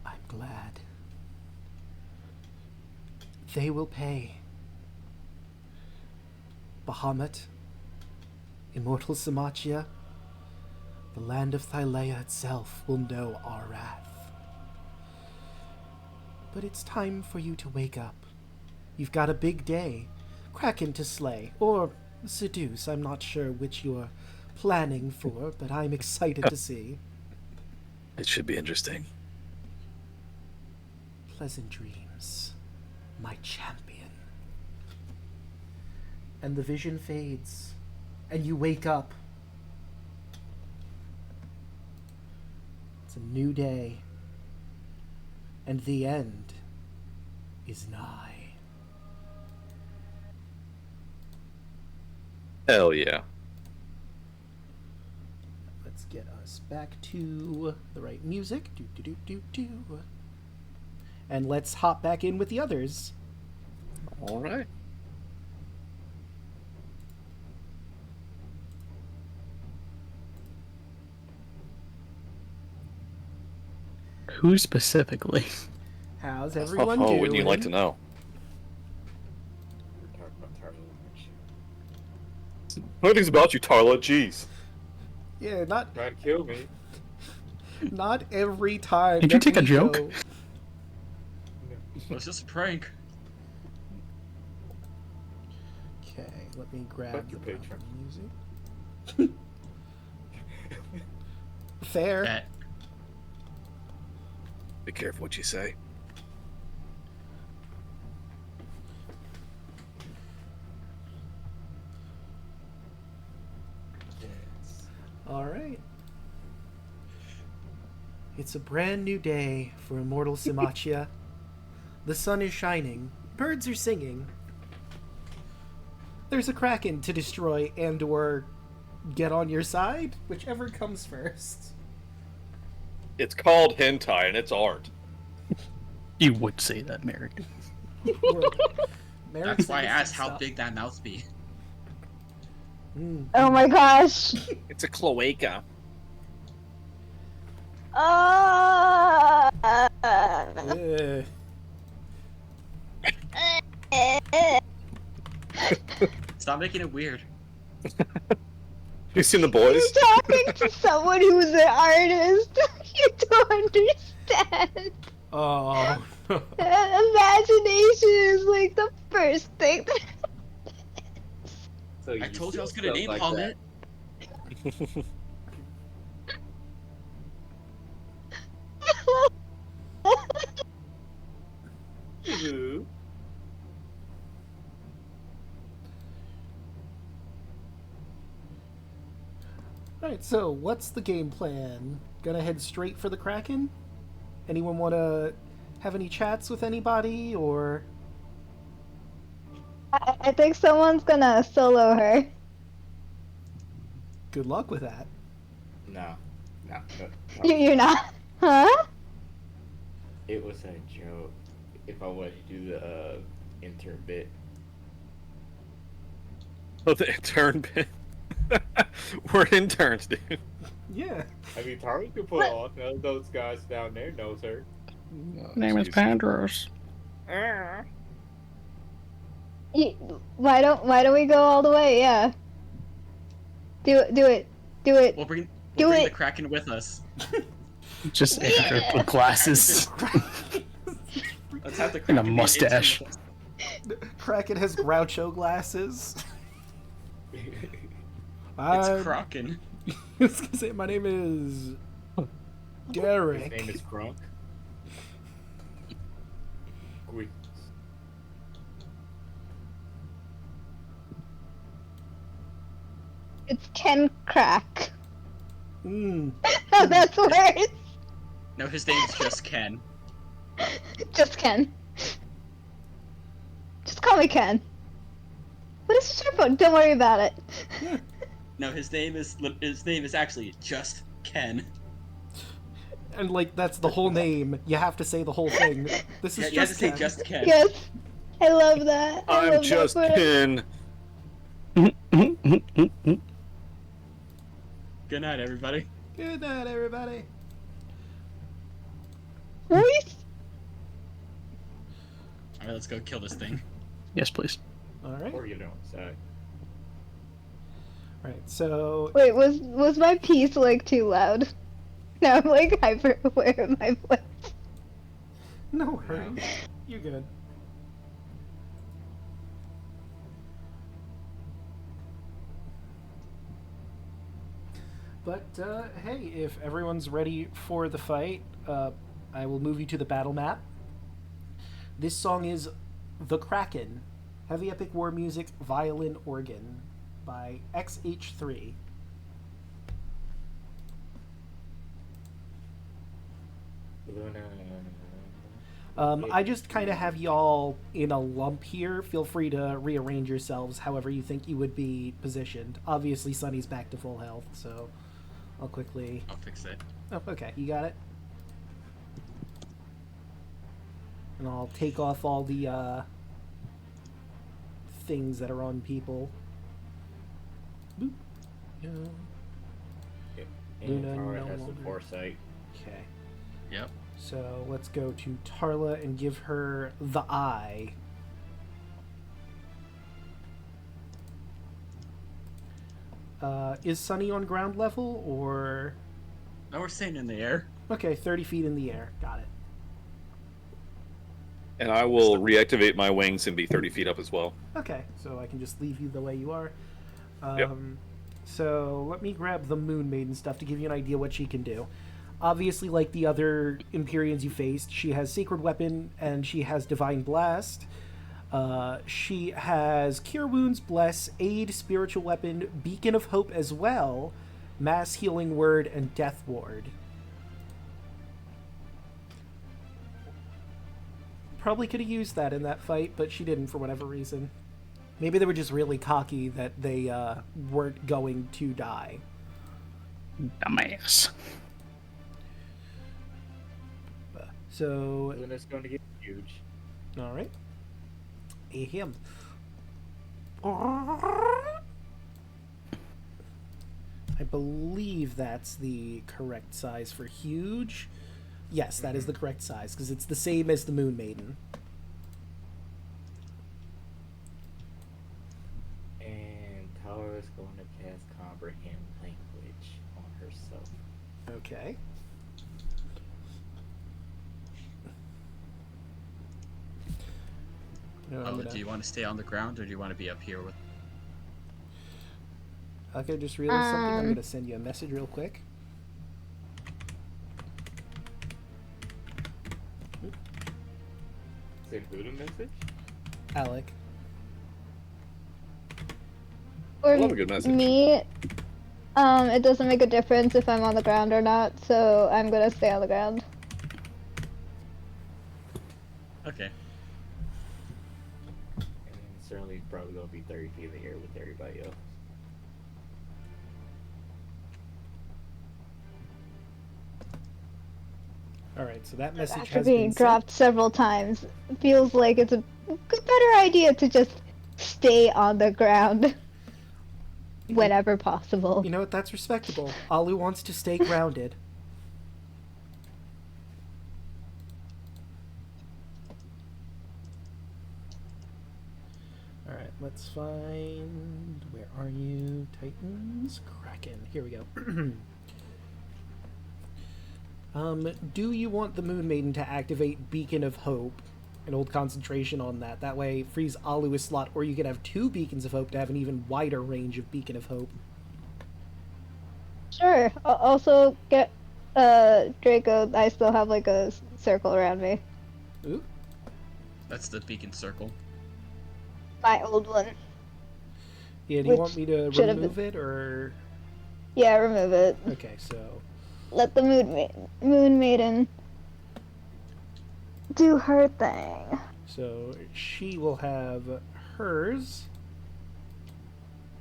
I'm glad. They will pay. Bahamut, Immortal Symmachia, the land of Thylea itself will know our wrath. But it's time for you to wake up. You've got a big day. Kraken to slay, or seduce. I'm not sure which you're planning for, but I'm excited to see. It should be interesting. Pleasant dreams, my champion. And the vision fades, and you wake up. It's a new day, and the end is nigh. Hell yeah. Let's get us back to the right music. And let's hop back in with the others. All right. Who specifically? How's everyone doing? Oh, wouldn't you like to know? We're talking about Tarla, aren't you? Nothing's about you, Tarla. Jeez. Yeah, not Try to kill me. not every time. Did you that take a we joke? go- It's just a prank. Okay, let me grab Fuck the your proper patron. music. Fair. Bet. Be careful what you say. Yes. All right. It's a brand new day for Immortal Symmachia. The sun is shining. Birds are singing. There's a Kraken to destroy and or get on your side? Whichever comes first. It's called hentai and it's art. You would say that, Merrick. That's why I asked how big that mouth be. Oh my gosh. It's a cloaca. Stop making it weird. You seen The Boys? You're talking to someone who's an artist. You don't understand. Oh. Imagination is like the first thing. So I told you I was gonna see name stuff palm it. that. Alright, so what's the game plan? Gonna head straight for the Kraken? Anyone want to have any chats with anybody, or... I think someone's gonna solo her. Good luck with that. No. You're not, huh? It was a joke. If I wanted to do the intern bit. Oh, the intern bit. We're interns, dude. Yeah. I mean, Tari could pull off. None of those guys down there knows her. Name is Pandros. Why don't we go all the way? Yeah. Do it. We'll bring Do the it. Kraken with us. Just Andrew with glasses Let's have the and Kraken a be mustache. intern Kraken has Groucho glasses. with us. I'm It's Kraken. I was gonna say, my name is Derek. His name is Grunk. Quick. It's Ken Crack. Mm. No, that's worse. No, his name's just Ken. Just Ken. Just call me Ken. What is your phone? Don't worry about it. No, his name is actually just Ken. And like that's the whole name. You have to say the whole thing. This is You have to just say Ken. just Ken. Yes. I love that. I I'm love just that Ken. Good night, everybody. Good night, everybody. Voice. Alright, let's go kill this thing. Yes, please. All right. Or you don't say. Right. So Wait, was my piece like too loud? Now I'm like hyper aware of my voice. no worries. You're good. But hey, if everyone's ready for the fight, I will move you to the battle map. This song is The Kraken, Heavy Epic War Music, Violin, Organ by XH3. I just kind of have y'all in a lump here. Feel free to rearrange yourselves however you think you would be positioned. Obviously, Sunny's back to full health, so I'll quickly... I'll fix it. Oh, okay, you got it. And I'll take off all the things that are on people. Boop. Yeah. And Luna Tara no has the longer- foresight. Okay. Yep. So let's go to Tarla and give her the eye. Is Sunny on ground level or... Now we're staying in the air. Okay, 30 feet in the air. Got it. And I will reactivate my wings and be 30 feet up as well. Okay, so I can just leave you the way you are. Yep. So let me grab the Moon Maiden stuff to give you an idea what she can do. Obviously, like the other Empyreans you faced, she has Sacred Weapon and she has Divine Blast. She has Cure Wounds, Bless, Aid, Spiritual Weapon, Beacon of Hope as well, Mass Healing Word, and Death Ward. Probably could have used that in that fight, but she didn't for whatever reason. Maybe they were just really cocky that they weren't going to die. Dumbass. So, Luna's going to get huge. all right. Him. I believe that's the correct size for huge. Yes, that is the correct size, because it's the same as the Moon Maiden. And Tara is going to cast Comprehend Language on herself. Okay. No, I'm Do you want to stay on the ground or do you want to be up here with? Okay, just realized something. I'm gonna send you a message real quick. Send who the message? Alek. For love a good message. me, it doesn't make a difference if I'm on the ground or not, so I'm gonna stay on the ground. Okay. And certainly probably going to be 30 feet in the air with everybody else. All right, so that message After has being been dropped several times, it feels like it's a better idea to just stay on the ground whenever possible. sent. You know what? That's respectable. Alu wants to stay grounded. All right, let's find. Where are you, Titans? Kraken. Here we go. Do you want the Moon Maiden to activate Beacon of Hope and hold concentration on that? That way, freeze Alu a slot, or you could have 2 Beacons of Hope to have an even wider range of Beacon of Hope. Sure. Also, get Draco. I still have like a circle around me. Ooh. That's the beacon circle. My old one. Yeah, do you Which want me to should have remove it, or... Yeah, remove it. Okay, so... Let the Moon Maiden do her thing. So she will have hers.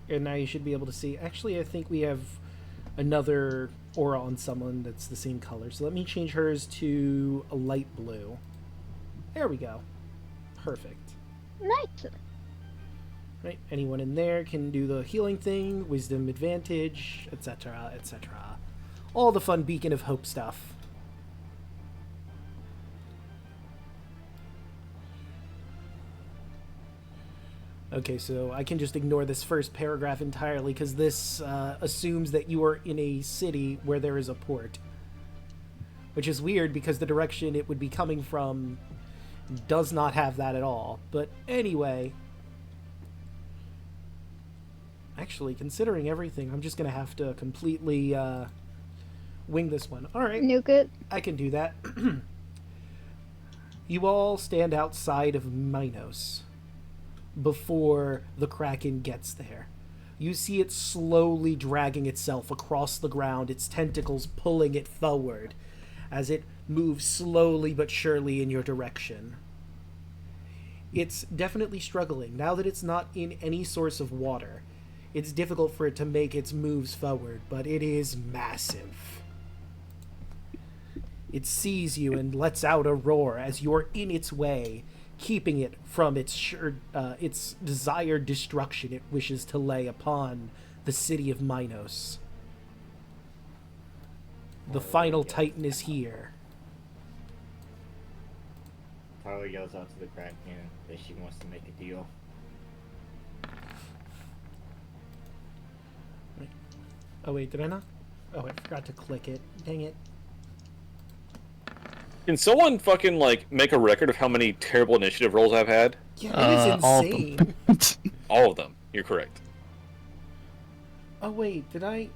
And now you should be able to see... Actually, I think we have another aura on someone that's the same color. So let me change hers to a light blue. There we go. Perfect. Nice. Right, anyone in there can do the healing thing, wisdom advantage, etc., etc. All the fun Beacon of Hope stuff. Okay, so I can just ignore this first paragraph entirely because this assumes that you are in a city where there is a port. Which is weird because the direction it would be coming from does not have that at all. But anyway... Actually, considering everything, I'm just going to have to completely wing this one. Alright, Nuke it. I can do that. You all stand outside of Minos before the Kraken gets there. You see it slowly dragging itself across the ground, its tentacles pulling it forward as it moves slowly but surely in your direction. It's definitely struggling. Now that it's not in any source of water, it's difficult for it to make its moves forward, but it is massive. It sees you and lets out a roar as you're in its way, keeping it from its desired destruction it wishes to lay upon the city of Minos. The final Titan is here. Tyler yells out to the Kraken that she wants to make a deal. Oh wait, did I not? Oh, I forgot to click it. Dang it. Can someone fucking, like, make a record of how many terrible initiative rolls I've had? Yeah, it is All of insane. them. All of them. You're correct. Oh wait, did I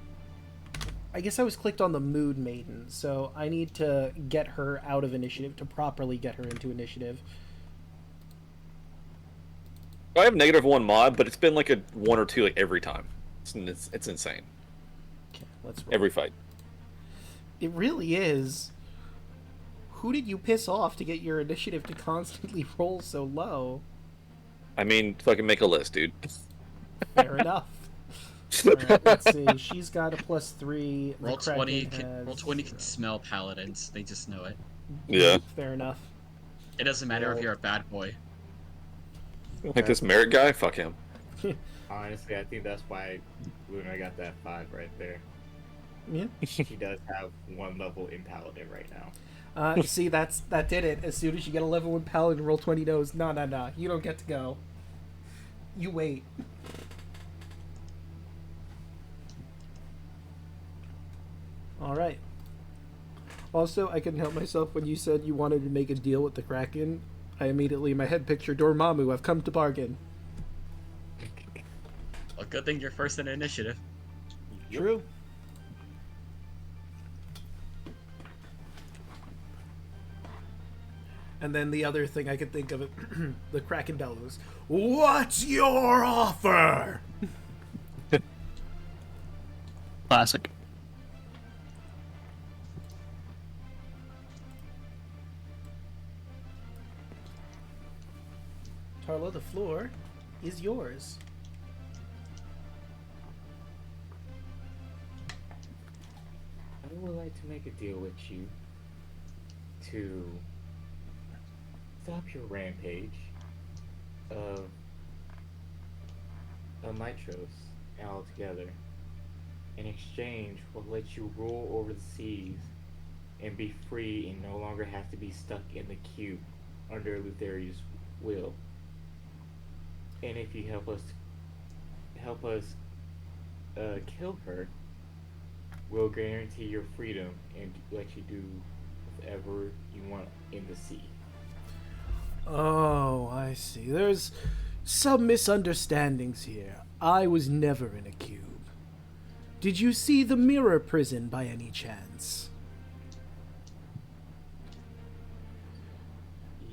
guess I was clicked on the Moon Maiden, so I need to get her out of initiative to properly get her into initiative. I have -1 mod, but it's been like a 1 or 2 like every time. It's insane. Okay, let's roll. Every fight. It really is. Who did you piss off to get your initiative to constantly roll so low? I mean, fucking make a list, dude. Fair enough. Alright, let's see. She's got a +3. The Roll 20. Kraken has Roll 20 can 0. smell paladins. They just know it. Yeah. Fair enough. It doesn't matter if Well- you're a bad boy. Like this merit guy? Fuck him. Honestly, I think that's why Luna got that 5 right there. Yeah. She does have 1 level in Paladin right now. See, that did it. As soon as you get a level 1 paladin, roll 20 knows. No. You don't get to go. You wait. Alright. Also, I couldn't help myself when you said you wanted to make a deal with the Kraken. I immediately in my head pictured Dormammu. I've come to bargain. A good thing you're first in initiative. True. And then the other thing I could think of it, the Kraken bellows. What's your offer? Classic. Tarla, the floor is yours. I would like to make a deal with you to stop your rampage of Mitros altogether. In exchange, we'll let you rule over the seas and be free and no longer have to be stuck in the cube under Lutheria's will. And if you help us kill her, we'll guarantee your freedom and let you do whatever you want in the sea. Oh, I see. There's some misunderstandings here. I was never in a cube. Did you see the mirror prison by any chance?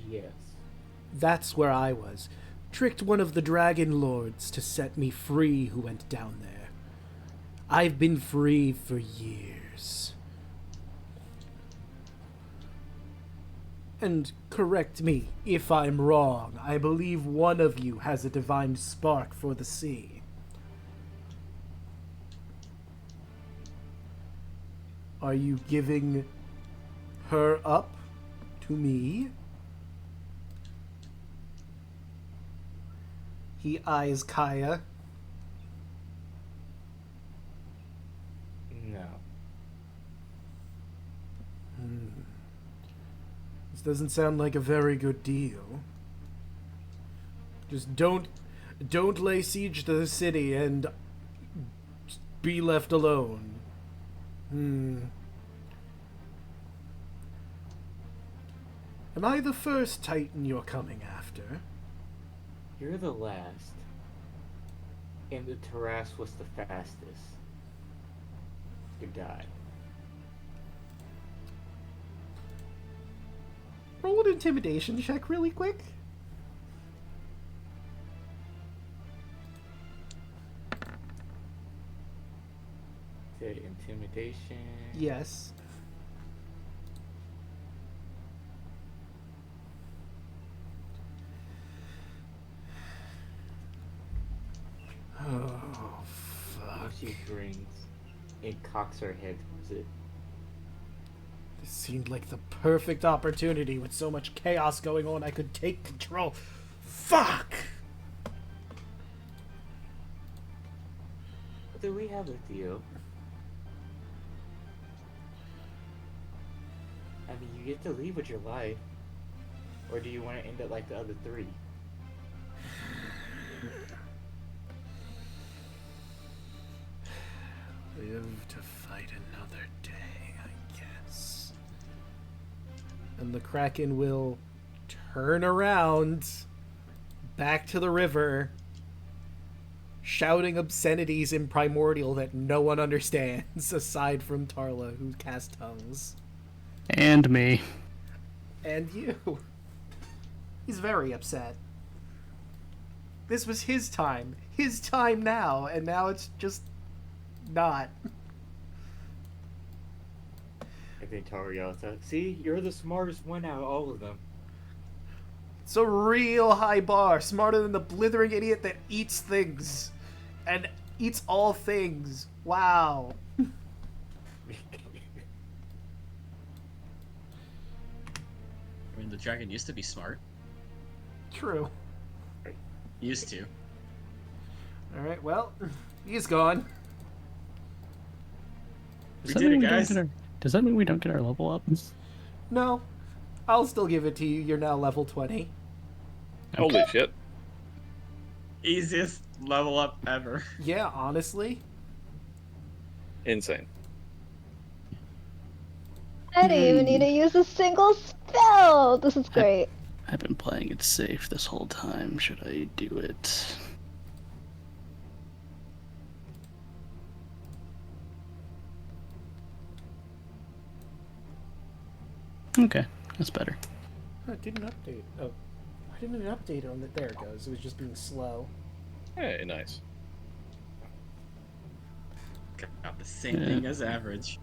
Yes. That's where I was. Tricked one of the dragon lords to set me free who went down there. I've been free for years. And correct me if I'm wrong, I believe one of you has a divine spark for the sea. Are you giving her up to me? He eyes Kaya. No. This doesn't sound like a very good deal. Just don't lay siege to the city and be left alone. Am I the first Titan you're coming after? You're the last. And the Taras was the fastest to die. Roll an intimidation check really quick. Okay, intimidation. Yes. Oh, fuck. She grins and cocks her head towards it. This seemed like the perfect opportunity with so much chaos going on I could take control. Fuck! Do we have a deal? I mean, you get to leave with your life. Or do you want to end up like the other 3? Live to fight another day, I guess. And the Kraken will turn around back to the river, shouting obscenities in Primordial that no one understands aside from Tarla, who casts tongues. And me. And you. He's very upset. This was his time now, and now it's just not. I think Tara yells out, "See, you're the smartest one out of all of them." It's a real high bar, smarter than the blithering idiot that eats things. And eats all things. Wow. I mean, the dragon used to be smart. True. Used to. Alright, well, he's gone. We did it, guys. Does that mean we don't get our level up? No, I'll still give it to you. You're now level 20. Holy shit. Easiest level up ever. Yeah, honestly. Insane. I didn't even need to use a single spell. This is great. I've been playing it safe this whole time. Should I do it? Okay, that's better. Oh, it didn't update. Oh, why didn't it update on that? There it goes. It was just being slow. Hey, nice. Got the same thing as average.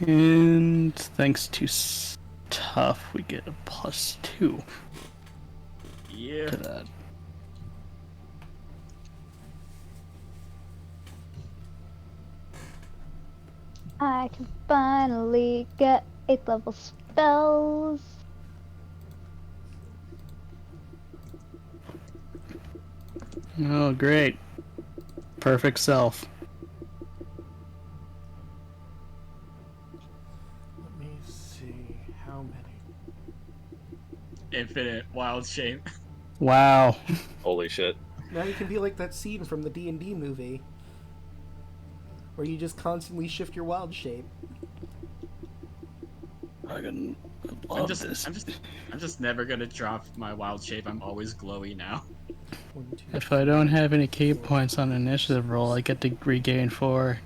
And thanks to tough, we get a +2 Yeah. to that. I can finally get 8th level spells. Oh, great. Perfect self. Let me see how many. Infinite wild shape. Wow. Holy shit. Now you can be like that scene from the D&D movie, where you just constantly shift your wild shape. I love I'm just this. I'm just never gonna drop my wild shape. I'm always glowy now. 1, 2, If I don't have any key points on initiative roll, I get to regain 4.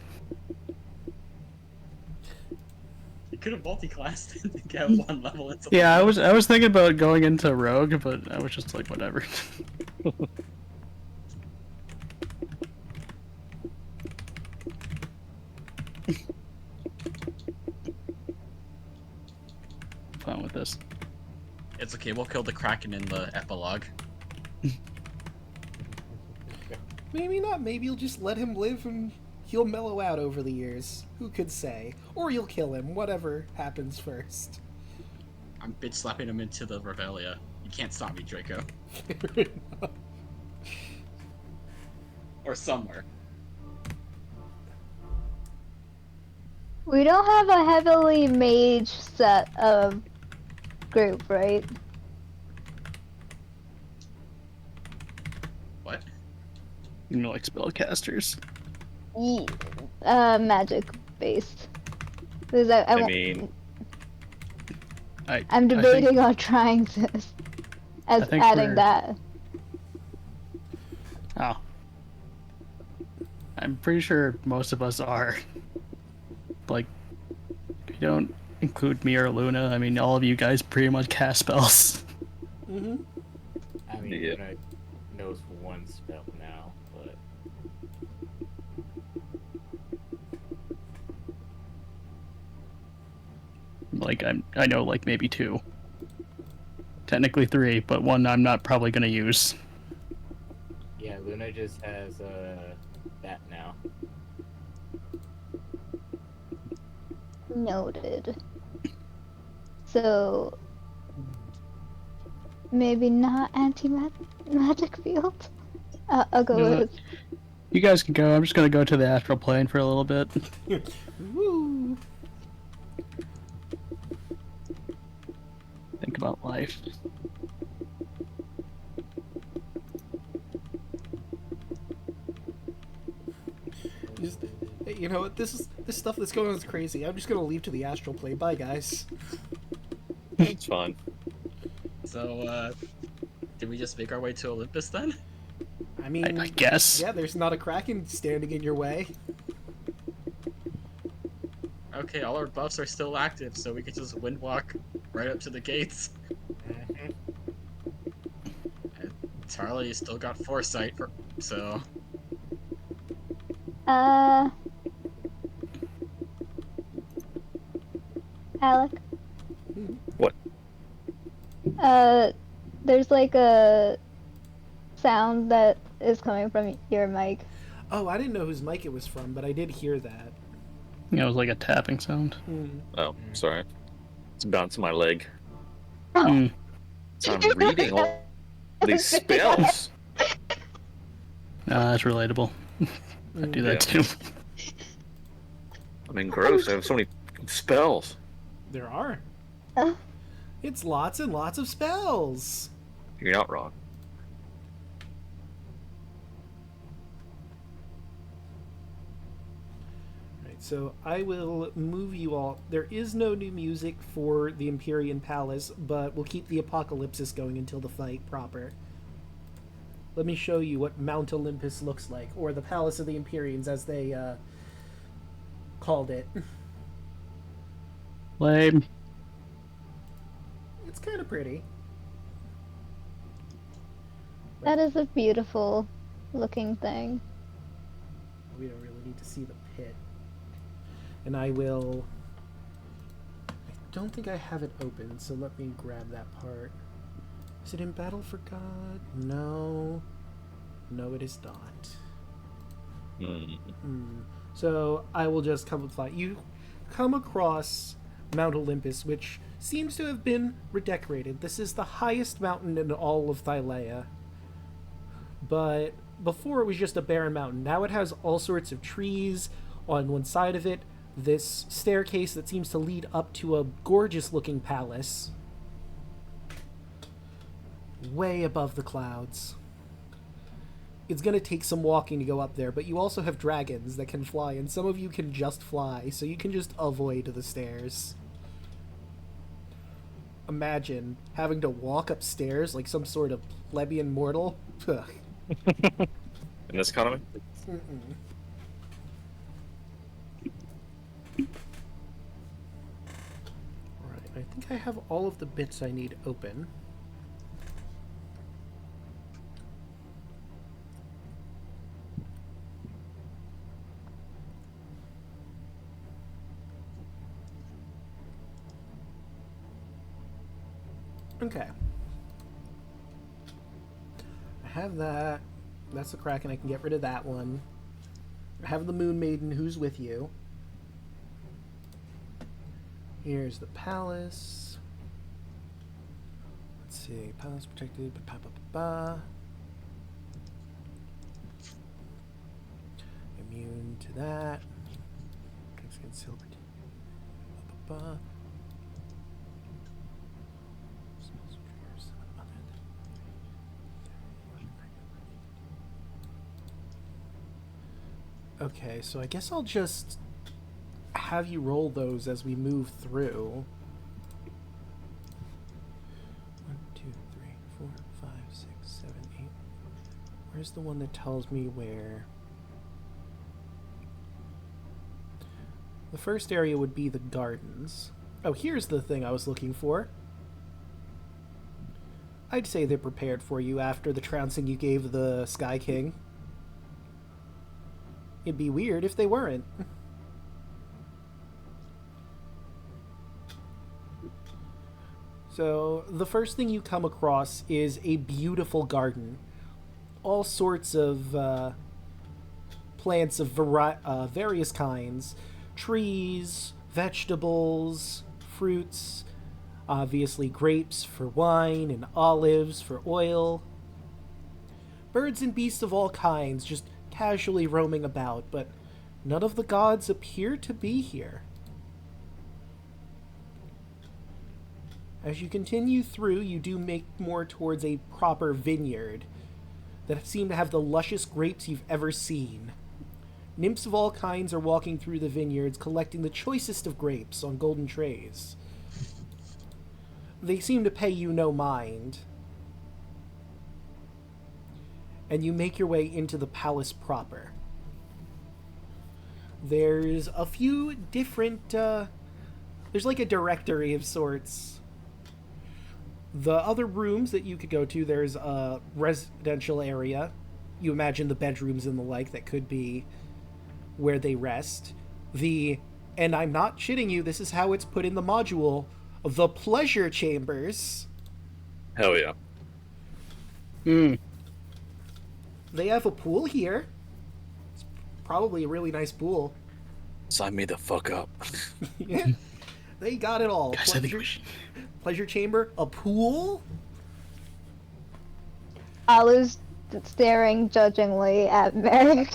You could have multi-classed and get 1 level into. Yeah, I was thinking about going into rogue, but I was just like, whatever. Fine with this. It's okay. We'll kill the Kraken in the epilogue. Maybe not. Maybe you'll just let him live and he'll mellow out over the years. Who could say? Or you'll kill him. Whatever happens first. I'm bitch slapping him into the Revelia. You can't stop me, Draco. Or somewhere. We don't have a heavily mage set of group, right? What? You know, like spellcasters. Magic based. Because I won't- mean, I'm debating on trying this as think adding we're- that. Oh. I'm pretty sure most of us are. Like, if you don't include me or Luna, I mean, all of you guys pretty much cast spells. Mm-hmm. I mean, Yeah. Luna knows one spell now, but Like, I know, like, maybe 2. Technically 3, but 1 I'm not probably gonna use. yeah, Luna just has that now. Noted. So maybe not anti-magic field. I'll go No. with. You guys can go. I'm just gonna go to the astral plane for a little bit. Woo! Think about life. Just, hey, you know what? This stuff that's going on is crazy. I'm just gonna leave to the astral plane. Bye, guys. it's fine. So, did we just make our way to Olympus then? I mean, I guess. yeah, there's not a Kraken standing in your way. Okay, all our buffs are still active, so we could just windwalk right up to the gates. And Tarla, you still got foresight, so... Alec. What? There's like a sound that is coming from your mic. Oh, I didn't know whose mic it was from, but I did hear that. It was like a tapping sound. Oh, sorry. It's bouncing my leg. Hmm. So I'm reading all these spells. That's relatable. I do that too. I mean, gross. I have so many spells. There are. Uh, It's lots and lots of spells. You're not wrong. Right, so I will move you all. There is no new music for the Empyrean Palace, but we'll keep the Apocalypsis going until the fight proper. Let me show you what Mount Olympus looks like, or the Palace of the Empyreans, as they called it. Lame. It's kind of pretty. that is a beautiful looking thing. We don't really need to see the pit. And I will... I don't think I have it open, so let me grab that part. Is it in Battle for God? No. No, it is not. So I will just come with flight. You come across Mount Olympus, which seems to have been redecorated. This is the highest mountain in all of Thylea. But before it was just a barren mountain. Now it has all sorts of trees on one side of it. This staircase that seems to lead up to a gorgeous looking palace. Way above the clouds. It's going to take some walking to go up there, but you also have dragons that can fly, and some of you can just fly, so you can just avoid the stairs. Imagine having to walk upstairs like some sort of plebeian mortal. Ugh. In this economy? Right, I think I have all of the bits I need open. Okay. I have that. That's the Kraken. I can get rid of that one. I have the Moon Maiden who's with you. Here's the palace. Let's see. Palace protected. Immune to that. Protects against silver. Okay, so I guess I'll just have you roll those as we move through. 1, 2, 3, 4, 5, 6, 7, 8. Where's the one that tells me where? The first area would be the gardens. Oh, here's the thing I was looking for. I'd say they're prepared for you after the trouncing you gave the Sky King. It'd be weird if they weren't. So, the first thing you come across is a beautiful garden. All sorts of plants of various kinds. Trees, vegetables, fruits, obviously grapes for wine and olives for oil. Birds and beasts of all kinds just casually roaming about, but none of the gods appear to be here. As you continue through, you do make more towards a proper vineyard that seem to have the luscious grapes you've ever seen. Nymphs of all kinds are walking through the vineyards, collecting the choicest of grapes on golden trays. They seem to pay you no mind. And you make your way into the palace proper. There's a few different, there's like a directory of sorts. The other rooms that you could go to, there's a residential area. You imagine the bedrooms and the like that could be where they rest. And I'm not shitting you, this is how it's put in the module, the pleasure chambers. Hell yeah. Hmm. They have a pool here. It's probably a really nice pool. Sign me the fuck up. Yeah. They got it all. Guys, I think we should. Pleasure chamber, a pool. Alu's staring judgingly at Merrick.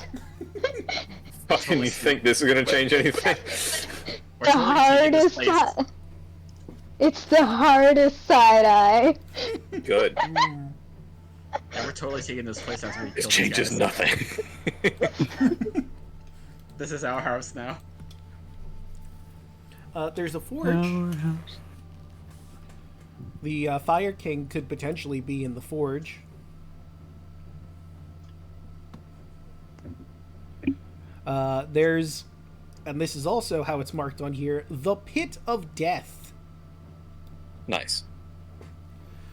Fucking you think this is gonna change anything? We're The totally taking this hardest place. side. It's the hardest side eye. Good. Yeah, we're totally taking this place after we This kill changes these guys. nothing. This is our house now. There's a forge. The Fire King could potentially be in the forge. There's, and this is also how it's marked on here, the Pit of Death. Nice.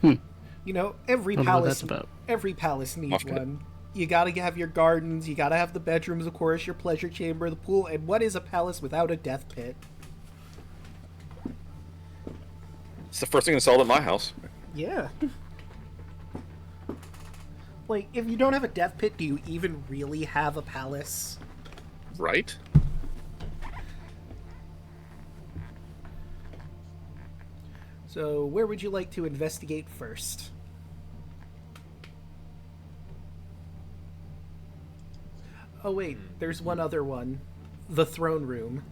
You know, every I don't know what that's palace, about. every palace needs Okay. one. You gotta have your gardens, you gotta have the bedrooms, of course, your pleasure chamber, the pool, and what is a palace without a death pit? It's the first thing installed at my house. Yeah. Like, if you don't have a death pit, do you even really have a palace? Right? So, where would you like to investigate first? Oh wait, there's one other one. The throne room.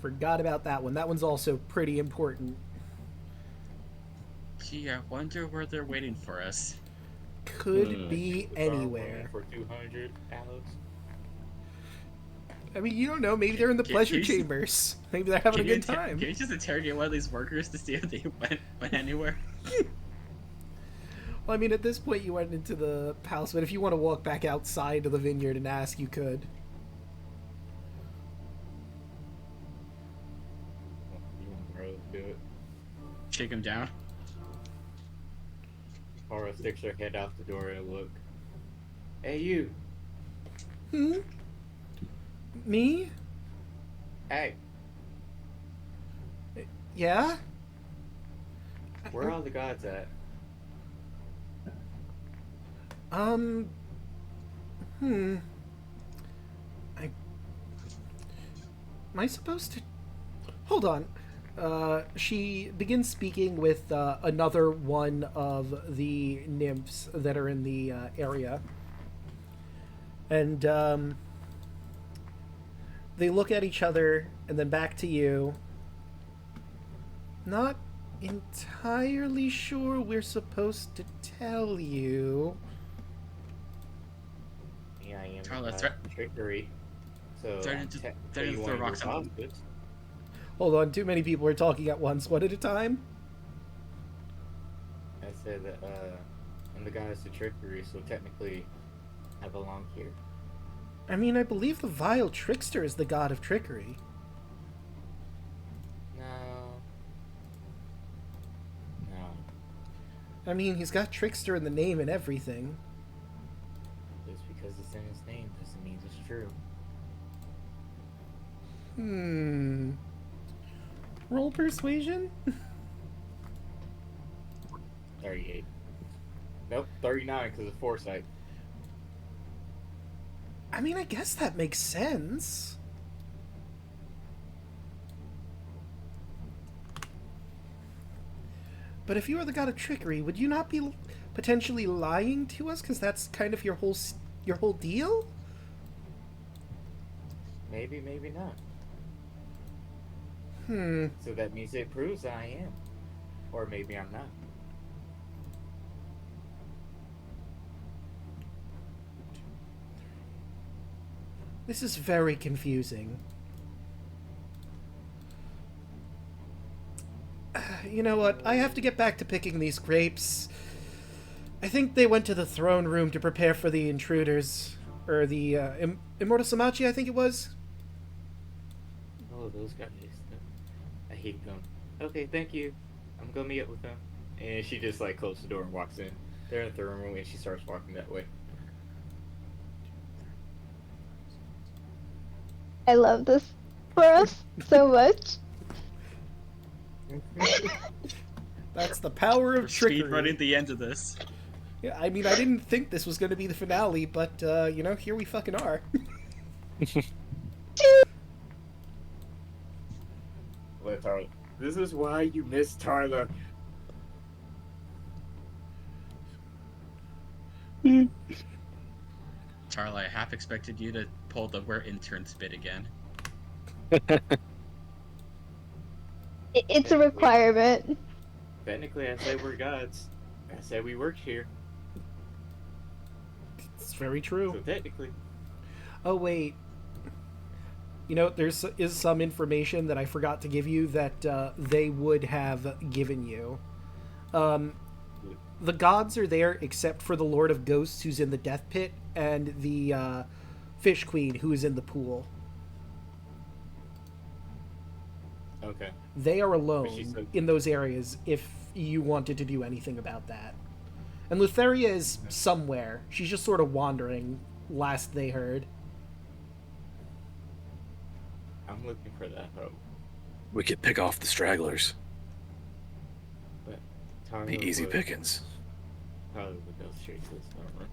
Forgot about that one. That one's also pretty important. Gee, I wonder where they're waiting for us. Could be anywhere. For 200, Alex. I mean, you don't know. Maybe they're in the Can pleasure you- chambers. Maybe they're having a good time. Can you just interrogate one of these workers to see if they went anywhere? Well, I mean, at this point, you went into the palace, but if you want to walk back outside of the vineyard and ask, you could. You want her to do it? Shake him down. Aura sticks her head out the door and look. Hey, you. Hmm? Me? Hey, Yeah? where are all the gods at? Hmm. Am I supposed to... Hold on. She begins speaking with another one of the nymphs that are in the area. And they look at each other and then back to you. Not entirely sure we're supposed to tell you. Yeah, I am. Carla, trickery. So, threaten to- technically threaten to one throw of your rocks at them. bastards. Hold on, too many people are talking at once. One at a time? I said that I'm the goddess of trickery, so technically I belong here. I mean, I believe the vile trickster is the god of trickery. No. No. I mean, he's got trickster in the name and everything. Just because it's in his name doesn't mean it's true. Roll persuasion? 38. Nope, 39 because of foresight. I mean, I guess that makes sense. But if you are the god of trickery, would you not be potentially lying to us? Because that's kind of your whole deal? Maybe, maybe not. Hmm. So that means it proves that I am. Or maybe I'm not. This is very confusing. You know what? I have to get back to picking these grapes. I think they went to the throne room to prepare for the intruders. Or the Immortal Symmachia, I think it was. Oh, those guys. I hate them. Okay, thank you. I'm gonna meet up with them. And she just like closes the door and walks in. They're in the throne room and she starts walking that way. I love this for us so much. That's the power We're of trickery. speed running the end of this. Yeah, I mean, I didn't think this was going to be the finale, but, here we fucking are. Let Tarla. This is why you miss Tarla. Charlie, I half expected you to pull the "we're interns" bit again. It's a requirement. Technically, I say we're gods. I say we work here. It's very true. So technically, Oh, wait. Is some information that I forgot to give you that they would have given you. The gods are there except for the Lord of Ghosts, who's in the Death Pit, and the Fish Queen, who is in the pool. okay. They are But she alone said- in those areas if you wanted to do anything about that. And Lutheria is somewhere. She's just sort of wandering, last they heard. I'm looking for that hope. We could pick off the stragglers. But Tarla Be easy would, pickings. Tarla would go straight to this armor.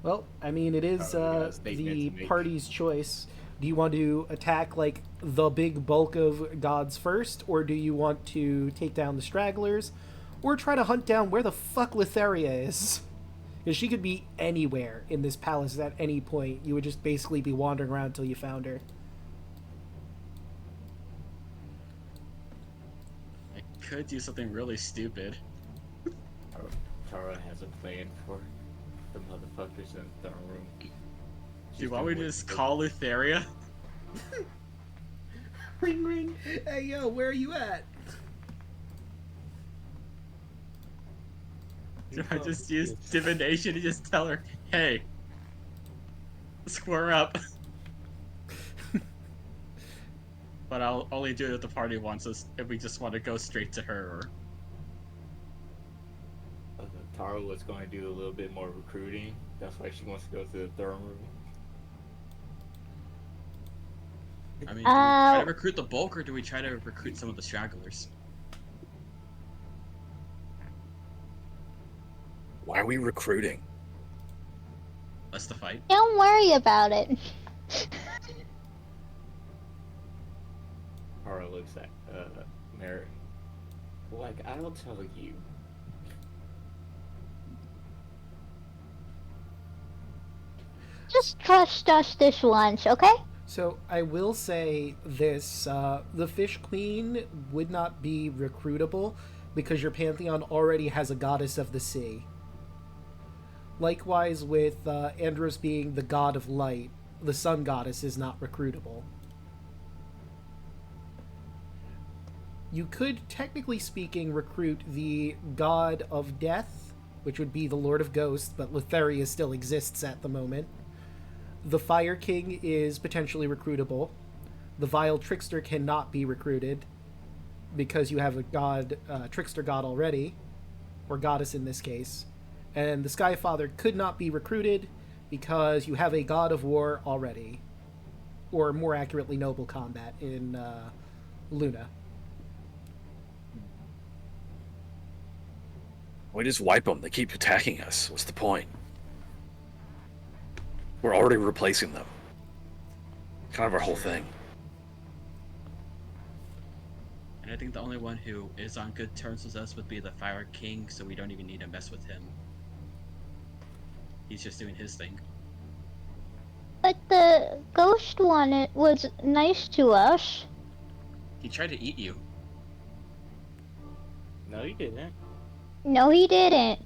Well, I mean, it is Oh, we got a statement the to make. party's choice. Do you want to attack, like, the big bulk of gods first, or do you want to take down the stragglers, or try to hunt down where the fuck Lutheria is? Because she could be anywhere in this palace at any point. You would just basically be wandering around until you found her. I could do something really stupid. Tara has a plan for the motherfuckers in the throne room. Do you want me to just call Lutheria? Ring, ring. Hey, yo, where are you at? Do I just use divination and just tell her, hey, square up? But I'll only do it if the party wants us, if we just want to go straight to her, or... Tara was going to do a little bit more recruiting. That's why she wants to go to the throne room. I mean, do we try to recruit the bulk, or do we try to recruit some of the stragglers? Why are we recruiting? That's the fight. Don't worry about it. Tara looks at Mary. Like, I'll tell you. Just trust us this once, okay? So I will say this: the Fish Queen would not be recruitable because your pantheon already has a goddess of the sea. Likewise, with Andros being the god of light, the sun goddess is not recruitable. You could, technically speaking, recruit the god of death, which would be the Lord of Ghosts, but Lutheria still exists at the moment. The Fire King is potentially recruitable. The Vile Trickster cannot be recruited because you have a god, trickster god already, or goddess in this case. And the Sky Father could not be recruited because you have a god of war already, or more accurately, noble combat in Luna. We just wipe them. They keep attacking us. What's the point? We're already replacing them. Kind of our whole thing. And I think the only one who is on good terms with us would be the Fire King, so we don't even need to mess with him. He's just doing his thing. But the ghost one, it was nice to us. He tried to eat you. No, you didn't. No, he didn't.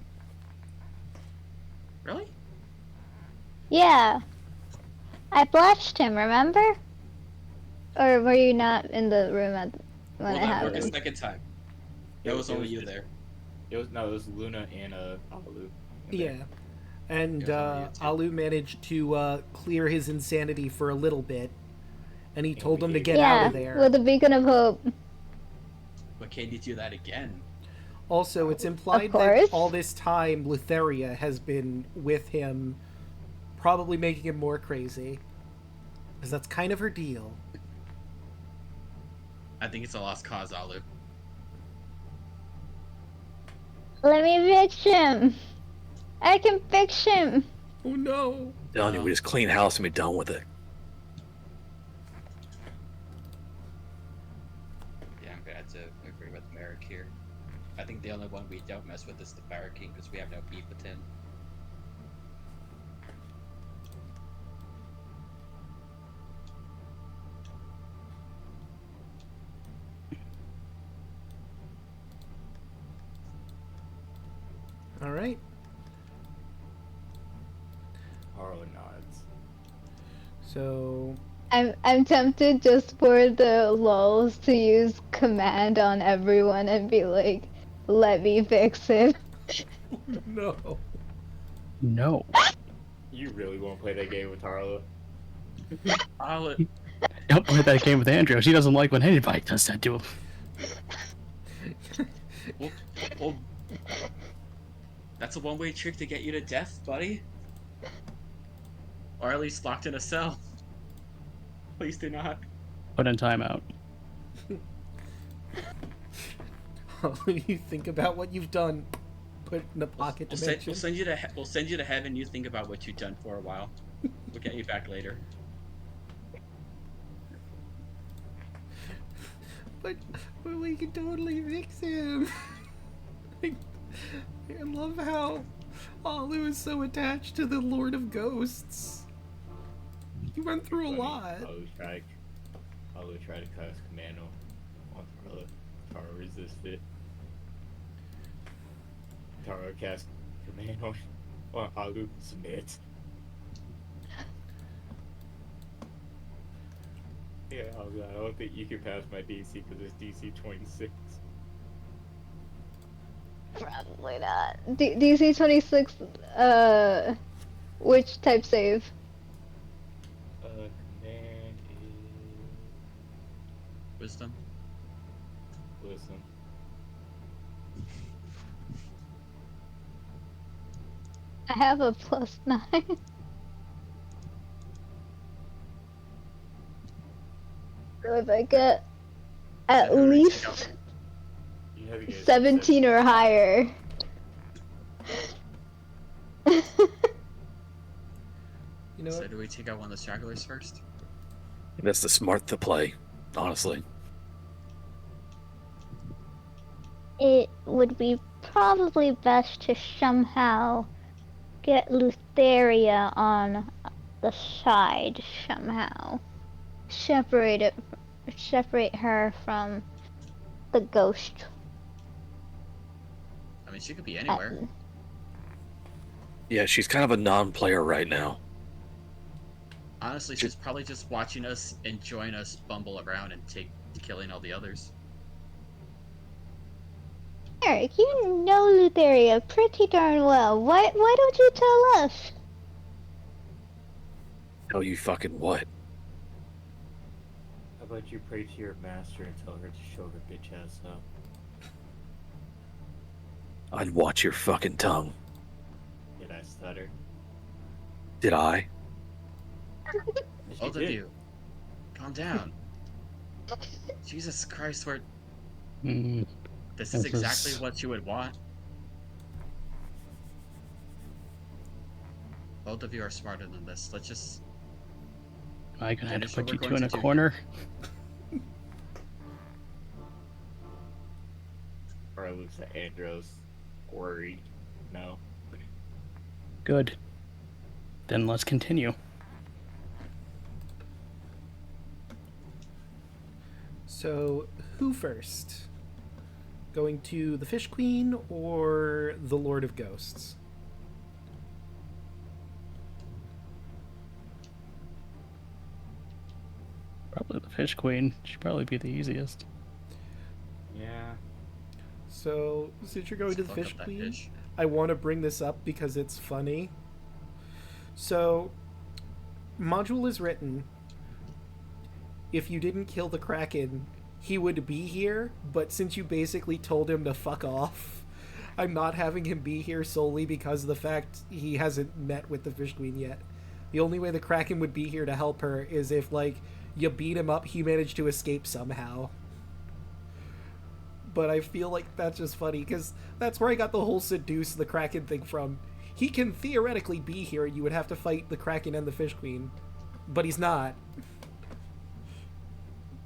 Really? Yeah. I blessed him, remember? Or were you not in the room when Will it that work a happened? second time? It It was- was it only was you just- there. It was Luna and Alu. Yeah. And Yeah, only you two. Alu managed to clear his insanity for a little bit, and he And told we him to gave- get Yeah, out of there. with a beacon of hope. But can you do that again? Also, it's implied Of that course. all this time Lutheria has been with him, probably making him more crazy. Because that's kind of her deal. I think it's a lost cause, Alu. Let me fix him. I can fix him. Oh no. Telling you, we just clean house and be done with it. Yeah, I'm gonna have to agree with Merrick here. I think the only one we don't mess with is the Barraking because we have no beef with him. All right. Harlow nods. So I'm tempted just for the lulz to use command on everyone and be like, let me fix him. no. No. You really won't play that game with Harlow? Alu, Don't play that game with Andrew. She doesn't like when anybody does that to him. well, that's a one-way trick to get you to death, buddy. Or at least locked in a cell. Please do not. Put in timeout. You think about what you've done. Put in the pocket dimension. We'll send you to heaven. You think about what you've done for a while. We'll get you back later. But we can totally fix him. I love how Alu is so attached to the Lord of Ghosts. He went through a lot. Alu tried to cast command on Taro. Taro resisted. Taro cast command on Alu. Submit. Yeah, I don't think you can pass my DC because it's DC 26. Probably not. DC 26, which type save? Command Wisdom. is wisdom. I have a +9. So if I get at least You have to get 17 or higher. You know So what? do we take out one of the stragglers first? That's the smart to play, honestly. It would be probably best to somehow get Lutheria on the side somehow. Separate her from the ghost. I mean, she could be anywhere. Yeah, she's kind of a non-player right now. Honestly, she's probably just watching us, enjoying us bumble around and killing all the others. Eric, you know Lutheria pretty darn well. Why don't you tell us? Tell you fucking what? How about you pray to your master and tell her to show her bitch ass up? I'd watch your fucking tongue. Did I stutter? Did I? Yes, Both of did. you, calm down. Jesus Christ, Mm, this is This exactly is- what you would want. Both of you are smarter than this. Let's just... am I gonna have to Finish what put you we're two in going a to do. corner? Or I looks at Andros, worried. No. Good. Then let's continue. So, who first? Going to the Fish Queen or the Lord of Ghosts? Probably the Fish Queen. Should probably be the easiest. Yeah. So, since you're going to the Fuck Fish up that Queen, fish. I want to bring this up because it's funny. So, module is written. If you didn't kill the Kraken, he would be here, but since you basically told him to fuck off, I'm not having him be here solely because of the fact he hasn't met with the Fish Queen yet. The only way the Kraken would be here to help her is if, like, you beat him up, he managed to escape somehow. but I feel like that's just funny because that's where I got the whole seduce the Kraken thing from. He can theoretically be here. You would have to fight the Kraken and the Fish Queen, but he's not. We're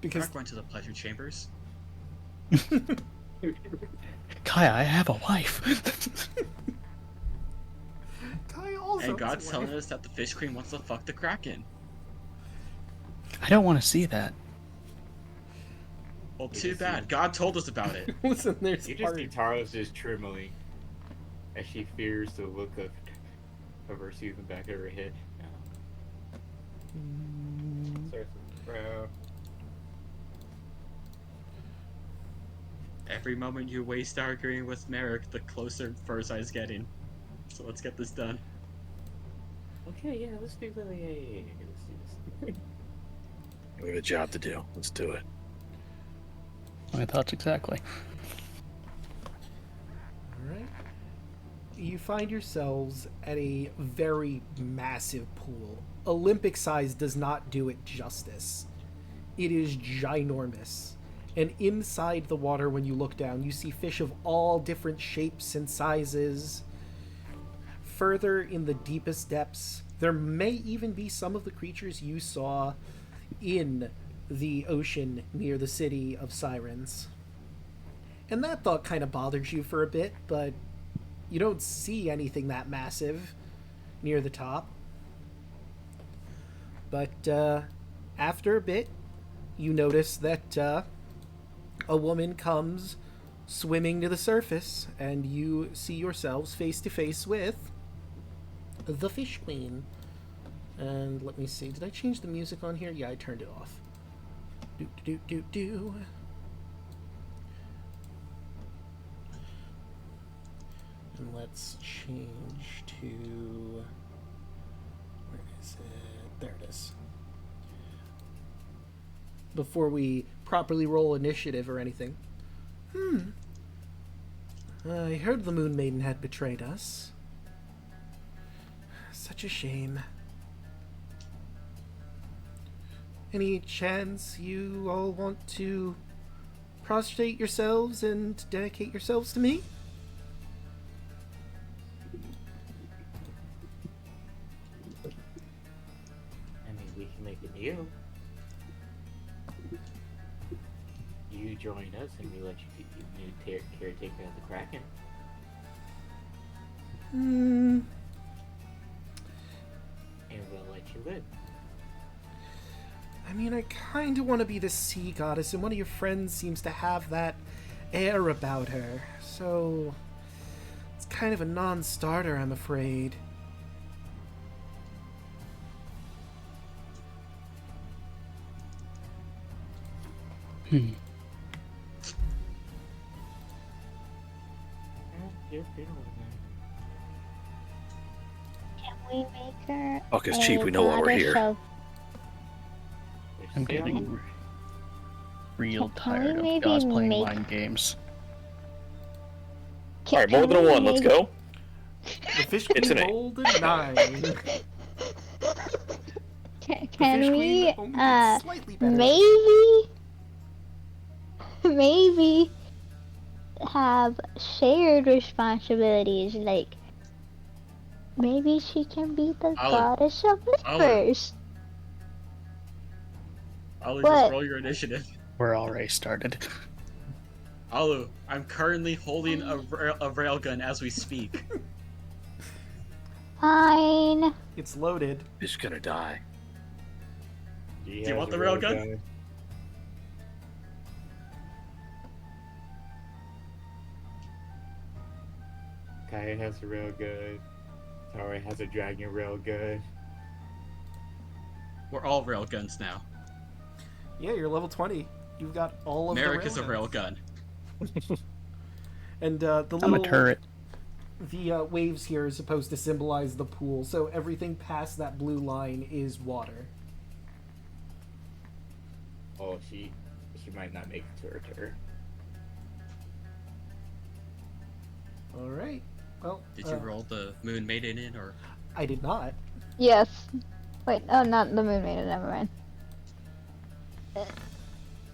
Because not going to the pleasure chambers. Kaya, I have a wife. Kai also And has a God's wife. telling us that the Fish Queen wants to fuck the Kraken. I don't want to see that. Well, You too just bad. see- God told us about it. Listen, there's You just part. see Taros just trembling as she fears the look of her in the back of her head. Starts to frown. Every moment you waste arguing with Merrick, the closer Furside's getting. So let's get this done. Okay, yeah, let's do Let's do this. We have a job to do. Let's do it. My thoughts exactly. Alright. You find yourselves at a very massive pool. Olympic size does not do it justice. It is ginormous. And inside the water, when you look down, you see fish of all different shapes and sizes. Further in the deepest depths, there may even be some of the creatures you saw in the ocean near the city of Sirens. And that thought kind of bothers you for a bit, but you don't see anything that massive near the top. But after a bit, you notice that a woman comes swimming to the surface, and you see yourselves face to face with the Fish Queen. And let me see, did I change the music on here? Yeah, I turned it off. Do. And let's change to... Where is it? There it is. Before we properly roll initiative or anything. I heard the Moon Maiden had betrayed us. Such a shame. Any chance you all want to prostrate yourselves and dedicate yourselves to me? I mean, we can make a deal. You join us and we let you caretaker of the Kraken. And we'll let you live. I mean, I kind of want to be the sea goddess, and one of your friends seems to have that air about her. So, it's kind of a non-starter, I'm afraid. You're feeling Can we make her Fuck is a cheap, we know why we're goddess here. of- I'm getting real Can we tired of maybe guys playing make- mind games. Can- Alright, more can than we one, let's make- go. The Fish It's Queen an eight. rolled a 9. Can The Fish we Queen only did slightly better. maybe have shared responsibilities, like maybe she can be the Alek. goddess of rivers. Alu, What? just roll your initiative. We're already started. Alu, I'm currently holding a railgun as we speak. Fine. It's loaded. It's gonna die. Do you want the railgun? Kaya has a railgun. Tara has a dragon railgun. We're all railguns now. Yeah, you're level 20. You've got all of Merrick the is a railguns. railgun. And the I'm little a turret. the waves here is supposed to symbolize the pool, so everything past that blue line is water. Oh, she might not make it to her turn. All right. Well, Did you roll the Moon Maiden in, or I did not. Yes. Wait, oh, not the Moon Maiden, never mind.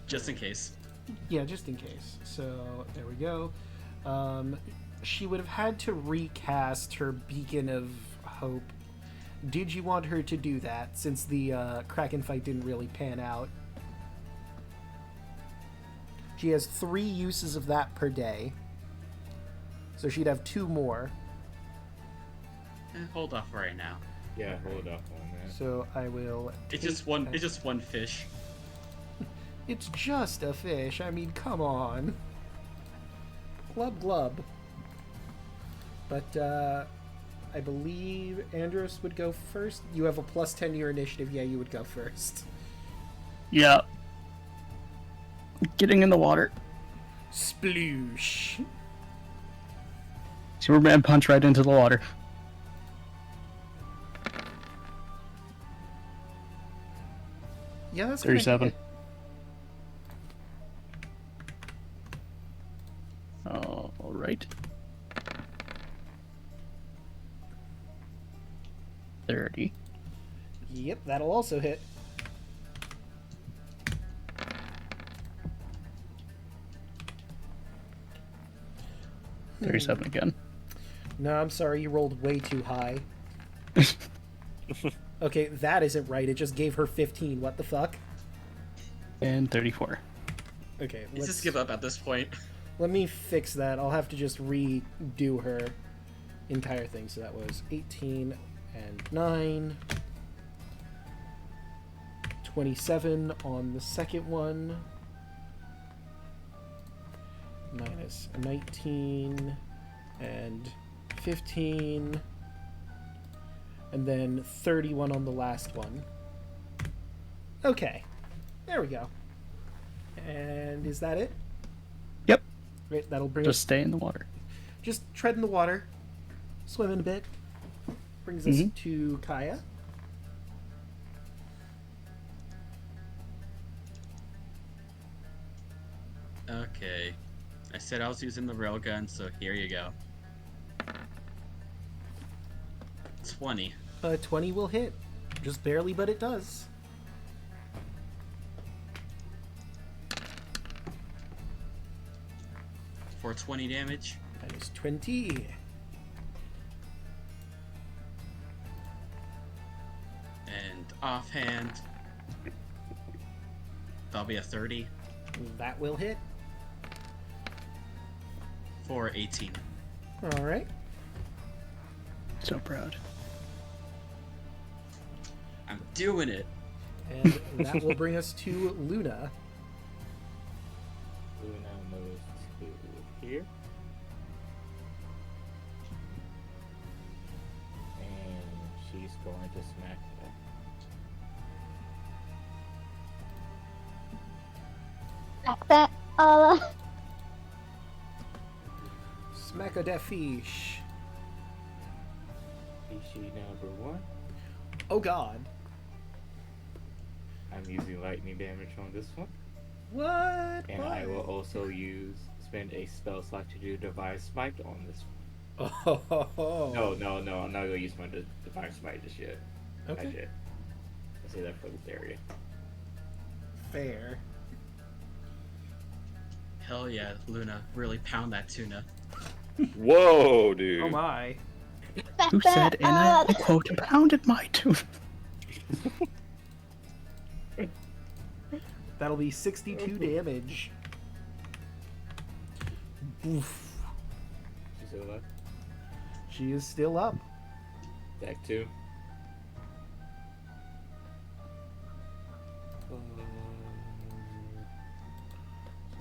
just in case? Yeah, just in case. So there we go. She would have had to recast her Beacon of Hope. Did you want her to do that since the Kraken fight didn't really pan out? She has 3 uses of that per day. So she'd have 2 more. Hold off right now. Yeah, hold up on that. So I will. It's just one. It's just one fish. It's just a fish. I mean, come on. Glub glub. But I believe Andros would go first. You have a +10 to your initiative. Yeah, you would go first. Yeah. Getting in the water. Sploosh. Superman punch right into the water. Yeah, that's gonna 37. hit. All right. 30. Yep, that'll also hit. Hmm. 37 again. No, I'm sorry, you rolled way too high. Okay, that isn't right. It just gave her 15. What the fuck? And 34. Okay, Let's just give up at this point. Let me fix that. I'll have to just redo her entire thing. So that was 18 and 9. 27 on the second one. Minus 19 and 15. And then 31 on the last one. Okay. There we go. And is that it? Yep. Great, that'll bring Just us... stay in the water. Just tread in the water. Swim in a bit. Brings us to Kaya. Okay. I said I was using the railgun, so here you go. 20. 20 will hit. Just barely, but it does. For 20 damage. That is 20. And offhand. That'll be a 30. That will hit. For 18. Alright. So proud. I'm doing it. And that will bring us to Luna. Luna moves to here. And she's going to smack that. Like that. Smack a deaf fish. Species number 1. Oh god. I'm using lightning damage on this one. What? And I will also spend a spell slot to do Divine Smite on this one. Oh. No, I'm not going to use my Divine Smite just yet. Okay. Not yet. I'll say that for this area. Fair. Hell yeah, Luna. Really pound that tuna. Whoa, dude. Oh my. Who said, and I quote, pounded my tooth? That'll be 62 damage. Oof. She's still alive? She is still up. Deck 2.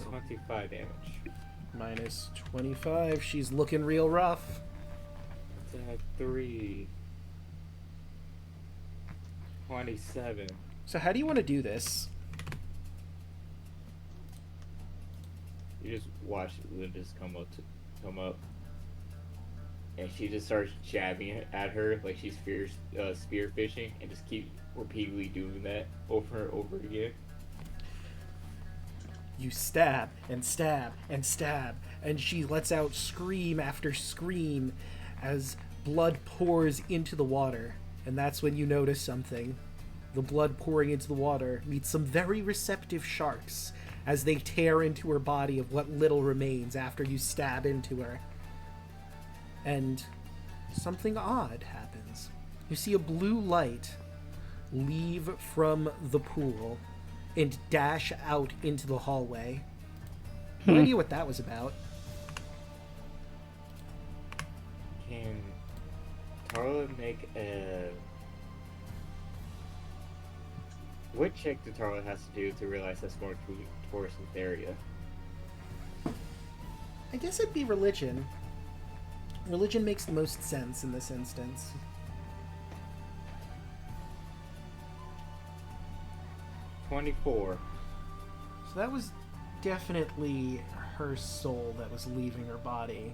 25 damage. Minus 25. She's looking real rough. Deck 3. 27. So how do you want to do this? You just watch Lynn just come up, and she just starts jabbing at her like she's spear fishing, and just keep repeatedly doing that over and over again. You stab and stab and stab, and she lets out scream after scream as blood pours into the water. And that's when you notice something. The blood pouring into the water meets some very receptive sharks as they tear into her body of what little remains after you stab into her. And something odd happens. You see a blue light leave from the pool and dash out into the hallway. No idea what that was about. Can Tarla make a... What check do Tarla has to do to realize that's going towards this area? I guess it'd be religion. Religion makes the most sense in this instance. 24. So that was definitely her soul that was leaving her body.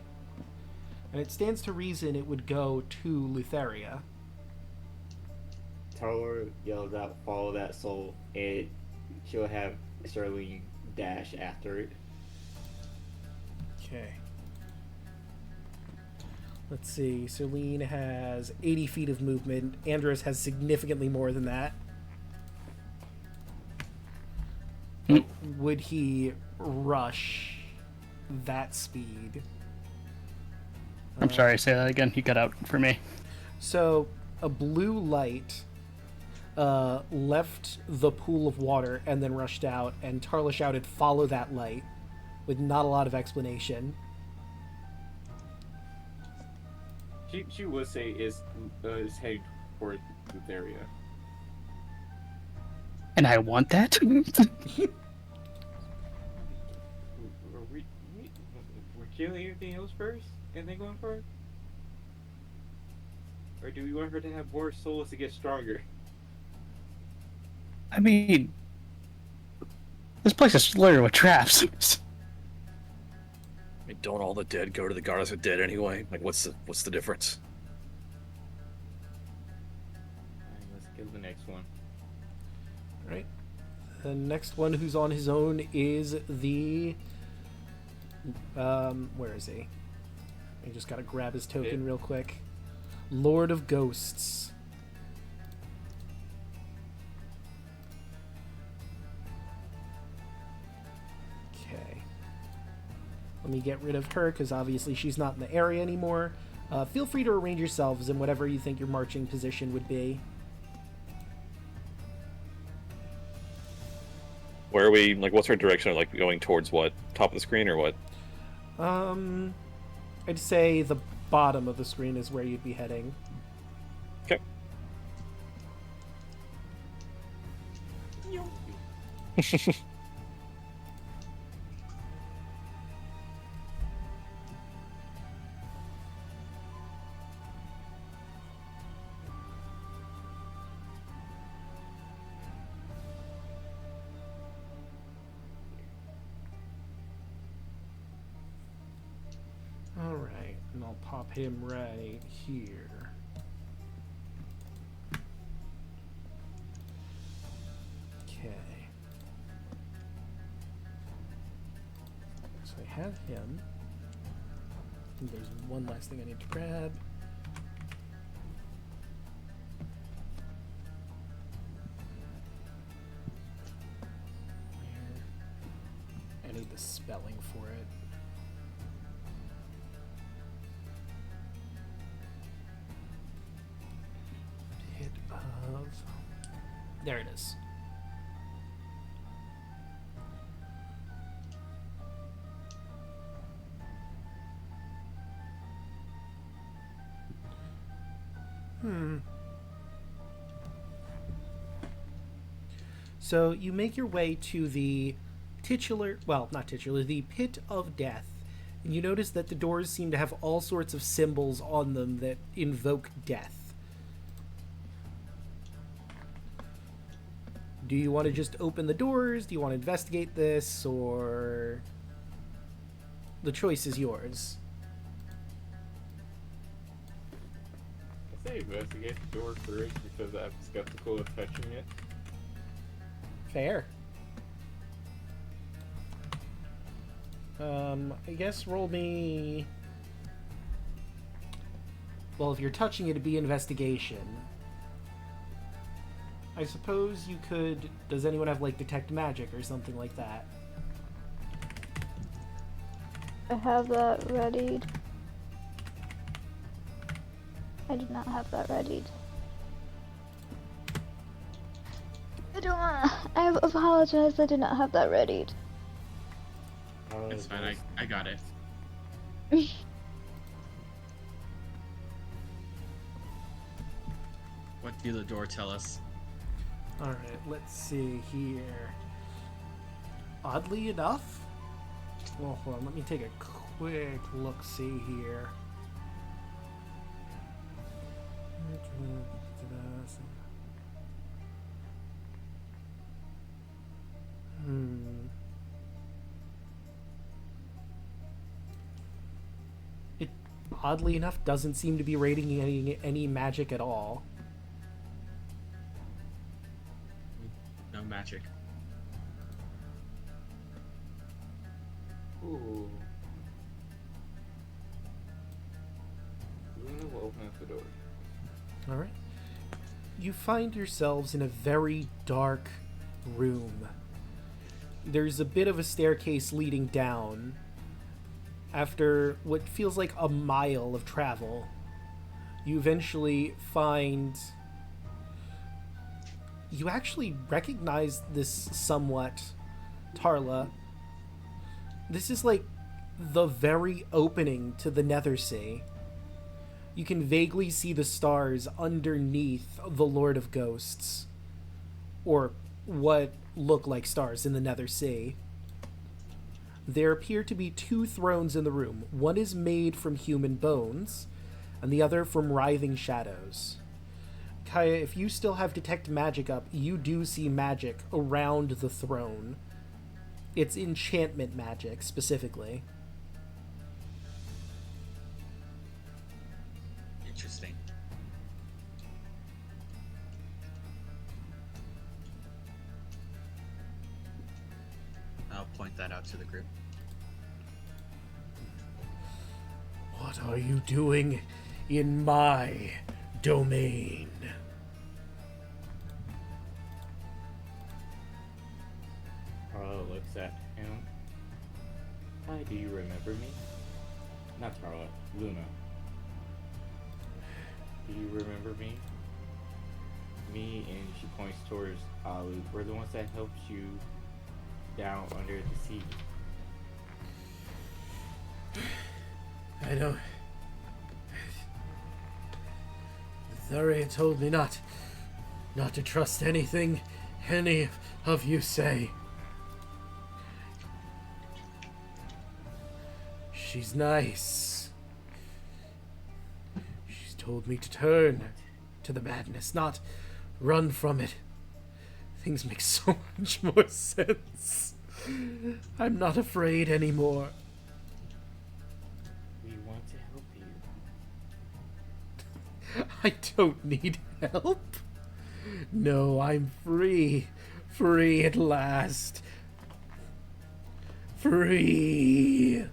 And it stands to reason it would go to Lutheria. Tarla yells out, follow that soul, and she'll have Sterling dash after it. Okay. Let's see. Celine has 80 feet of movement. Andros has significantly more than that. Would he rush that speed? I'm sorry, say that again. He cut out for me. So, a blue light left the pool of water and then rushed out, and Tarla shouted, "Follow that light," with not a lot of explanation. She would say is heading toward this area. And I want that? We're killing everything else first and then going for it? Or do we want her to have more souls to get stronger? I mean, this place is littered with traps. I mean, don't all the dead go to the goddess of dead anyway? Like, what's the difference? Alright, let's kill the next one. Right. The next one who's on his own is the... where is he? I just gotta grab his token real quick. Lord of Ghosts. Okay. Let me get rid of her, because obviously she's not in the area anymore. Feel free to arrange yourselves in whatever you think your marching position would be. Where are we, like, what's our direction? Like, going towards what? Top of the screen or what? I'd say the bottom of the screen is where you'd be heading. Okay. Alright, and I'll pop him right here. Okay. So I have him. And there's one last thing I need to grab. Where? I need the spelling for it. There it is. So you make your way to the the Pit of Death, and you notice that the doors seem to have all sorts of symbols on them that invoke death. Do you want to just open the doors? Do you want to investigate this? Or... the choice is yours. I say investigate the door first because I'm skeptical of touching it. Fair. I guess roll me... well, if you're touching it, it'd be investigation. I suppose you could... does anyone have, like, detect magic or something like that? I have that readied. I do not have that readied. I apologize, I did not have that readied. It's fine, I got it. What do the door tell us? Alright, let's see here. Oddly enough, well, hold on, let me take a quick look-see here. It, oddly enough, doesn't seem to be rating any magic at all. No magic. Ooh. Luna will open up the door. Alright. You find yourselves in a very dark room. There's a bit of a staircase leading down. After what feels like a mile of travel, you eventually find... You actually recognize this somewhat, Tarla. This is like the very opening to the Nether Sea. You can vaguely see the stars underneath the Lord of Ghosts, or what look like stars in the Nether Sea. There appear to be two thrones in the room. One is made from human bones, and the other from writhing shadows. Kaya, if you still have Detect Magic up, you do see magic around the throne. It's enchantment magic, specifically. Interesting. I'll point that out to the group. What are you doing in my domain? Tarla looks at him. Hi, do you remember me? Not Tarla, Luna. Do you remember me? Me, and she points towards Alu. We're the ones that helped you down under the sea. I don't... Thuria told me not to trust anything any of you say. She's nice. She's told me to turn to the madness, not run from it. Things make so much more sense. I'm not afraid anymore. We want to help you. I don't need help. No, I'm free. Free at last. Free.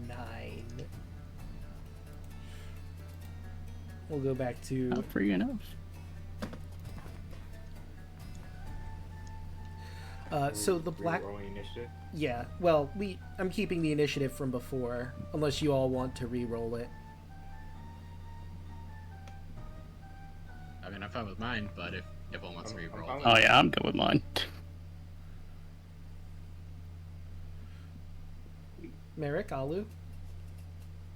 9. We'll go back to... Not free enough. So the black... Rolling initiative. Yeah, well, I'm keeping the initiative from before, unless you all want to re-roll it. I mean, I'm fine with mine, but if everyone wants to I'm re-roll. fine with Oh yeah, I'm good with mine. Merrick, Alu?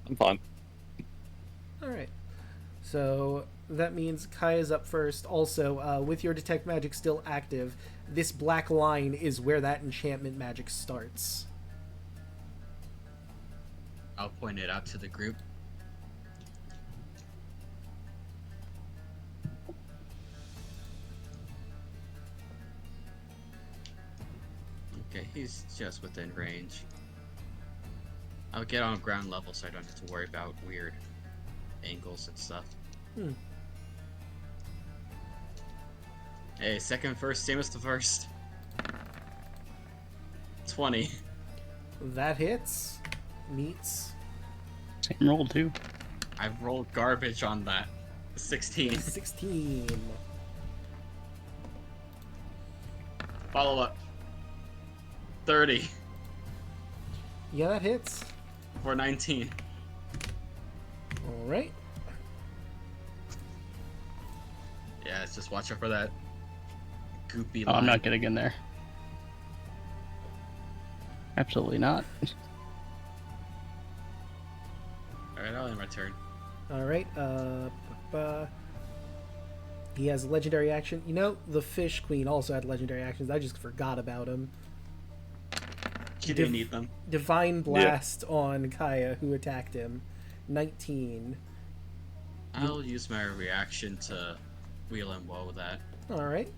I'm fine. Alright. So that means Kaya's up first. Also, with your Detect Magic still active, this black line is where that enchantment magic starts. I'll point it out to the group. Okay, he's just within range. I'll get on ground level so I don't have to worry about weird angles and stuff. Hey, second first, same as the first. 20. That hits. Meets. Same roll too. I rolled garbage on that. 16. 16. Follow up. 30 Yeah, that hits. for 19. All right. Yeah, it's just watch out for that goopy Oh, line. I'm not getting in there. Absolutely not. Alright, I'll end my turn. All right. He has a legendary action. You know, the Fish Queen also had legendary actions. I just forgot about him. He didn't need them. Divine Blast on Kaya, who attacked him. 19. I'll use my reaction to wheel him well with that. All right.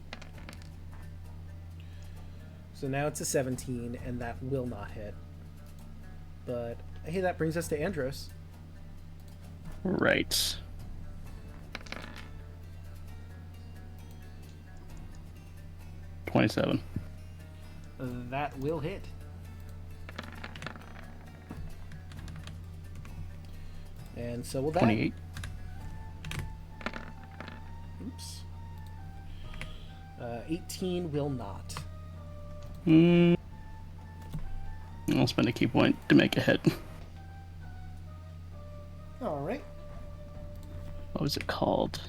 So now it's a 17, and that will not hit. But hey, that brings us to Andros. Right. $27. That will hit. And so will that. 28. Oops. 18 will not. I'll spend a key point to make a hit. All right. What was it called?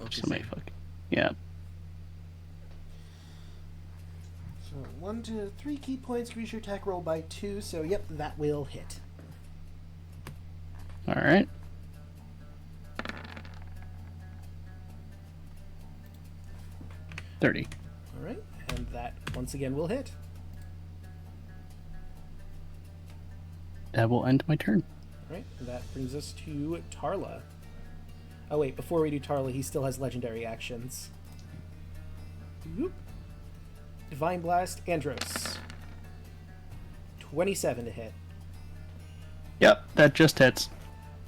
Somebody fuck. Yeah. So 1 to 3 key points. Increase your attack roll by 2. So yep, that will hit. All right. $30. All right, and that once again will hit. That will end my turn. All right, and that brings us to Tarla. Oh wait, before we do Tarla, he still has legendary actions. Whoop. Divine Blast, Andros. 27 to hit. Yep, that just hits.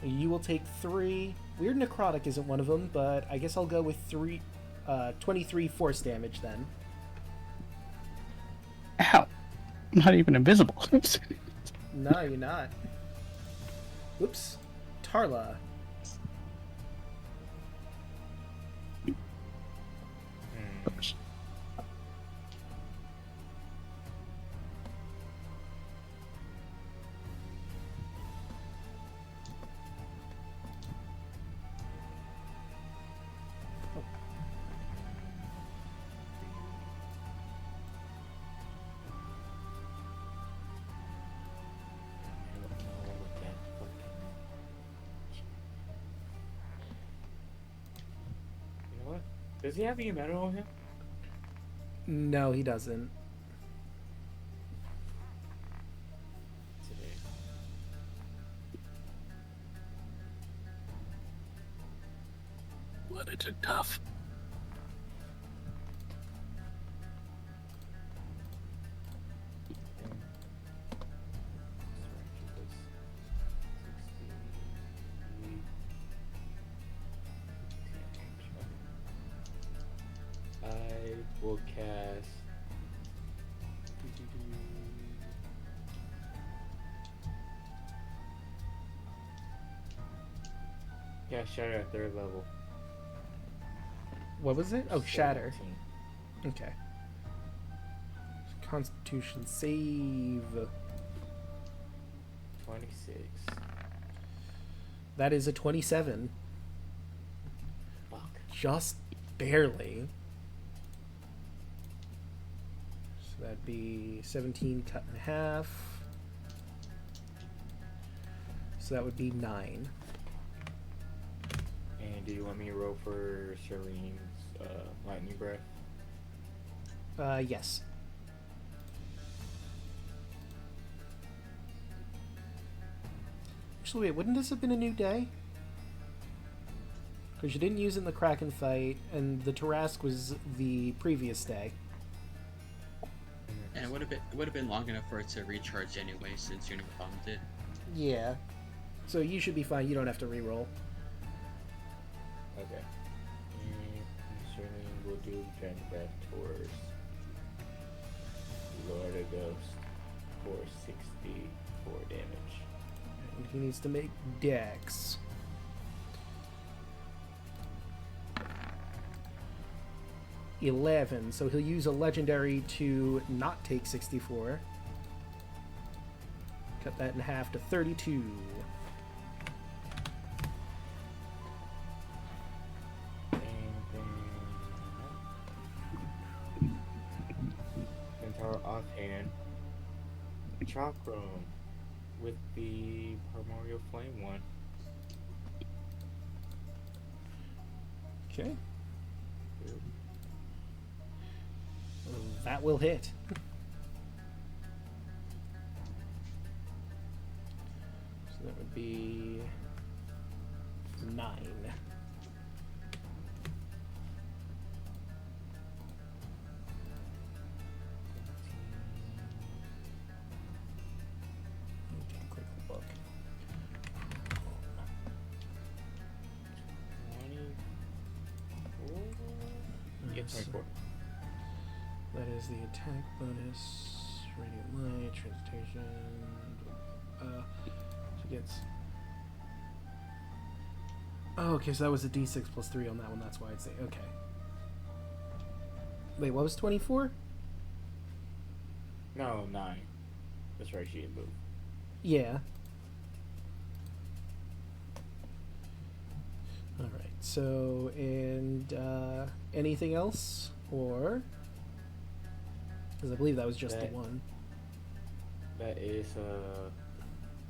You will take 3. Weird Necrotic isn't one of them, but I guess I'll go with 23 force damage then. Ow. I'm not even invisible. No, you're not. Oops. Tarla. Oops. You know what? Does he have any metal on him? No, he doesn't. Today. But it took tough. I will cast. Yeah, Shatter at 3rd level. What was it? Oh, Shatter. 17. Okay. Constitution save. 26. That is a 27. Fuck. Just barely. So that'd be 17 cut in half. So that would be 9. And do you want me to roll for Shireen's lightning breath? Yes. Actually, wait, wouldn't this have been a new day? Because you didn't use it in the Kraken fight, and the Tarask was the previous day. And it would have been long enough for it to recharge anyway, since you bombed it. Yeah. So you should be fine. You don't have to reroll. Okay. And Shireen will do Dragon Breath towards Lord of Ghost for 64 damage. And he needs to make Dex. 11. So he'll use a legendary to not take 64. Cut that in half to 32. Centaur offhand. Chakram with the Primordial Flame one. Okay. That will hit. So that would be 9. Take a quick look. 24. Yeah, 24. That is the attack bonus, radiant light, transmutation. She gets. Oh, okay, so that was a d6 plus 3 on that one. That's why I'd say okay. Wait, what was 24? No, 9. That's right, she didn't move. Yeah. All right. So, and anything else, or? Because I believe that was just the one. That is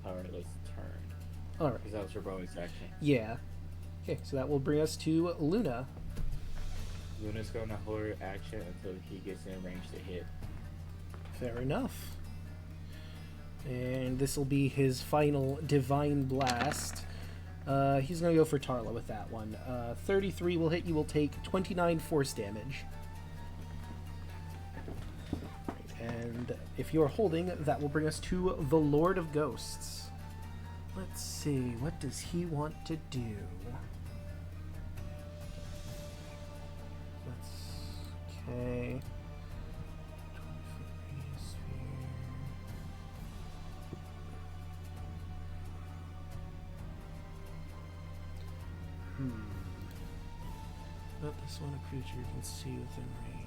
powerless turn. Alright. Because that was her bonus action. Yeah. Okay, so that will bring us to Luna. Luna's going to hold her action until he gets in range to hit. Fair enough. And this will be his final Divine Blast. He's going to go for Tarla with that one. 33 will hit. You will take 29 force damage. And if you're holding, that will bring us to the Lord of Ghosts. Let's see, what does he want to do? Okay. 20-foot radius sphere. Let this one a creature you can see within range.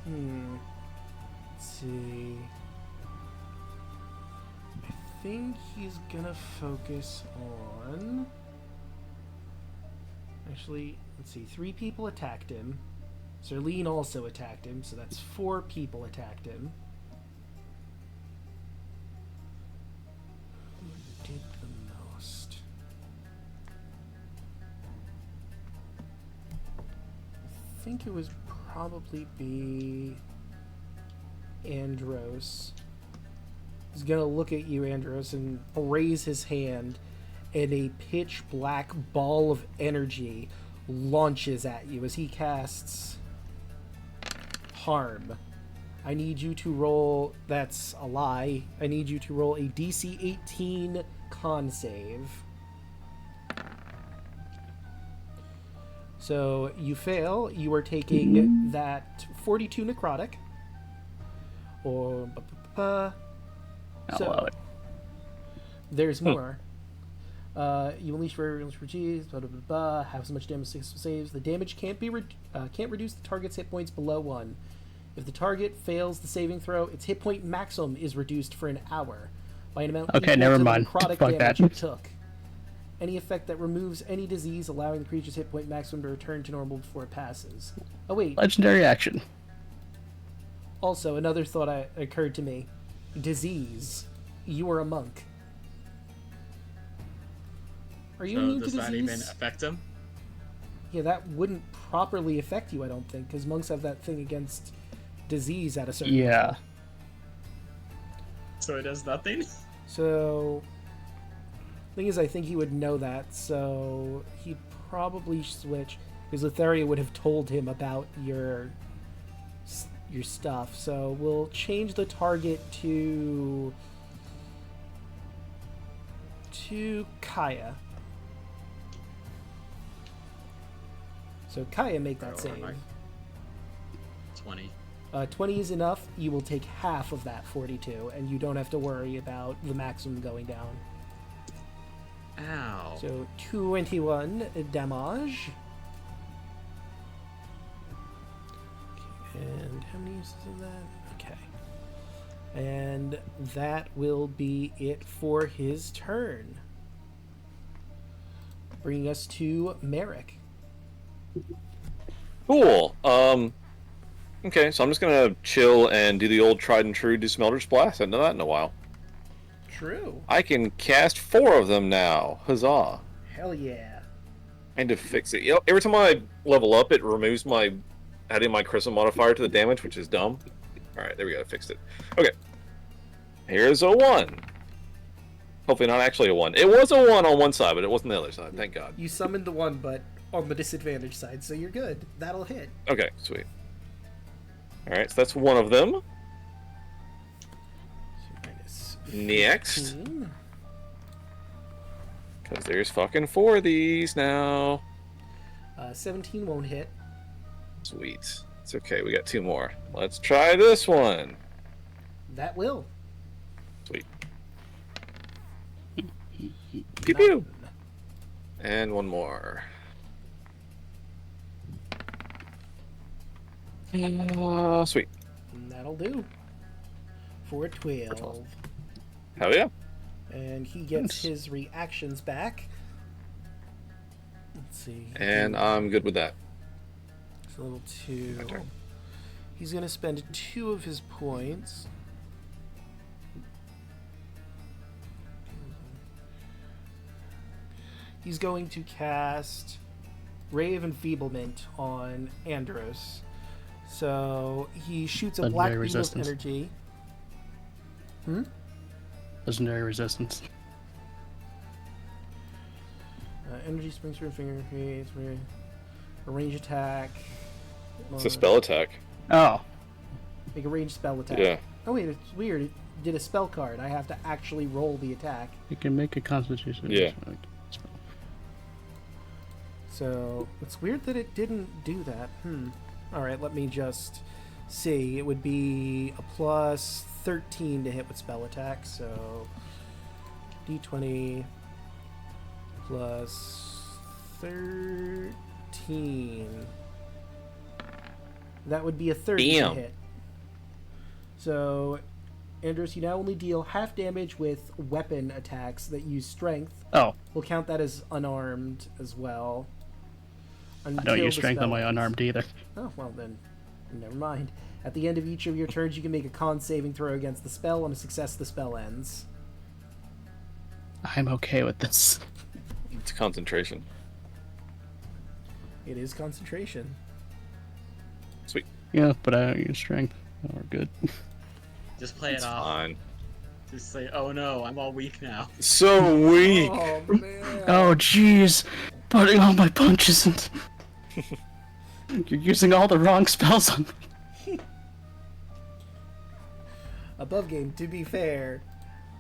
Let's see. I think he's gonna focus on. Actually, let's see. 3 people attacked him. Zerlene also attacked him, so that's 4 people attacked him. Who did the most? I think it was probably be Andros. He's gonna look at you, Andros, and raise his hand, and a pitch black ball of energy launches at you as he casts Harm. I need you to roll. That's a lie. I need you to roll a DC 18 con save. So you fail. You are taking that 42 necrotic. Or I'll allow it. There's more. You unleash for G's, have as much damage as saves. The damage can't reduce the target's hit points below 1. If the target fails the saving throw, its hit point maximum is reduced for an hour by an amount Okay, equal never to the mind. necrotic Fuck damage that. it took. Any effect that removes any disease, allowing the creature's hit point maximum to return to normal before it passes. Oh wait. Legendary action. Also, another thought occurred to me. Disease. You are a monk. Are you So immune to does disease? that even affect him? Yeah, that wouldn't properly affect you, I don't think, because monks have that thing against disease at a certain level. So it does nothing? So, thing is, I think he would know that, so he'd probably switch, because Lotharia would have told him about your stuff. So we'll change the target to Kaya. So Kaya, make that save. 20. 20 is enough. You will take half of that 42, and you don't have to worry about the maximum going down. Ow. So 21 damage. And how many uses of that? Okay. And that will be it for his turn. Bringing us to Merrick. Cool. Okay, so I'm just gonna chill and do the old tried and true Dismelter's Blast. I haven't done that in a while. True. I can cast 4 of them now. Huzzah. Hell yeah. I need to fix it. You know, every time I level up, it removes my adding my charisma modifier to the damage, which is dumb. Alright, there we go. I fixed it. Okay. Here's a 1. Hopefully not actually a 1. It was a 1 on one side, but it wasn't the other side. Thank God. You summoned the 1, but on the disadvantage side, so you're good. That'll hit. Okay, sweet. Alright, so that's 1 of them. So minus Next. 15. Because there's fucking 4 of these now. 17 won't hit. Sweet. It's okay, we got 2 more. Let's try this one. That will. Sweet. Pew pew. And 1 more. Sweet. And that'll do. For 12. Hell yeah. And he gets his reactions back. Let's see. And I'm good with that. It's level 2. My turn. He's going to spend 2 of his points. He's going to cast Ray of Enfeeblement on Andros. So he shoots a black Legendary beam of resistance. energy. Legendary resistance. Energy springs from finger creates a range attack. It's a spell attack. Oh, Make a ranged spell attack. Yeah. Oh wait, it's weird. It did a spell card. I have to actually roll the attack. you can make a Constitution. Yeah. So it's weird that it didn't do that. Alright, let me just see. It would be a plus 13 to hit with spell attack, so d20 plus 13. That would be a 30 to Damn. hit. So, Andros, you now only deal half damage with weapon attacks that use strength. Oh, We'll count that as unarmed as well. I don't Until use the strength on spell my ends. unarmed either. Oh, well then, never mind. At the end of each of your turns, you can make a con saving throw against the spell. On a success, the spell ends. I'm okay with this. It's concentration. It is concentration. Sweet. Yeah, but I don't use strength. Oh, we're good. Just play It's it off. fine. Just say, oh no, I'm all weak now. So weak. Oh, man. Oh, jeez. Putting all my punches in. You're using all the wrong spells on me. Above game, to be fair,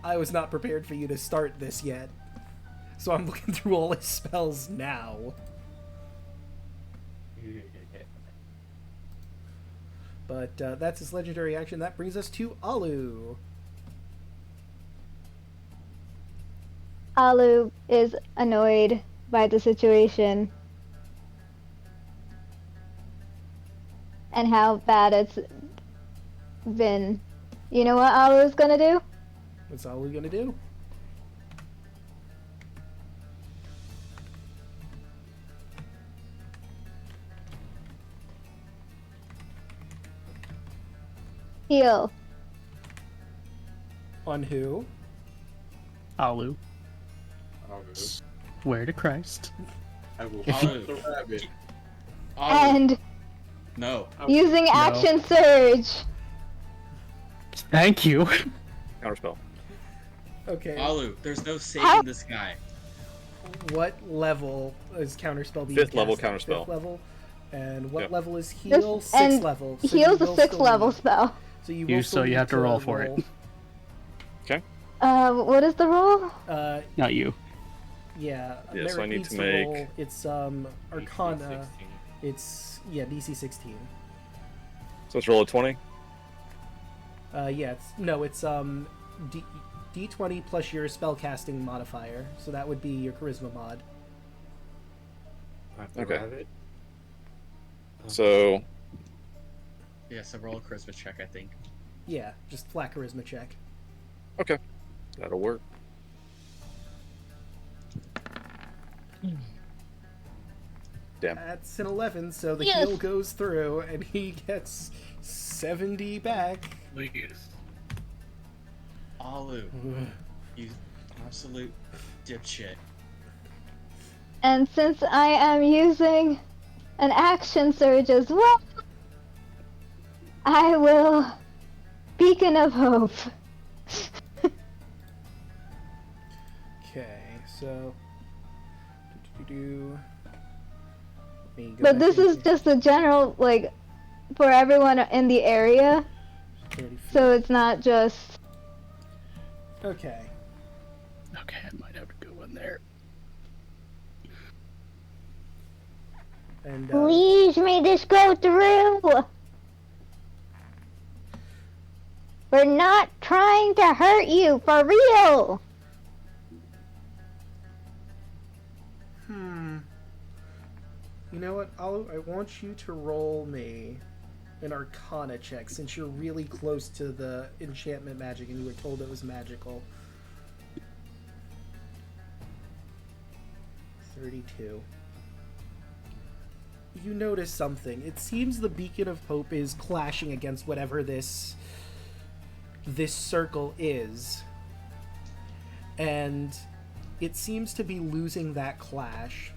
I was not prepared for you to start this yet. So I'm looking through all his spells now. But that's his legendary action. That brings us to Alu. Alu is annoyed by the situation and how bad it's been. You know what Alu's gonna do? What's Alu gonna do? Heal. On who? Alu, I'll go. swear to Christ. I will If hunt the rabbit. And No. using action surge. Thank you. Counterspell. Okay. Alu, there's no saving How- this guy. What level is counterspell being 5th level cast at? counterspell. 5th level. And what Yep. level is heal? This- 6th and level. So Heal's you a will 6th still level need- spell. So you You- will so still you need have to roll for it. What is the roll? Not you. Yeah. Yeah, so I Merrick need needs to roll. make- It's Arcana. 16. It's DC 16. So let's roll a 20. Yeah. It's no. It's d20 plus your spellcasting modifier, so that would be your charisma mod. I have to Okay. have it. So Yeah, so roll a charisma check, I think. Yeah, just flat charisma check. okay, that'll work. Damn. That's an 11, so the Yes. heal goes through, and he gets 70 back. Alu, you absolute dipshit. And since I am using an action surge as well, I will Beacon of Hope. Okay, so... Let me go But back this in is here. just a general, like, for everyone in the area, 30 feet. so it's not just... Okay. Okay, I might have to go in there. And, Please may this go through! We're not trying to hurt you, for real! You know what, I want you to roll me an Arcana check, since you're really close to the enchantment magic and you were told it was magical. 32. You notice something. It seems the Beacon of Hope is clashing against whatever this circle is. And it seems to be losing that clash.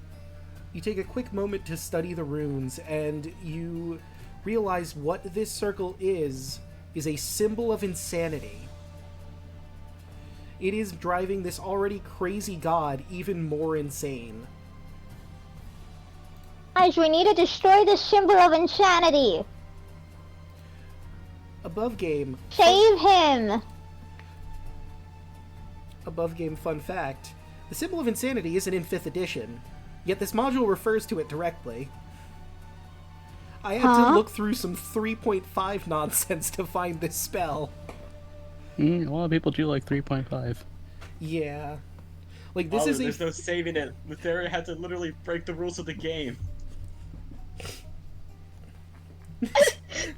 You take a quick moment to study the runes, and you realize what this circle is a symbol of insanity. It is driving this already crazy god even more insane. Guys, we need to destroy this symbol of insanity! Above game, Save him! fun fact, the symbol of insanity isn't in 5th edition, yet this module refers to it directly. I had to look through some 3.5 nonsense to find this spell. A lot of people do like 3.5. Yeah. Like, this is There's no saving it. Lutheria had to literally break the rules of the game.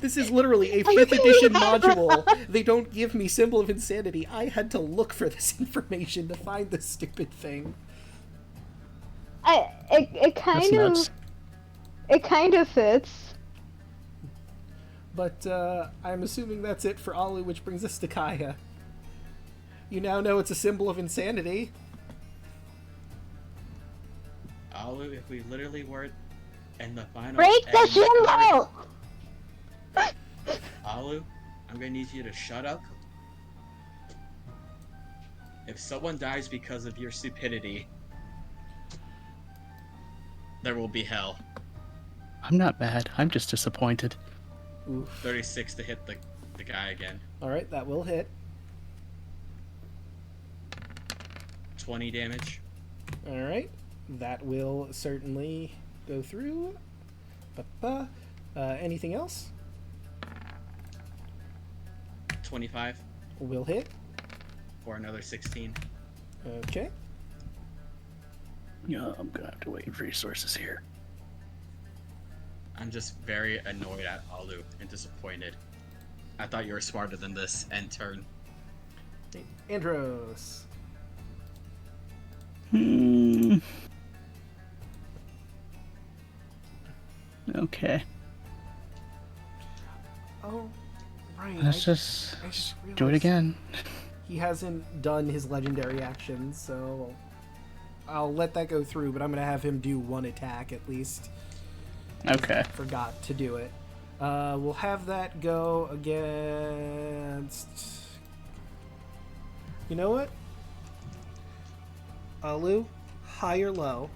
This is literally a 5th edition module. They don't give me symbol of insanity. I had to look for this information to find this stupid thing. It kind of fits. But I'm assuming that's it for Alu, which brings us to Kaya. You now know it's a symbol of insanity. Alu, if we literally weren't in the final... Break the symbol! Alu, I'm gonna need you to shut up. If someone dies because of your stupidity, there will be hell. I'm not bad. I'm just disappointed. Oof. 36 to hit the guy again. Alright, that will hit. 20 damage. Alright, that will certainly go through. Anything else? 25 Will hit. for another 16. Okay. Yeah, I'm gonna have to wait resources here. I'm just very annoyed at Alu and disappointed. I thought you were smarter than this. End turn. Andros. Okay. Oh, right. Let's just I just do it realized again. He hasn't done his legendary action, so I'll let that go through, but I'm going to have him do one attack at least. Okay. Forgot to do it. We'll have that go against... You know what? Alu, high or low?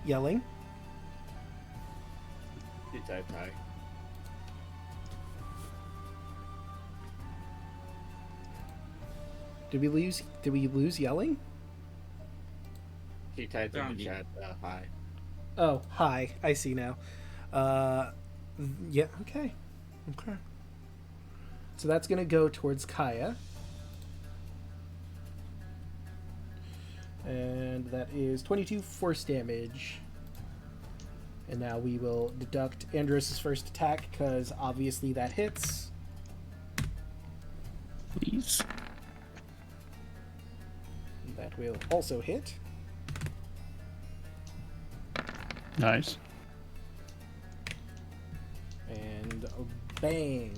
Yelling. You type high. Did we lose yelling? He typed in Down. the chat high. Oh, hi. I see now. Yeah, okay. Okay. So that's going to go towards Kaya. And that is 22 force damage. And now we will deduct Andros' first attack, because obviously that hits. Please. That will also hit. Nice. And bang.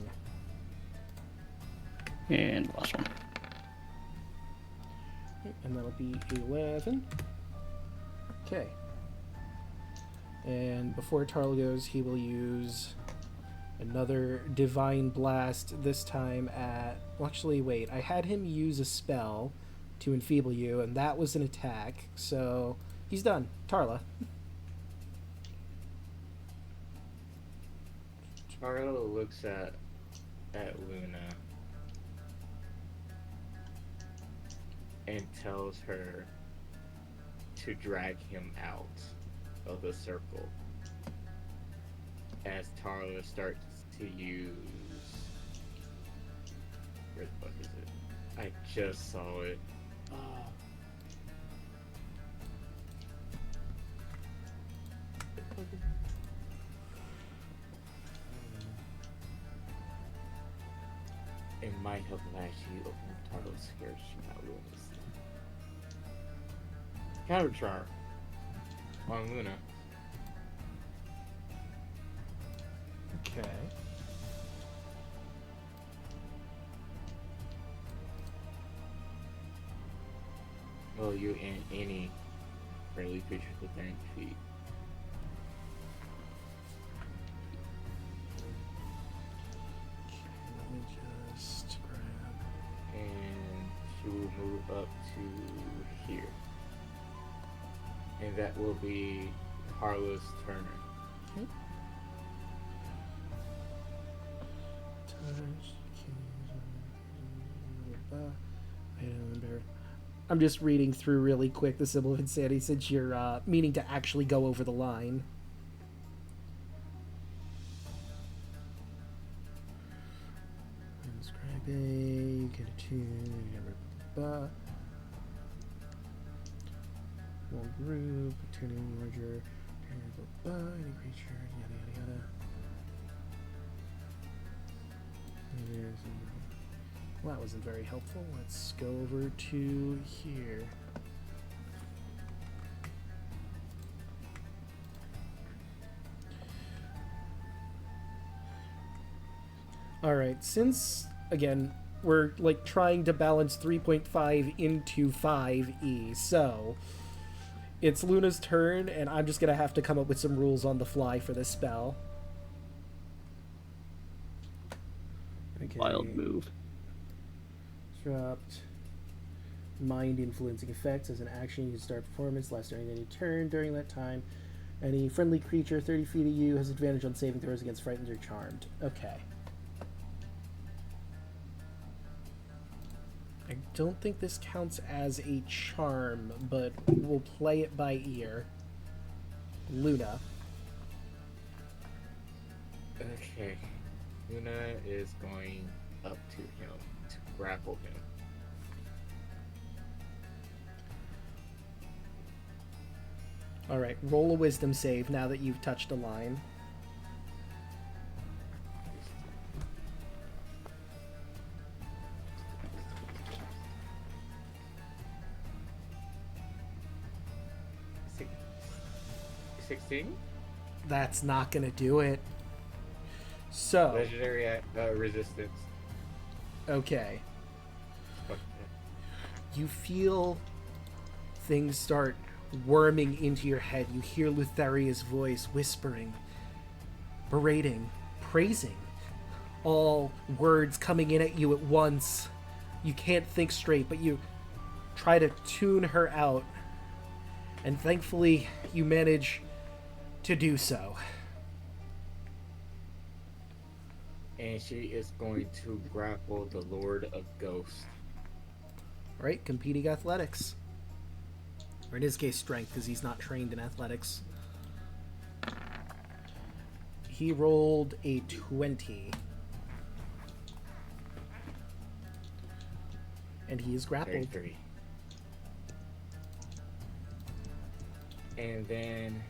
And last one. And that'll be 11. Okay. And before Tarl goes, he will use another Divine Blast, this time at... Well, actually, wait. I had him use a spell to enfeeble you, and that was an attack. So, he's done. Tarla. Charlo looks at Luna and tells her to drag him out of the circle as Tarla starts to use... Where the fuck is it? I just saw it. It might help if I actually open Tarlo's scared she not ruin this thing. Counter charm on Luna. Okay. Well, you and any friendly creature within feet. Let me just grab... And she will move up to here. And that will be Carla's turn. Okay. I'm just reading through really quick the Symbol of Insanity since you're meaning to actually go over the line. Inscribing, get a tune, one group, tuning larger, any creature, yada yada yada. Well, that wasn't very helpful. Let's go over to here. Alright, since, again, we're like trying to balance 3.5 into 5e, so it's Luna's turn, and I'm just gonna have to come up with some rules on the fly for this spell. Okay. Wild move. Disrupt. Mind influencing effects. As an action, you can start performance, last during any turn. During that time, any friendly creature 30 feet of you has advantage on saving throws against frightened or charmed. Okay. I don't think this counts as a charm, but we'll play it by ear. Luna. Okay. Luna is going up to him to grapple him. Alright, roll a wisdom save now that you've touched a line. Six- 16? That's not gonna do it. So, Legendary resistance. okay. Fuck You feel things start worming into your head. You hear Lutheria's voice whispering, berating, praising. All words coming in at you at once. You can't think straight, but you try to tune her out. And thankfully, you manage to do so. And she is going to grapple the Lord of Ghosts. Right? Competing athletics. Or in his case, strength, because he's not trained in athletics. He rolled a 20. And he is grappled. 33. And then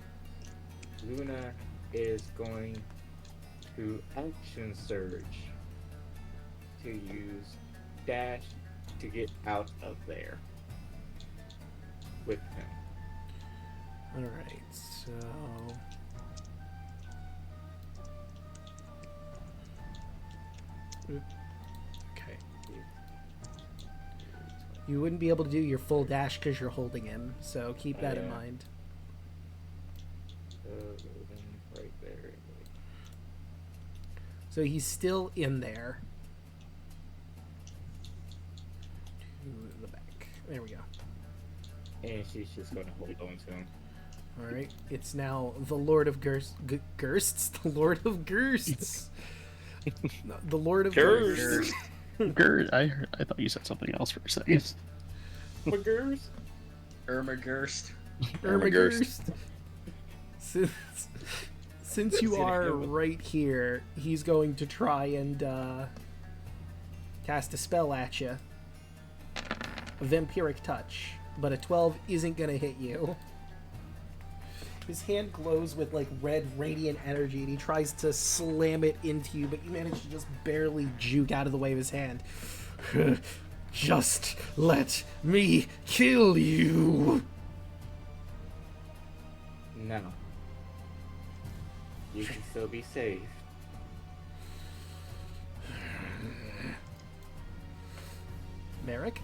Luna is going to action surge to use dash to get out of there with him. Alright, so... Okay. You wouldn't be able to do your full dash because you're holding him, so keep that in Yeah. mind. Right there. So he's still in there. To the back. There we go. And she's just going to hold on to him. Alright, it's now the Lord of Gersts? The Lord of Gersts! No, the Lord of Gersts. Gersts. I thought you said something else for a second. Buggers? Ermagurst. Ermagurst. Since you are right here, he's going to try and cast a spell at you. A vampiric touch. But a 12 isn't going to hit you. His hand glows with like red radiant energy and he tries to slam it into you, but you manage to just barely juke out of the way of his hand. Just let me kill you. No. You can still be saved. Merrick?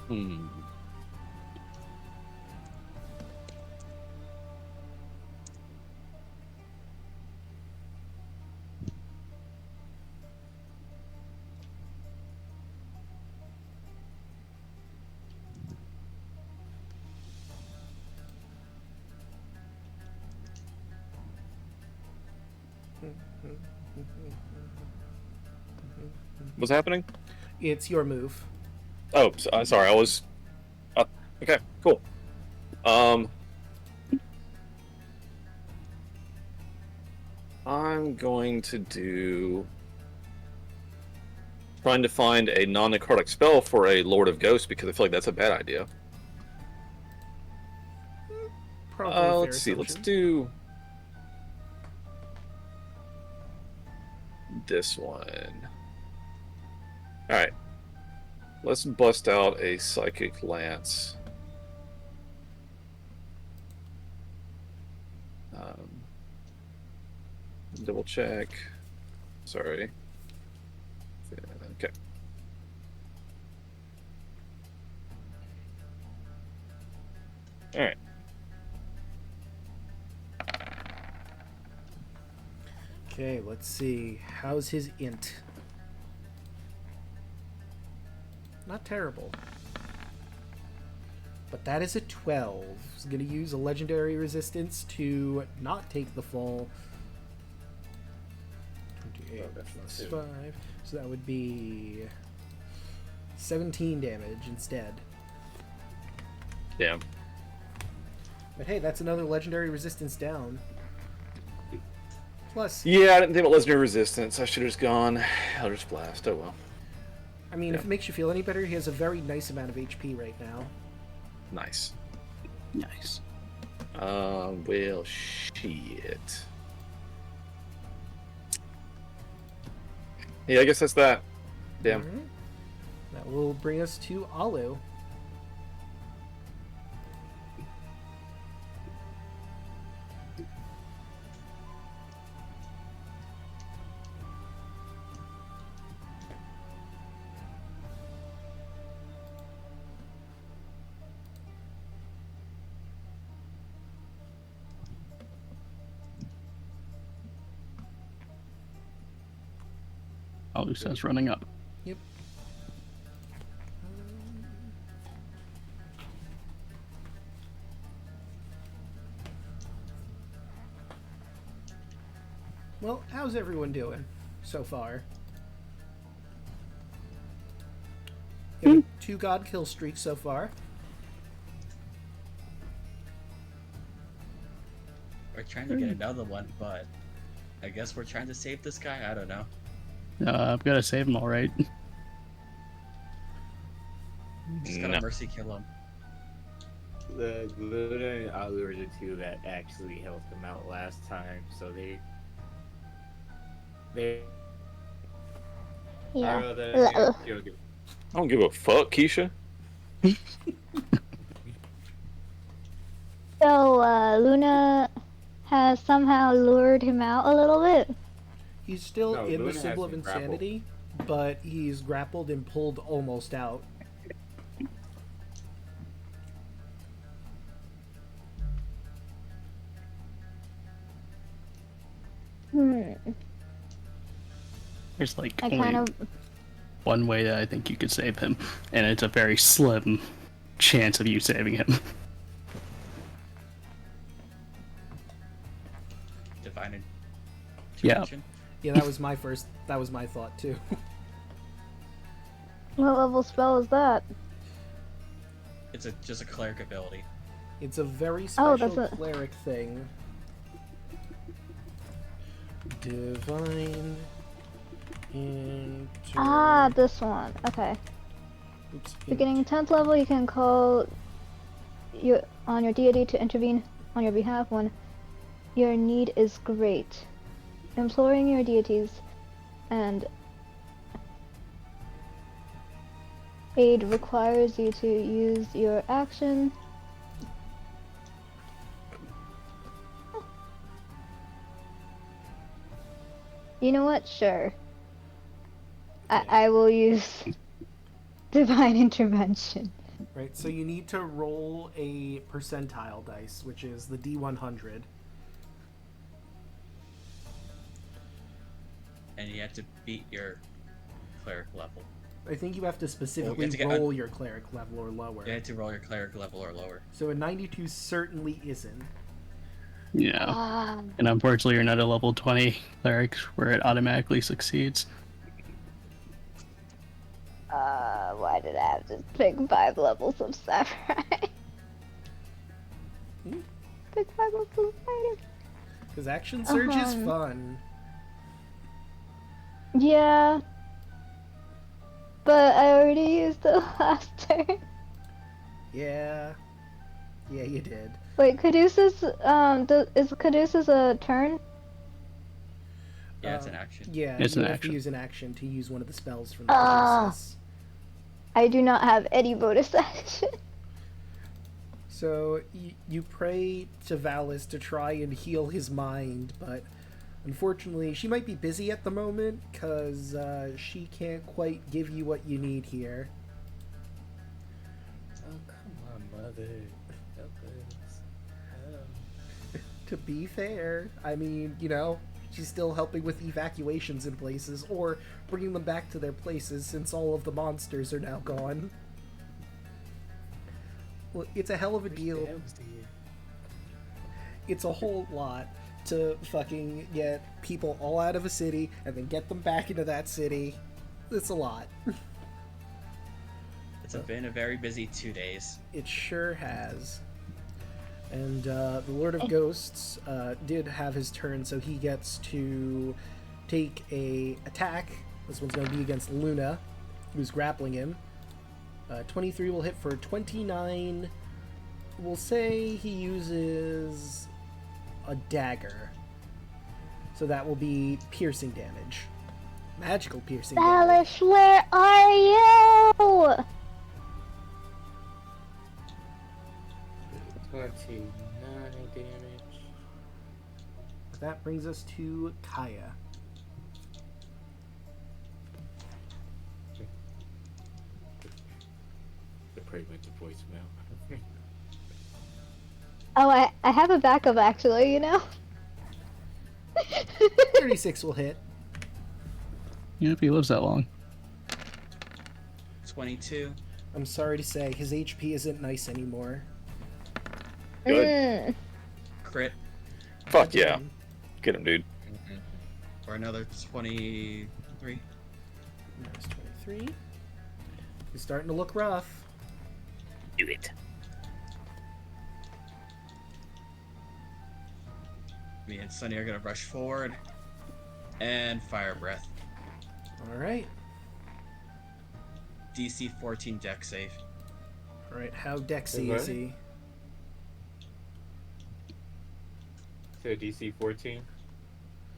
Hmm. What's happening? It's your move. Oh, sorry. I was. Okay, cool. I'm going to do. Trying to find a non-necrotic spell for a Lord of Ghosts because I feel like that's a bad idea. Probably a fair Let's see. Let's assumption. do this one. All right. Let's bust out a Psychic Lance. Double check. Sorry. Okay. All right. Okay, let's see. How's his int? Not terrible. But that is a 12. He's going to use a legendary resistance to not take the fall. 28 Oh, that's plus not good. 5. So that would be 17 damage instead. Damn. But hey, that's another legendary resistance down. Plus, Yeah, I didn't think about Legendary Resistance. I should have just gone Eldritch Blast. Oh well. I mean, if Yeah. it makes you feel any better, he has a very nice amount of HP right now. Nice. Nice. Well, shit. Yeah, I guess that's that. Damn. Alright. That will bring us to Alu. Alusa's running up. Yep. Well, how's everyone doing so far? Got a 2 god kill streak so far. We're trying to get another one, but I guess we're trying to save this guy. I don't know. I've got to save him, all right. Just gotta mercy kill him. The Luna and Ali were the two that actually helped him out last time, so they Yeah. I don't give a fuck, Keisha. So, Luna has somehow lured him out a little bit. He's still No, in Luna the has symbol of been grappled. insanity, but he's grappled and pulled almost out. There's like I only kind of. one way that I think you could save him, and it's a very slim chance of you saving him. Divine Yeah. intervention. Yeah, that was my thought too. What level spell is that? It's just a cleric ability. It's a very Oh, special that's a- cleric thing. Divine Ah, this one. Okay. Oops. Beginning 10th level, you can call on your deity to intervene on your behalf when your need is great. Imploring your deities and aid requires you to use your action. You know what? Sure. I will use divine intervention. Right, so you need to roll a percentile dice, which is the D100. And you have to beat your cleric level. I think you have to specifically to get roll your cleric level or lower. You have to roll your cleric level or lower. So a 92 certainly isn't. Yeah. Ah, And unfortunately, you're not a level 20 cleric where it automatically succeeds. why did I have to pick 5 levels of samurai? Pick 5 levels of fighter. Because action surge is Uh-huh. fun. Yeah. But I already used the last turn. Yeah. Yeah, you did. Wait, Caduceus, is Caduceus a turn? Yeah, it's an action. Yeah, It's you an have action. to use an action to use one of the spells from the Ah. Caduceus. I do not have any bonus action. So you pray to Valis to try and heal his mind, but unfortunately she might be busy at the moment because she can't quite give you what you need here. Oh, come on, mother. Help us. To be fair, I mean, you know, she's still helping with evacuations in places or bringing them back to their places since all of the monsters are now gone. Well, it's a hell of a deal. It's a whole lot to fucking get people all out of a city and then get them back into that city. It's a lot. It's been a very busy 2 days. It sure has. And the Lord of Ghosts did have his turn, so he gets to take a attack. This one's going to be against Luna, who's grappling him. 23 will hit for 29. We'll say he uses a dagger. So that will be piercing damage. Magical piercing damage. Valis, where are you? 29 damage. That brings us to Kaya. The prey went to voicemail. Oh, I have a backup actually, you know? 36 will hit. You know, if he lives that long. 22. I'm sorry to say, his HP isn't nice anymore. Good. Crit. Fuck yeah. Get him, dude. Or another 23. Minus 23. It's starting to look rough. Do it. Me and Sunny are gonna rush forward and fire breath. All right. DC 14 deck save. All right. How Dexy What? is he? So DC 14.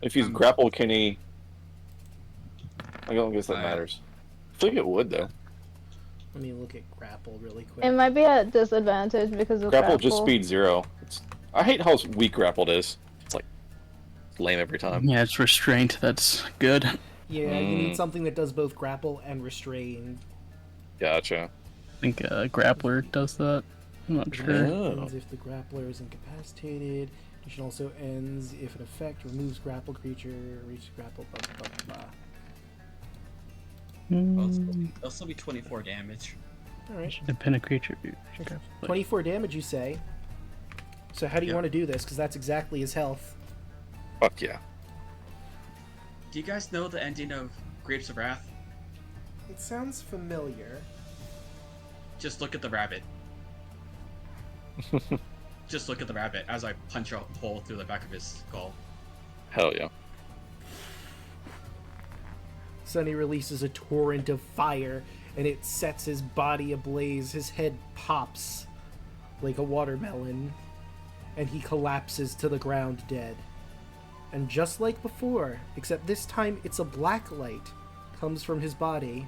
If he's grappled, can he? I don't guess that matters. I think it would though. Let me look at grapple really quick. It might be at disadvantage because of Grapple just speed 0. I hate how weak grappled is. It's like lame every time. Yeah, it's restraint. That's good. Yeah, you need something that does both grapple and restrain. Gotcha. I think Grappler does that. I'm not sure. Ends if the grappler is incapacitated. It also ends if an effect removes grapple creature, reaches grapple, blah blah blah blah. It'll still be 24 damage. Alright. Depend a creature. 24 damage, you say? So how do you want to do this? Because that's exactly his health. Fuck yeah. Do you guys know the ending of Grapes of Wrath? It sounds familiar. Just look at the rabbit. Just look at the rabbit as I punch a hole through the back of his skull. Hell yeah. Sunny releases a torrent of fire, and it sets his body ablaze. His head pops like a watermelon, and he collapses to the ground dead. And just like before, except this time it's a black light, comes from his body.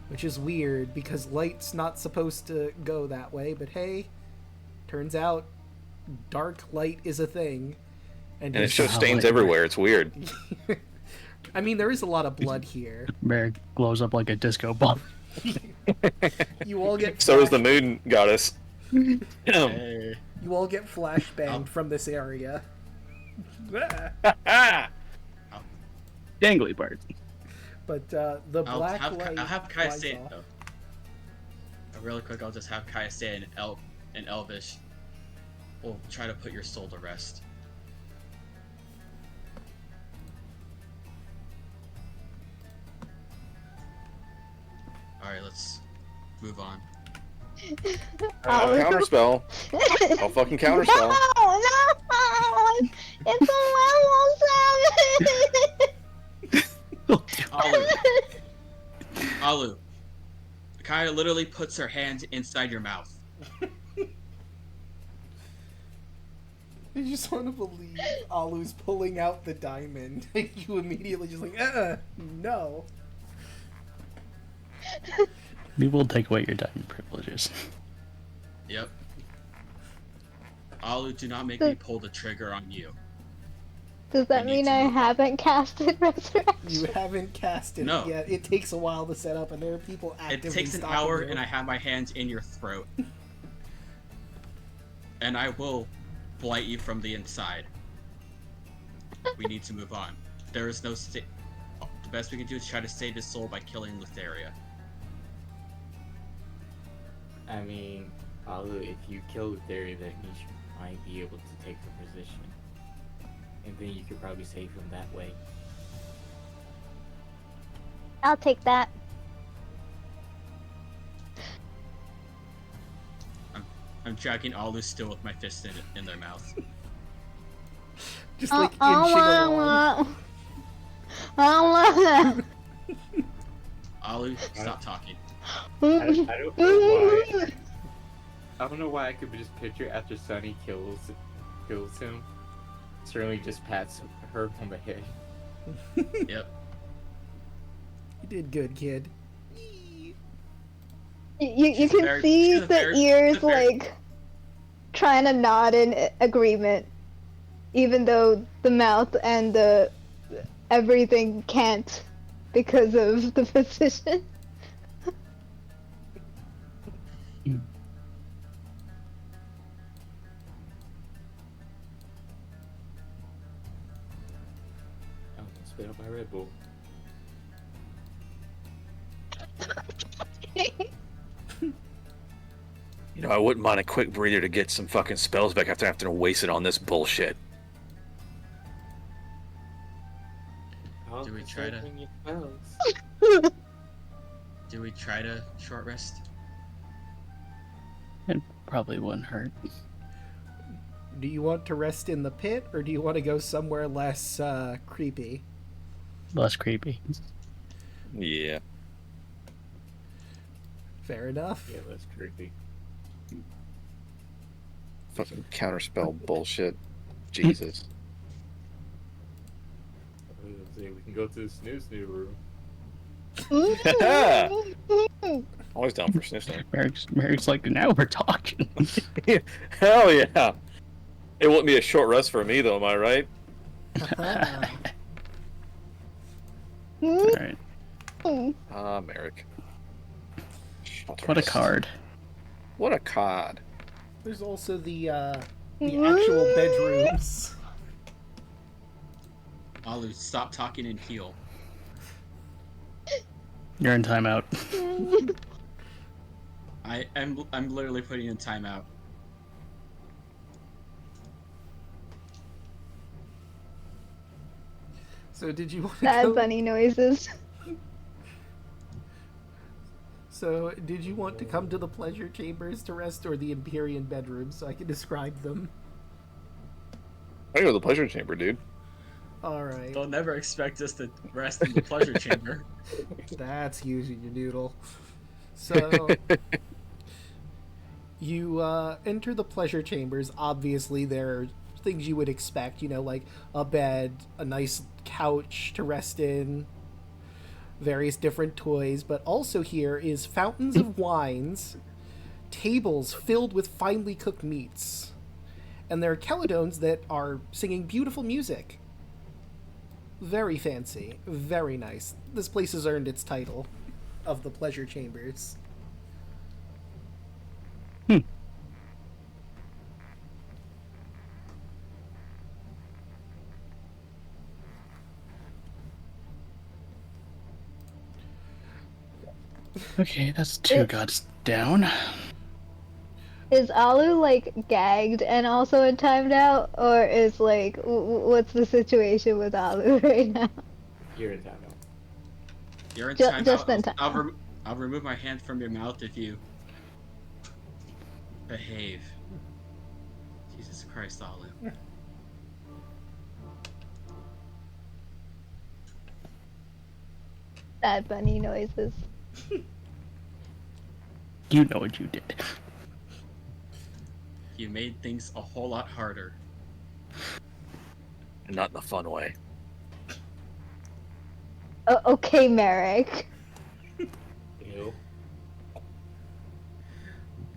Which is weird, because light's not supposed to go that way, but hey, turns out dark light is a thing. And it shows stains everywhere. It's weird. I mean, there is a lot of blood here. Bear glows up like a disco ball. You all get So is the moon goddess. Hey. You all get flashbanged from this area. Dangly parts. But the black light. I'll have Kaya flies say it off. though. Really quick, I'll just have Kaya say in Elvish. We'll try to put your soul to rest. Alright, let's move on. I'll counterspell. I'll fucking counterspell. No! It's a level 7! Alu. Kaya literally puts her hand inside your mouth. I just want to believe Alu's pulling out the diamond. You immediately just like, no. We will take away your diamond privileges. Yep. Alu, do not make me pull the trigger on you. Does that mean I haven't casted Resurrection? You haven't cast it yet. It takes a while to set up, and there are people actively It takes an stopping hour, you. and I have my hands in your throat. And I will blight you from the inside. We need to move on. There is no the best we can do is try to save his soul by killing Lutheria. I mean, Alu, if you kill Lutheria, that means you might be able to take the position. And then you could probably save him that way. I'll take that. I'm dragging Alu still with my fist in their mouth. Just like inching along. Alu, stop talking. I don't know why. I don't know why I could just picture after Sunny kills him, Sterling just pats her on the head. Yep. You did good, kid. You can see the ears like trying to nod in agreement, even though the mouth and the everything can't because of the position. Oh, spit out my Red Bull. You know, I wouldn't mind a quick breather to get some fucking spells back after having to waste it on this bullshit. Oh, Do we try to- Do we try to short rest? It probably wouldn't hurt. Do you want to rest in the pit, or do you want to go somewhere less creepy? Less creepy. Yeah. Fair enough. Yeah, that's creepy. Fucking counterspell bullshit. Jesus. Let's see, we can go to the snoo room. Always down for snoo. Merrick's like, now we're talking. Hell yeah. It wouldn't be a short rest for me though, am I right? Alright. Ah, Merrick. What a card. What a card. There's also the actual bedrooms. Alu, stop talking and heal. You're in timeout. I'm literally putting in timeout. So did you want to Sad go? bunny noises. So did you want to come to the pleasure chambers to rest, or the Empyrean bedrooms, so I can describe them? I go to the pleasure chamber, dude. All right. They'll never expect us to rest in the pleasure chamber. That's using your noodle. So you enter the pleasure chambers. Obviously, there are things you would expect, like a bed, a nice couch to rest in, various different toys, but also here is fountains of wines, tables filled with finely cooked meats, and there are Caledones that are singing beautiful music. Very fancy, very nice. This place has earned its title of the pleasure chambers. Okay, that's two gods down. Is Alu like gagged and also in timed out, or is like what's the situation with Alu right now? You're in timeout. You're in Just timeout. in time. I'll remove my hand from your mouth if you behave. Jesus Christ, Alu. Sad bunny noises. You know what you did. You made things a whole lot harder. And not in a fun way. Okay, Merrick. Ew.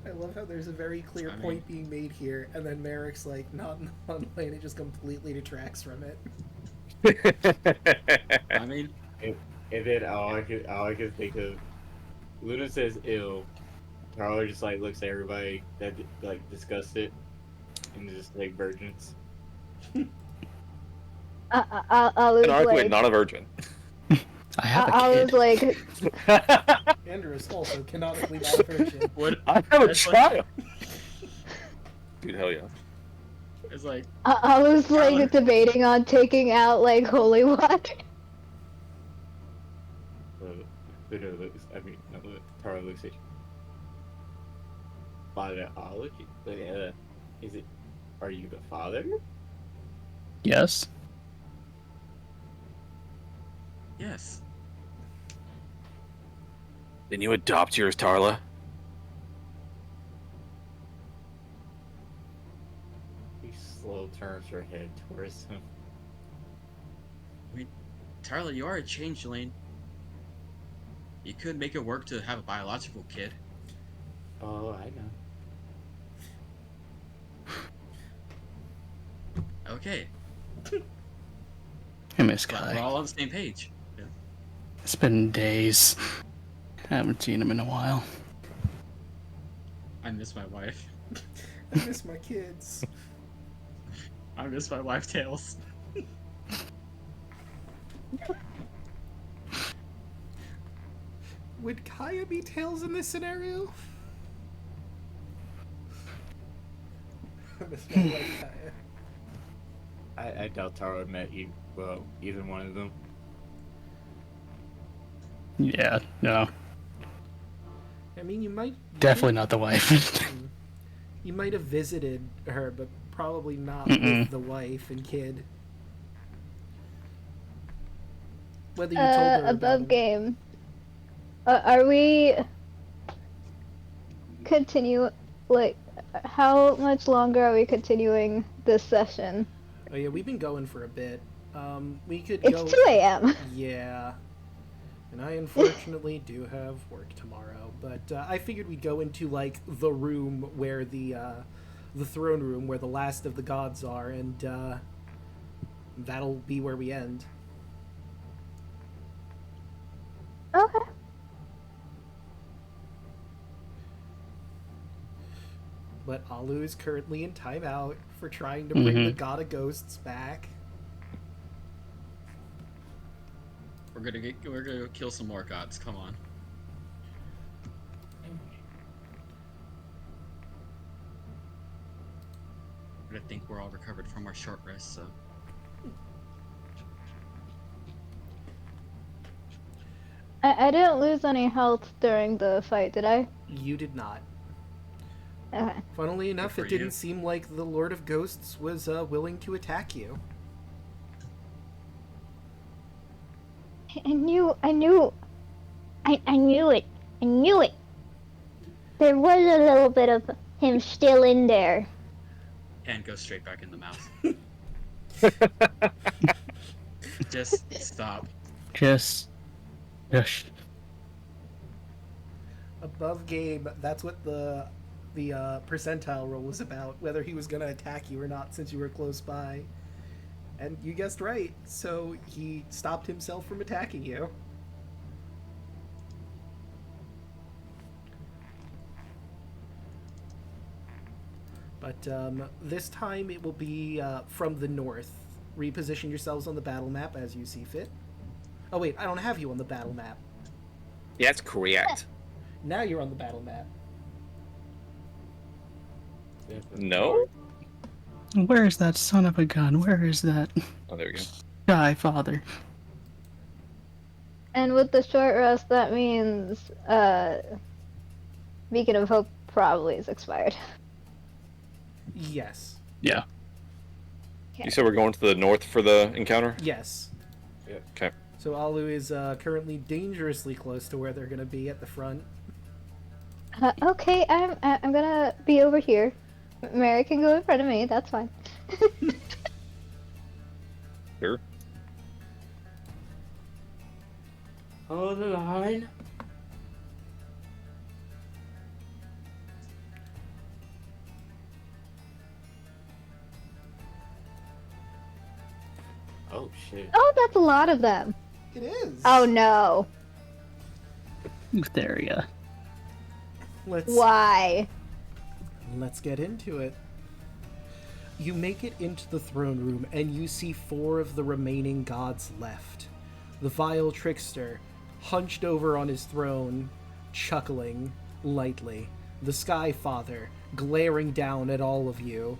I love how there's a very clear point being made here, and then Merrick's like, not in the fun way, and it just completely detracts from it. I mean, And then all I could think of, Luna says ew. Tyler just like looks at everybody that like discussed it, and just like virgins. Alu's Canonically, like, not a virgin. I have a Alu's kid. like, Andrew is also canonically not a virgin. what? I have a That's like- child. Dude, hell yeah. It's like, Alu's Tyler. like debating on taking out like holy water. Luna looks. I mean, not Luna. Tyler looks at you. Fatherology? Is it? Are you the father? Yes. yes. Didn't you adopt yours, Tarla? She slow turns her head towards him. Tyler, you are a changeling. You could make it work to have a biological kid. Oh, I know. Okay, I miss but we're Kai. all on the same page. It's been days. I haven't seen him in a while. I miss my wife. I miss my kids. I miss my wife, Tails. Would Kaya be Tails in this scenario? I miss my wife, Kaya. I doubt Taro met you. Well, either one of them. Yeah, no. I mean, you might Definitely not the wife. you might have visited her, but probably not Mm-mm. with the wife and kid. Whether you told her about Above him. game. Are we continue like how much longer are we continuing this session? Oh yeah, we've been going for a bit. We could It's go. 2 a.m. Yeah. And I unfortunately do have work tomorrow, but I figured we'd go into like the room where the throne room where the last of the gods are, and that'll be where we end. Okay. But Alu is currently in timeout for trying to bring the god of ghosts back. We're gonna go kill some more gods. Come on. But I think we're all recovered from our short rest, so. I didn't lose any health during the fight, did I? You did not. Okay. Funnily enough, for it didn't you. seem like the Lord of Ghosts was willing to attack you. I knew it. I knew it. I knew it. There was a little bit of him still in there. And go straight back in the mouth. Just stop. Just. Shush. Above game, that's what the percentile roll was about, whether he was going to attack you or not since you were close by. And you guessed right, so he stopped himself from attacking you. But this time it will be from the north. Reposition yourselves on the battle map as you see fit. Oh wait, I don't have you on the battle map. Yeah, that's correct. Now you're on the battle map. No? Where is that son of a gun? Where is that Oh, there we go. guy, father? And with the short rest, that means Beacon of Hope probably is expired. Yes. Yeah. You said we're going to the north for the encounter? Yes. Okay. So Alu is currently dangerously close to where they're going to be at the front. Okay, I'm gonna be over here. Mary can go in front of me. That's fine. Sure. Hold the line. Oh shit. Oh, that's a lot of them. It is. Oh no. Utheria. Why? Let's get into it. You make it into the throne room and you see 4 of the remaining gods left. The vile trickster, hunched over on his throne, chuckling lightly. The Sky Father, glaring down at all of you.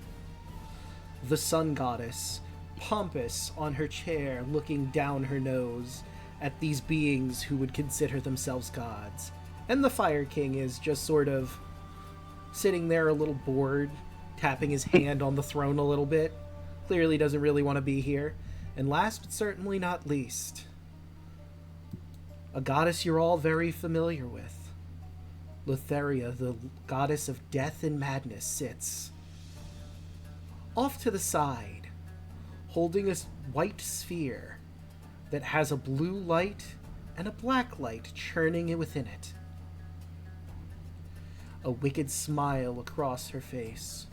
The Sun Goddess, pompous on her chair, looking down her nose at these beings who would consider themselves gods. And the Fire King is just sort of sitting there a little bored, tapping his hand on the throne a little bit. Clearly doesn't really want to be here. And last but certainly not least, a goddess you're all very familiar with. Lotharia, the goddess of death and madness, sits off to the side, holding a white sphere that has a blue light and a black light churning within it. A wicked smile across her face.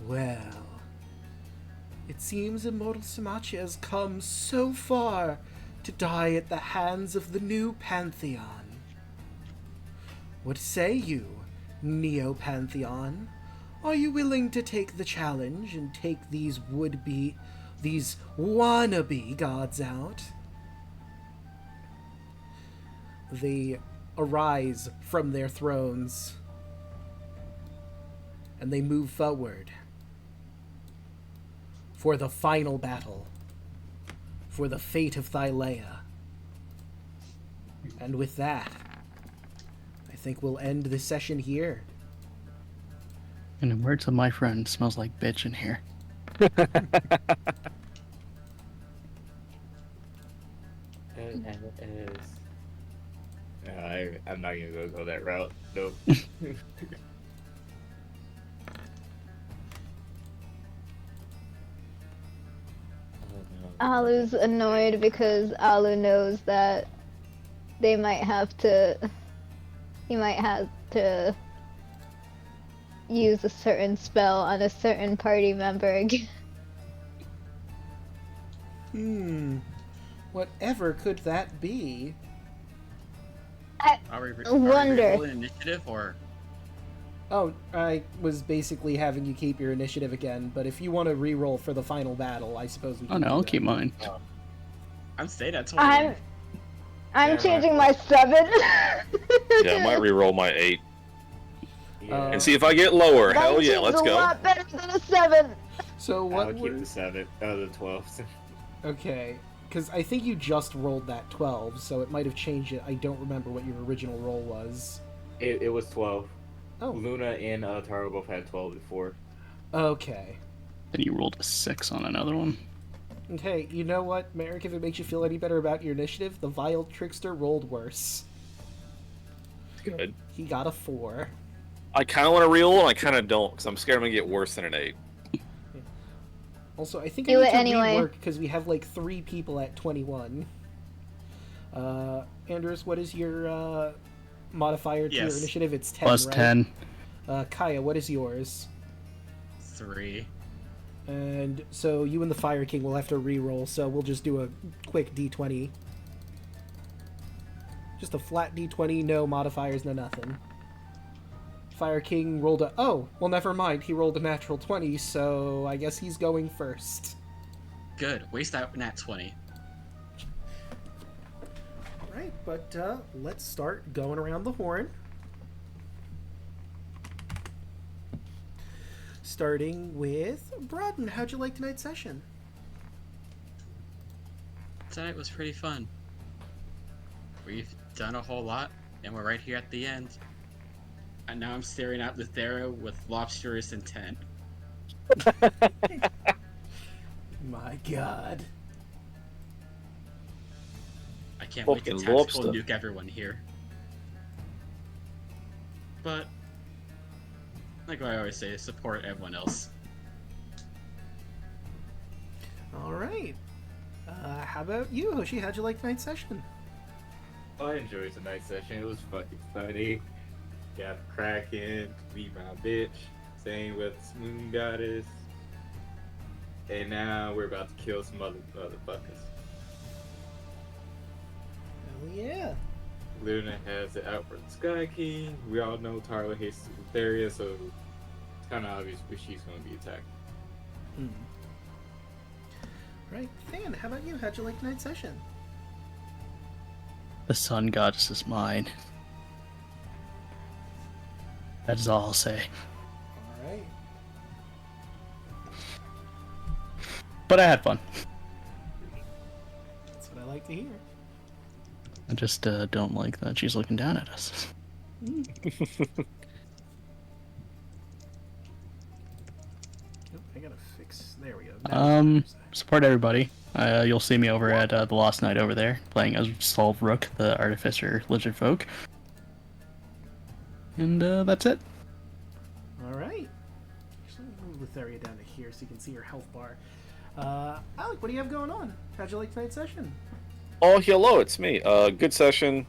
Well, it seems Immortal Symmachia has come so far to die at the hands of the new Pantheon. What say you, Neo-Pantheon? Are you willing to take the challenge and take these wannabe gods out? They arise from their thrones and they move forward for the final battle, for the fate of Thylea. And with that, think we'll end the session here. In the words of my friend, smells like bitch in here. I'm not gonna go that route. Nope. Alu's annoyed because Alu knows that he might have to use a certain spell on a certain party member again. Whatever could that be? Are we Wonder. rolling initiative or? Oh, I was basically having you keep your initiative again, but if you want to re-roll for the final battle, I suppose we can. Oh no, do I'll that. keep mine. I'm staying at 21. I'm changing my 7. Yeah, I might re-roll my 8 Yeah. and see if I get lower. Hell yeah, 19's let's a go. lot better than a 7. So what? I'll keep the 7. The 12. Okay, because I think you just rolled that 12, so it might have changed it. I don't remember what your original roll was. It was 12. Oh, Luna and Taro both had 12 before. okay. Then you rolled a 6 on another one. Okay, you know what, Merrick, if it makes you feel any better about your initiative, the Vile Trickster rolled worse. Good. He got a 4. I kind of want to re-roll, and I kind of don't, because I'm scared I'm going to get worse than an 8. Also, I think Do I need it to anyway. rework, because we have like 3 people at 21. Andrews, what is your modifier to your Yes. initiative? It's 10, Plus right? 10. Kaya, what is yours? 3. And so you and the Fire King will have to re-roll, so we'll just do a quick d20. Just a flat d20, no modifiers, no nothing. Fire King rolled a... Oh, well, never mind. He rolled a natural 20, so I guess he's going first. Good. Waste that nat 20. Alright, but let's start going around the horn. Starting with Broaden. How'd you like tonight's session? Tonight was pretty fun. We've done a whole lot, and we're right here at the end. And now I'm staring at Lithera with Lobsterous intent. My god. I can't wait to Fucking tactical lobster. nuke everyone here. But, like I always say, support everyone else. Alright. How about you, Hoshi? How'd you like tonight's session? I enjoyed tonight's session. It was fucking funny. Got Kraken, beat my bitch. Same with Moon Goddess. And now we're about to kill some motherfuckers. Hell yeah. Luna has the Outward Sky King. We all know Taro hates Lotharia, so it's kind of obvious where she's going to be attacked. Right. Fan, how about you? How'd you like tonight's session? The sun goddess is mine. That is all I'll say. Alright. But I had fun. That's what I like to hear. I just don't like that she's looking down at us. Nope, I gotta fix... There we go. Now Support everybody. You'll see me over at the Lost Night over there, playing as Solve Rook, the Artificer Lizard Folk. And that's it. Alright. Actually, move Lotharia down to here so you can see her health bar. Alek, what do you have going on? How'd you like tonight's session? Oh, hello, it's me. Good session.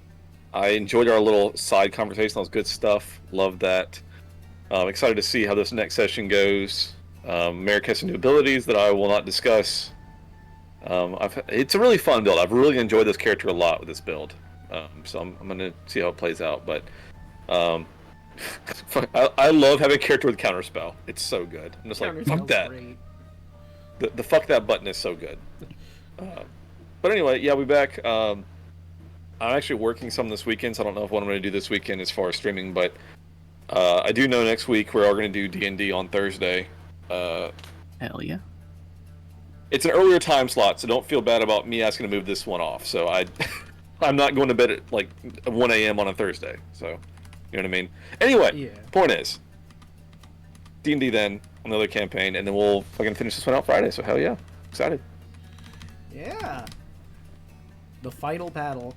I enjoyed our little side conversation. That was good stuff. Loved that. I'm excited to see how this next session goes. Merrick has some new abilities that I will not discuss. It's a really fun build. I've really enjoyed this character a lot with this build. So I'm going to see how it plays out. But I love having a character with counterspell. It's so good. I'm just like, fuck Counterspell's that. great. The fuck that button is so good. But anyway, yeah, we're back. I'm actually working some this weekend, so I don't know what I'm going to do this weekend as far as streaming, but I do know next week we're all going to do D&D on Thursday. Hell yeah. It's an earlier time slot, so don't feel bad about me asking to move this one off. So I'm not going to bed at like 1 a.m. on a Thursday. So You know what I mean? Anyway, Yeah. point is, D&D then, another campaign, and then we'll fucking finish this one out Friday, so hell yeah. Excited. Yeah. The final battle.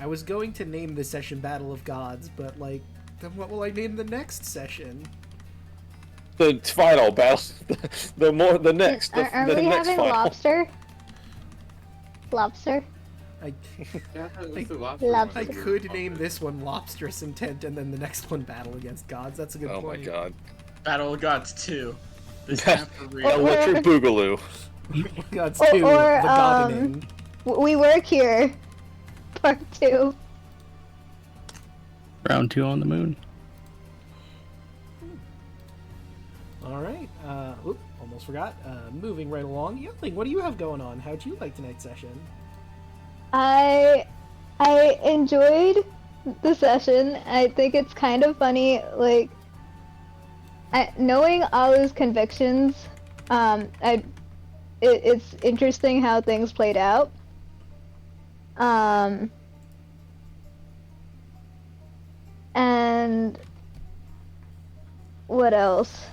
I was going to name this session Battle of Gods, but, like, then what will I name the next session? The final battle, the next, the Aren't we next having final. lobster? Lobster? I, Yeah, I thought it was I- the lobster Lobster. I one. could name this one Lobsterous Intent and then the next one Battle Against Gods. That's a good Oh point. my god. Battle of Gods 2. This time for real. Electric Boogaloo. Gods Or- 2, or, the Gardening. We work here. Part 2. Round 2 on the moon. Alright, almost forgot. Moving right along. Youngling, what do you have going on? How'd you like tonight's session? I enjoyed the session. I think it's kind of funny, like, knowing Alu's convictions. It's interesting how things played out. And what else?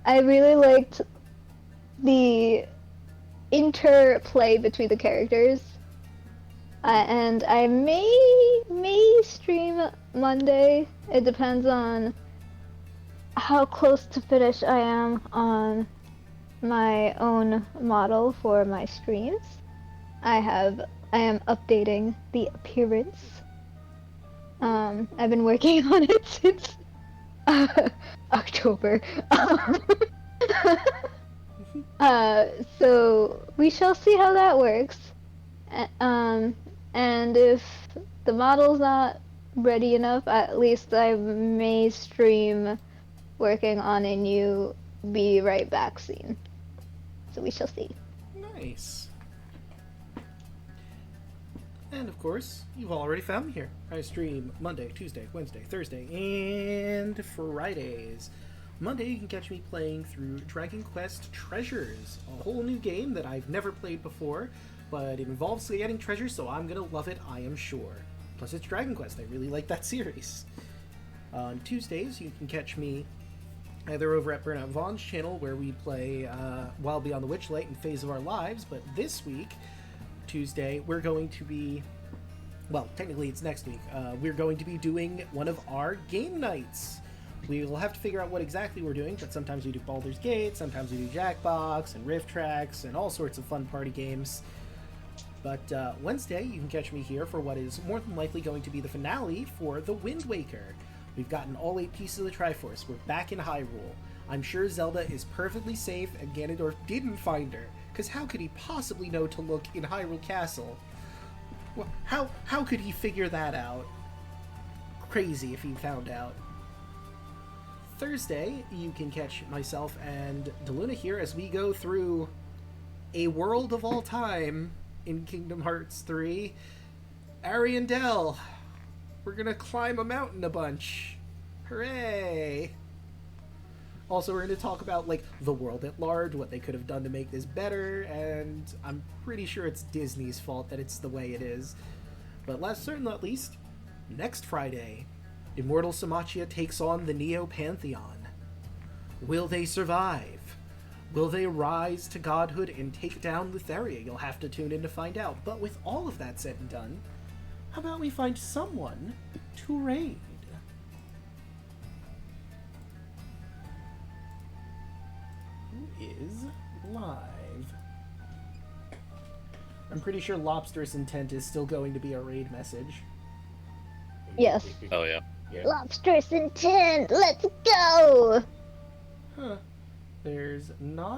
I really liked the interplay between the characters. And I may stream Monday. It depends on how close to finish I am on my own model for my streams. I am updating the appearance. I've been working on it since October. So we shall see how that works. And if the model's not ready enough, at least I may stream working on a new Be Right Back scene. So we shall see. Nice. And of course, you've already found me here. I stream Monday, Tuesday, Wednesday, Thursday, and Fridays. Monday, you can catch me playing through Dragon Quest Treasures, a whole new game that I've never played before, but it involves getting treasures, so I'm gonna love it, I am sure. Plus, it's Dragon Quest. I really like that series. On Tuesdays, you can catch me either over at Burnout Vaughn's channel, where we play Wild Beyond the Witchlight and Phase of Our Lives, but this week, Tuesday, we're going to be, well, technically it's next week, we're going to be doing one of our game nights. We will have to figure out what exactly we're doing, but sometimes we do Baldur's Gate, sometimes we do Jackbox and Rift Tracks and all sorts of fun party games. But Wednesday, you can catch me here for what is more than likely going to be the finale for The Wind Waker. We've gotten all 8 pieces of the Triforce. We're back in Hyrule. I'm sure Zelda is perfectly safe and Ganondorf didn't find her, because how could he possibly know to look in Hyrule Castle? Well, how could he figure that out? Crazy if he found out. Thursday, you can catch myself and Deluna here as we go through A World of All Time in Kingdom Hearts 3. Ariandel. We're gonna climb a mountain a bunch. Hooray! Also, we're going to talk about, like, the world at large, what they could have done to make this better, and I'm pretty sure it's Disney's fault that it's the way it is. But last certain not least, next Friday, Immortal Symmachia takes on the Neo-Pantheon. Will they survive? Will they rise to godhood and take down Lutheria? You'll have to tune in to find out. But with all of that said and done, how about we find someone to raid? Who is live? I'm pretty sure Lobsterous Intent is still going to be a raid message. Yes. Oh yeah. Yeah. Lobsterous Intent, let's go! Huh. There's not